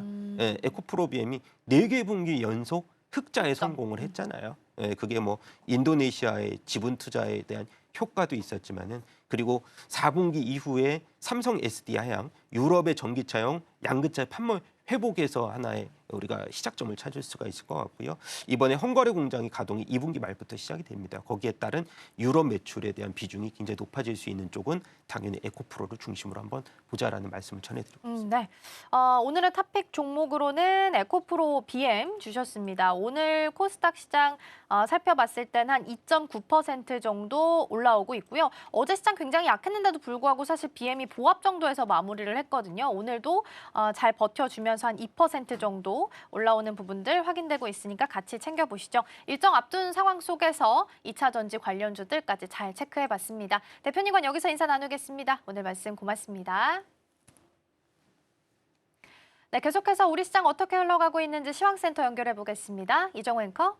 에코프로 BM이 4개 분기 연속 흑자에 성공을 했잖아요. 그게 뭐 인도네시아의 지분 투자에 대한 효과도 있었지만은 그리고 4분기 이후에 삼성 SD 하양, 유럽의 전기차용 양극재 판매 회복에서 하나의 우리가 시작점을 찾을 수가 있을 것 같고요. 이번에 헝가리 공장이 가동이 2분기 말부터 시작이 됩니다. 거기에 따른 유럽 매출에 대한 비중이 굉장히 높아질 수 있는 쪽은 당연히 에코프로를 중심으로 한번 보자라는 말씀을 전해드리고 있습니다. 네. 오늘의 탑픽 종목으로는 에코프로 BM 주셨습니다. 오늘 코스닥 시장 살펴봤을 땐 한 2.9% 정도 올라오고 있고요. 어제 시장 굉장히 약했는데도 불구하고 사실 BM이 보합 정도에서 마무리를 했거든요. 오늘도 잘 버텨주면서 한 2% 정도 올라오는 부분들 확인되고 있으니까 같이 챙겨보시죠. 일정 앞둔 상황 속에서 2차 전지 관련주들까지 잘 체크해봤습니다. 대표님과 여기서 인사 나누겠습니다. 오늘 말씀 고맙습니다. 네, 계속해서 우리 시장 어떻게 흘러가고 있는지 시황센터 연결해 보겠습니다. 이정호 앵커.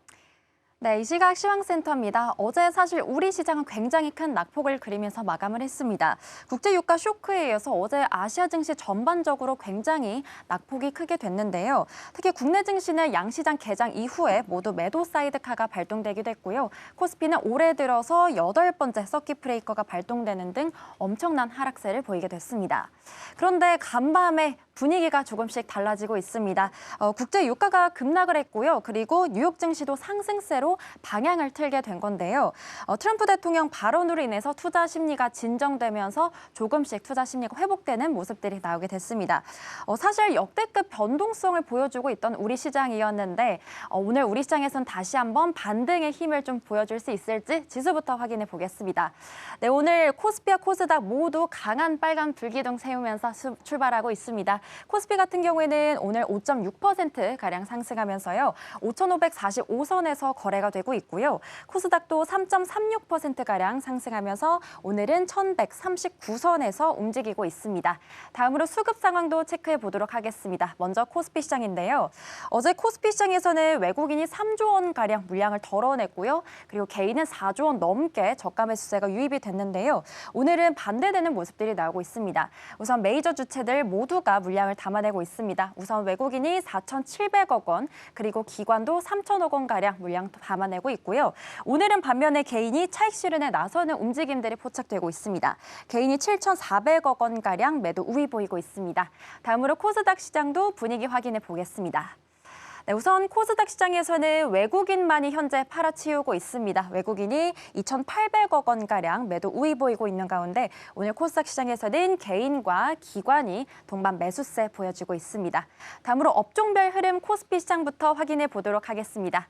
네, 이 시각 시황센터입니다. 어제 사실 우리 시장은 굉장히 큰 낙폭을 그리면서 마감을 했습니다. 국제유가 쇼크에 이어서 어제 아시아 증시 전반적으로 굉장히 낙폭이 크게 됐는데요. 특히 국내 증시는 양시장 개장 이후에 모두 매도 사이드카가 발동되기도 했고요. 코스피는 올해 들어서 8번째 서킷 브레이커가 발동되는 등 엄청난 하락세를 보이게 됐습니다. 그런데 간밤에 분위기가 조금씩 달라지고 있습니다. 국제 유가가 급락을 했고요. 그리고 뉴욕 증시도 상승세로 방향을 틀게 된 건데요. 트럼프 대통령 발언으로 인해서 투자 심리가 진정되면서 조금씩 투자 심리가 회복되는 모습들이 나오게 됐습니다. 사실 역대급 변동성을 보여주고 있던 우리 시장이었는데 오늘 우리 시장에서는 다시 한번 반등의 힘을 좀 보여줄 수 있을지 지수부터 확인해 보겠습니다. 네, 오늘 코스피와 코스닥 모두 강한 빨간 불기둥 세우면서 출발하고 있습니다. 코스피 같은 경우에는 오늘 5.6%가량 상승하면서요. 5,545선에서 거래가 되고 있고요. 코스닥도 3.36%가량 상승하면서 오늘은 1,139선에서 움직이고 있습니다. 다음으로 수급 상황도 체크해 보도록 하겠습니다. 먼저 코스피 시장인데요. 어제 코스피 시장에서는 외국인이 3조 원가량 물량을 덜어냈고요. 그리고 개인은 4조 원 넘게 저가 매수세가 유입이 됐는데요. 오늘은 반대되는 모습들이 나오고 있습니다. 우선 메이저 주체들 모두가 물량을 담아내고 있습니다. 우선 외국인이 4,700억 원, 그리고 기관도 3,000억 원가량 물량 담아내고 있고요. 오늘은 반면에 개인이 차익 실현에 나서는 움직임들이 포착되고 있습니다. 개인이 7,400억 원가량 매도 우위 보이고 있습니다. 다음으로 코스닥 시장도 분위기 확인해 보겠습니다. 네, 우선 코스닥 시장에서는 외국인만이 현재 팔아치우고 있습니다. 외국인이 2,800억 원가량 매도 우위 보이고 있는 가운데 오늘 코스닥 시장에서는 개인과 기관이 동반 매수세 보여주고 있습니다. 다음으로 업종별 흐름 코스피 시장부터 확인해 보도록 하겠습니다.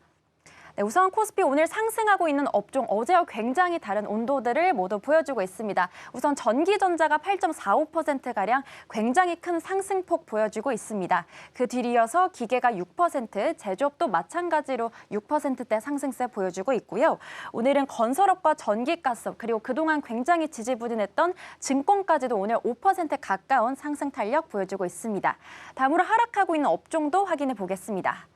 네, 우선 코스피 오늘 상승하고 있는 업종 어제와 굉장히 다른 온도들을 모두 보여주고 있습니다. 우선 전기전자가 8.45%가량 굉장히 큰 상승폭 보여주고 있습니다. 그 뒤이어서 기계가 6%, 제조업도 마찬가지로 6%대 상승세 보여주고 있고요. 오늘은 건설업과 전기가스업 그리고 그동안 굉장히 지지부진했던 증권까지도 오늘 5% 가까운 상승 탄력 보여주고 있습니다. 다음으로 하락하고 있는 업종도 확인해 보겠습니다.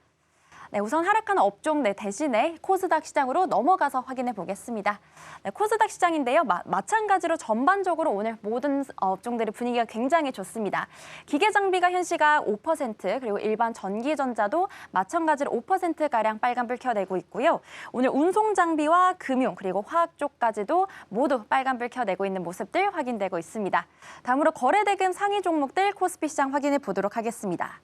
네, 우선 하락하는 업종 대신에 코스닥 시장으로 넘어가서 확인해 보겠습니다. 네, 코스닥 시장인데요. 마찬가지로 전반적으로 오늘 모든 업종들의 분위기가 굉장히 좋습니다. 기계장비가 현시가 5%, 그리고 일반 전기전자도 마찬가지로 5%가량 빨간불 켜내고 있고요. 오늘 운송장비와 금융, 그리고 화학 쪽까지도 모두 빨간불 켜내고 있는 모습들 확인되고 있습니다. 다음으로 거래대금 상위 종목들 코스피 시장 확인해 보도록 하겠습니다.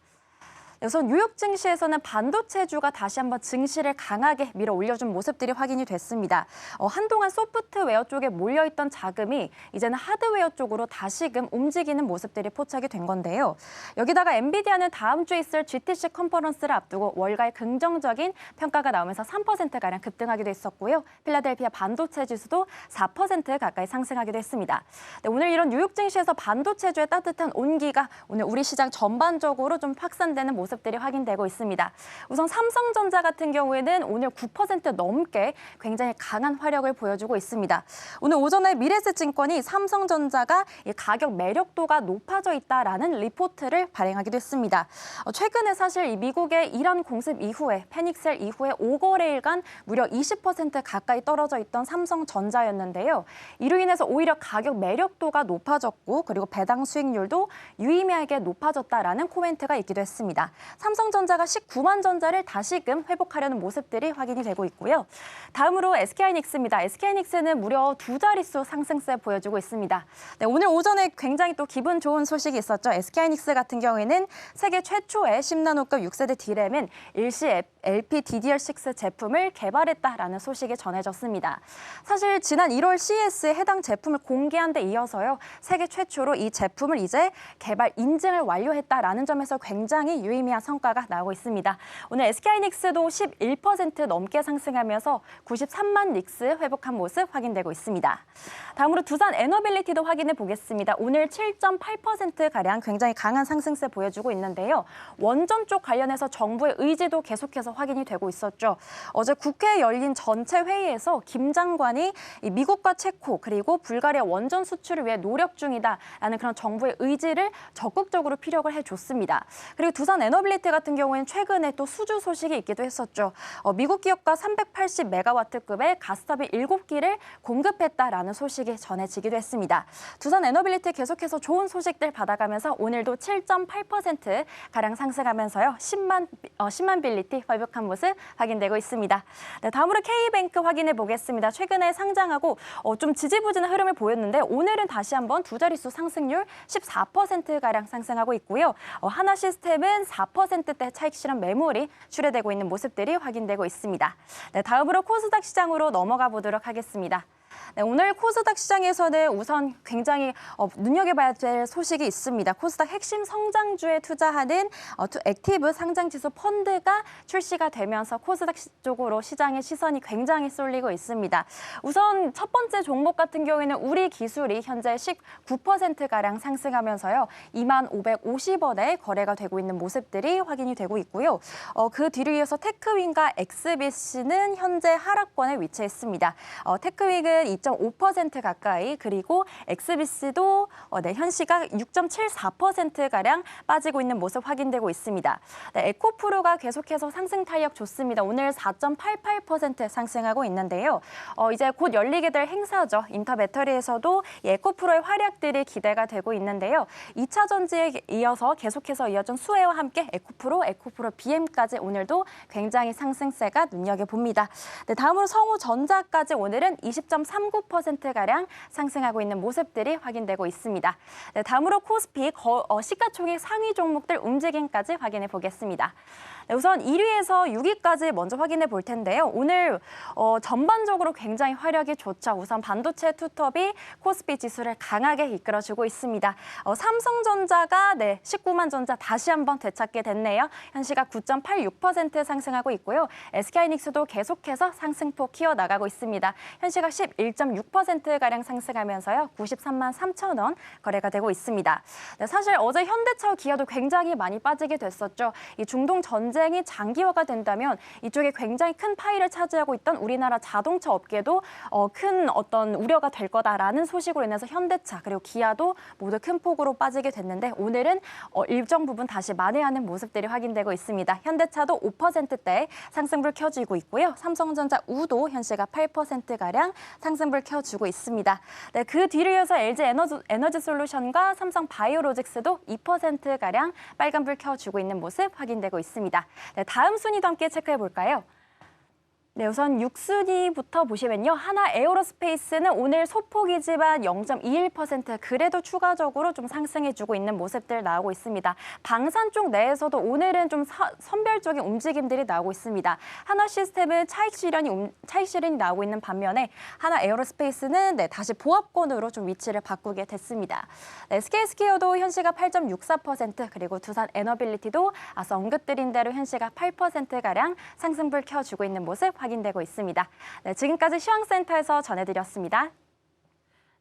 우선 뉴욕 증시에서는 반도체주가 다시 한번 증시를 강하게 밀어 올려준 모습들이 확인이 됐습니다. 한동안 소프트웨어 쪽에 몰려있던 자금이 이제는 하드웨어 쪽으로 다시금 움직이는 모습들이 포착이 된 건데요. 여기다가 엔비디아는 다음 주에 있을 GTC 컨퍼런스를 앞두고 월가의 긍정적인 평가가 나오면서 3%가량 급등하기도 했었고요. 필라델피아 반도체 지수도 4% 가까이 상승하기도 했습니다. 네, 오늘 이런 뉴욕 증시에서 반도체주의 따뜻한 온기가 오늘 우리 시장 전반적으로 좀 확산되는 모습들이 확인되고 있습니다. 우선 삼성전자 같은 경우에는 오늘 9% 넘게 굉장히 강한 화력을 보여주고 있습니다. 오늘 오전에 미래에셋증권이 삼성전자가 가격 매력도가 높아져 있다라는 리포트를 발행하기도 했습니다. 최근에 사실 이 미국의 이란 공습 이후에 패닉셀 이후에 5거래일간 무려 20% 가까이 떨어져 있던 삼성전자였는데요. 이로 인해서 오히려 가격 매력도가 높아졌고 그리고 배당 수익률도 유의미하게 높아졌다라는 코멘트가 있기도 했습니다. 삼성전자가 19만 전자를 다시금 회복하려는 모습들이 확인이 되고 있고요. 다음으로 SK하이닉스입니다. SK하이닉스는 무려 2자릿수 상승세 보여주고 있습니다. 네, 오늘 오전에 굉장히 또 기분 좋은 소식이 있었죠. SK하이닉스 같은 경우에는 세계 최초의 10나노급 6세대 D램인 일시 LPDDR6 제품을 개발했다라는 소식이 전해졌습니다. 사실 지난 1월 CES에 해당 제품을 공개한 데 이어서요. 세계 최초로 이 제품을 이제 개발 인증을 완료했다라는 점에서 굉장히 유의미한 성과가 나오고 있습니다. 오늘 SK하이닉스도 11% 넘게 상승하면서 93만 닉스 회복한 모습 확인되고 있습니다. 다음으로 두산 에너빌리티도 확인해 보겠습니다. 오늘 7.8%가량 굉장히 강한 상승세 보여주고 있는데요. 원전 쪽 관련해서 정부의 의지도 계속해서 확인이 되고 있었죠. 어제 국회에 열린 전체 회의에서 김 장관이 미국과 체코 그리고 불가리아 원전 수출을 위해 노력 중이다라는 그런 정부의 의지를 적극적으로 피력을 해줬습니다. 그리고 두산 에너빌리티 같은 경우에는 최근에 또 수주 소식이 있기도 했었죠. 미국 기업과 380메가와트급의 가스터빈 7기를 공급했다라는 소식이 전해지기도 했습니다. 두산 에너빌리티 계속해서 좋은 소식들 받아가면서 오늘도 7.8%가량 상승하면서요. 10만 빌리티 회복한 모습 확인되고 있습니다. 네, 다음으로 K뱅크 확인해 보겠습니다. 최근에 상장하고 좀 지지부진한 흐름을 보였는데 오늘은 다시 한번 두 자릿수 상승률 14%가량 상승하고 있고요. 하나시스템은 4%대 차익 실현 매물이 출회되고 있는 모습들이 확인되고 있습니다. 네, 다음으로 코스닥 시장으로 넘어가 보도록 하겠습니다. 네, 오늘 코스닥 시장에서는 우선 굉장히 눈여겨봐야 될 소식이 있습니다. 코스닥 핵심 성장주에 투자하는 액티브 상장지수 펀드가 출시가 되면서 코스닥 쪽으로 시장의 시선이 굉장히 쏠리고 있습니다. 우선 첫 번째 종목 같은 경우에는 우리 기술이 현재 19%가량 상승하면서요. 2550원에 거래가 되고 있는 모습들이 확인이 되고 있고요. 그 뒤를 이어서 테크윈과 엑스비스는 현재 하락권에 위치했습니다. 테크윈은 2.5% 가까이 그리고 엑스비스도 현시가 6.74%가량 빠지고 있는 모습 확인되고 있습니다. 네, 에코프로가 계속해서 상승 탄력 좋습니다. 오늘 4.88% 상승하고 있는데요. 이제 곧 열리게 될 행사죠. 인터배터리에서도 에코프로의 활약들이 기대가 되고 있는데요. 2차 전지에 이어서 계속해서 이어진 수혜와 함께 에코프로 BM까지 오늘도 굉장히 상승세가 눈여겨봅니다. 네, 다음으로 성우전자까지 오늘은 20.39%가량 상승하고 있는 모습들이 확인되고 있습니다. 네, 다음으로 코스피 시가총액 상위 종목들 움직임까지 확인해 보겠습니다. 네, 우선 1위에서 6위까지 먼저 확인해 볼 텐데요. 오늘 전반적으로 굉장히 화력이 좋죠. 우선 반도체 투톱이 코스피 지수를 강하게 이끌어주고 있습니다. 삼성전자가 19만 전자 다시 한번 되찾게 됐네요. 현시가 9.86% 상승하고 있고요. SK하이닉스도 계속해서 상승폭 키워나가고 있습니다. 현시가 11.6%가량 상승하면서요. 93만 3천 원 거래가 되고 있습니다. 네, 사실 어제 현대차 기아도 굉장히 많이 빠지게 됐었죠. 이 중동 전쟁이 장기화가 된다면 이쪽에 굉장히 큰 파이를 차지하고 있던 우리나라 자동차 업계도 큰 어떤 우려가 될 거다라는 소식으로 인해서 현대차 그리고 기아도 모두 큰 폭으로 빠지게 됐는데 오늘은 일정 부분 다시 만회하는 모습들이 확인되고 있습니다. 현대차도 5%대 상승불 켜지고 있고요. 삼성전자 우도 현시가 8%가량 상승불 켜주고 있습니다. 네, 그 뒤를 이어서 LG 에너지솔루션과 삼성 바이오로직스도 2%가량 빨간불 켜주고 있는 모습 확인되고 있습니다. 네, 다음 순위도 함께 체크해 볼까요? 네, 우선 6순위부터 보시면요. 하나 에어로스페이스는 오늘 소폭이지만 0.21% 그래도 추가적으로 좀 상승해주고 있는 모습들 나오고 있습니다. 방산 쪽 내에서도 오늘은 좀 선별적인 움직임들이 나오고 있습니다. 하나 시스템은 차익 실현이 나오고 있는 반면에 하나 에어로스페이스는 다시 보합권으로 좀 위치를 바꾸게 됐습니다. 네, SK스퀘어도 현시가 8.64% 그리고 두산 에너빌리티도 앞서 언급드린 대로 현시가 8%가량 상승불 켜주고 있는 모습 확인되고 있습니다. 네, 지금까지 시황센터에서 전해드렸습니다.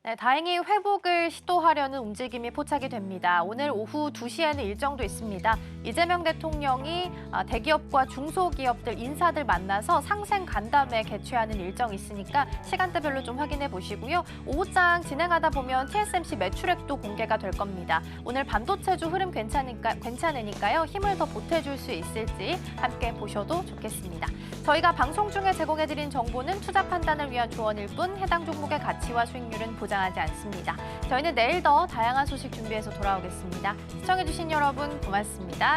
네, 다행히 회복을 시도하려는 움직임이 포착이 됩니다. 오늘 오후 2시에는 일정도 있습니다. 이재명 대통령이 대기업과 중소기업들, 인사들 만나서 상생 간담회 개최하는 일정이 있으니까 시간대별로 좀 확인해 보시고요. 오후장 진행하다 보면 TSMC 매출액도 공개가 될 겁니다. 오늘 반도체주 흐름 괜찮으니까요. 힘을 더 보태줄 수 있을지 함께 보셔도 좋겠습니다. 저희가 방송 중에 제공해드린 정보는 투자 판단을 위한 조언일 뿐 해당 종목의 가치와 수익률은 보장하지 않습니다. 저희는 내일 더 다양한 소식 준비해서 돌아오겠습니다. 시청해주신 여러분 고맙습니다.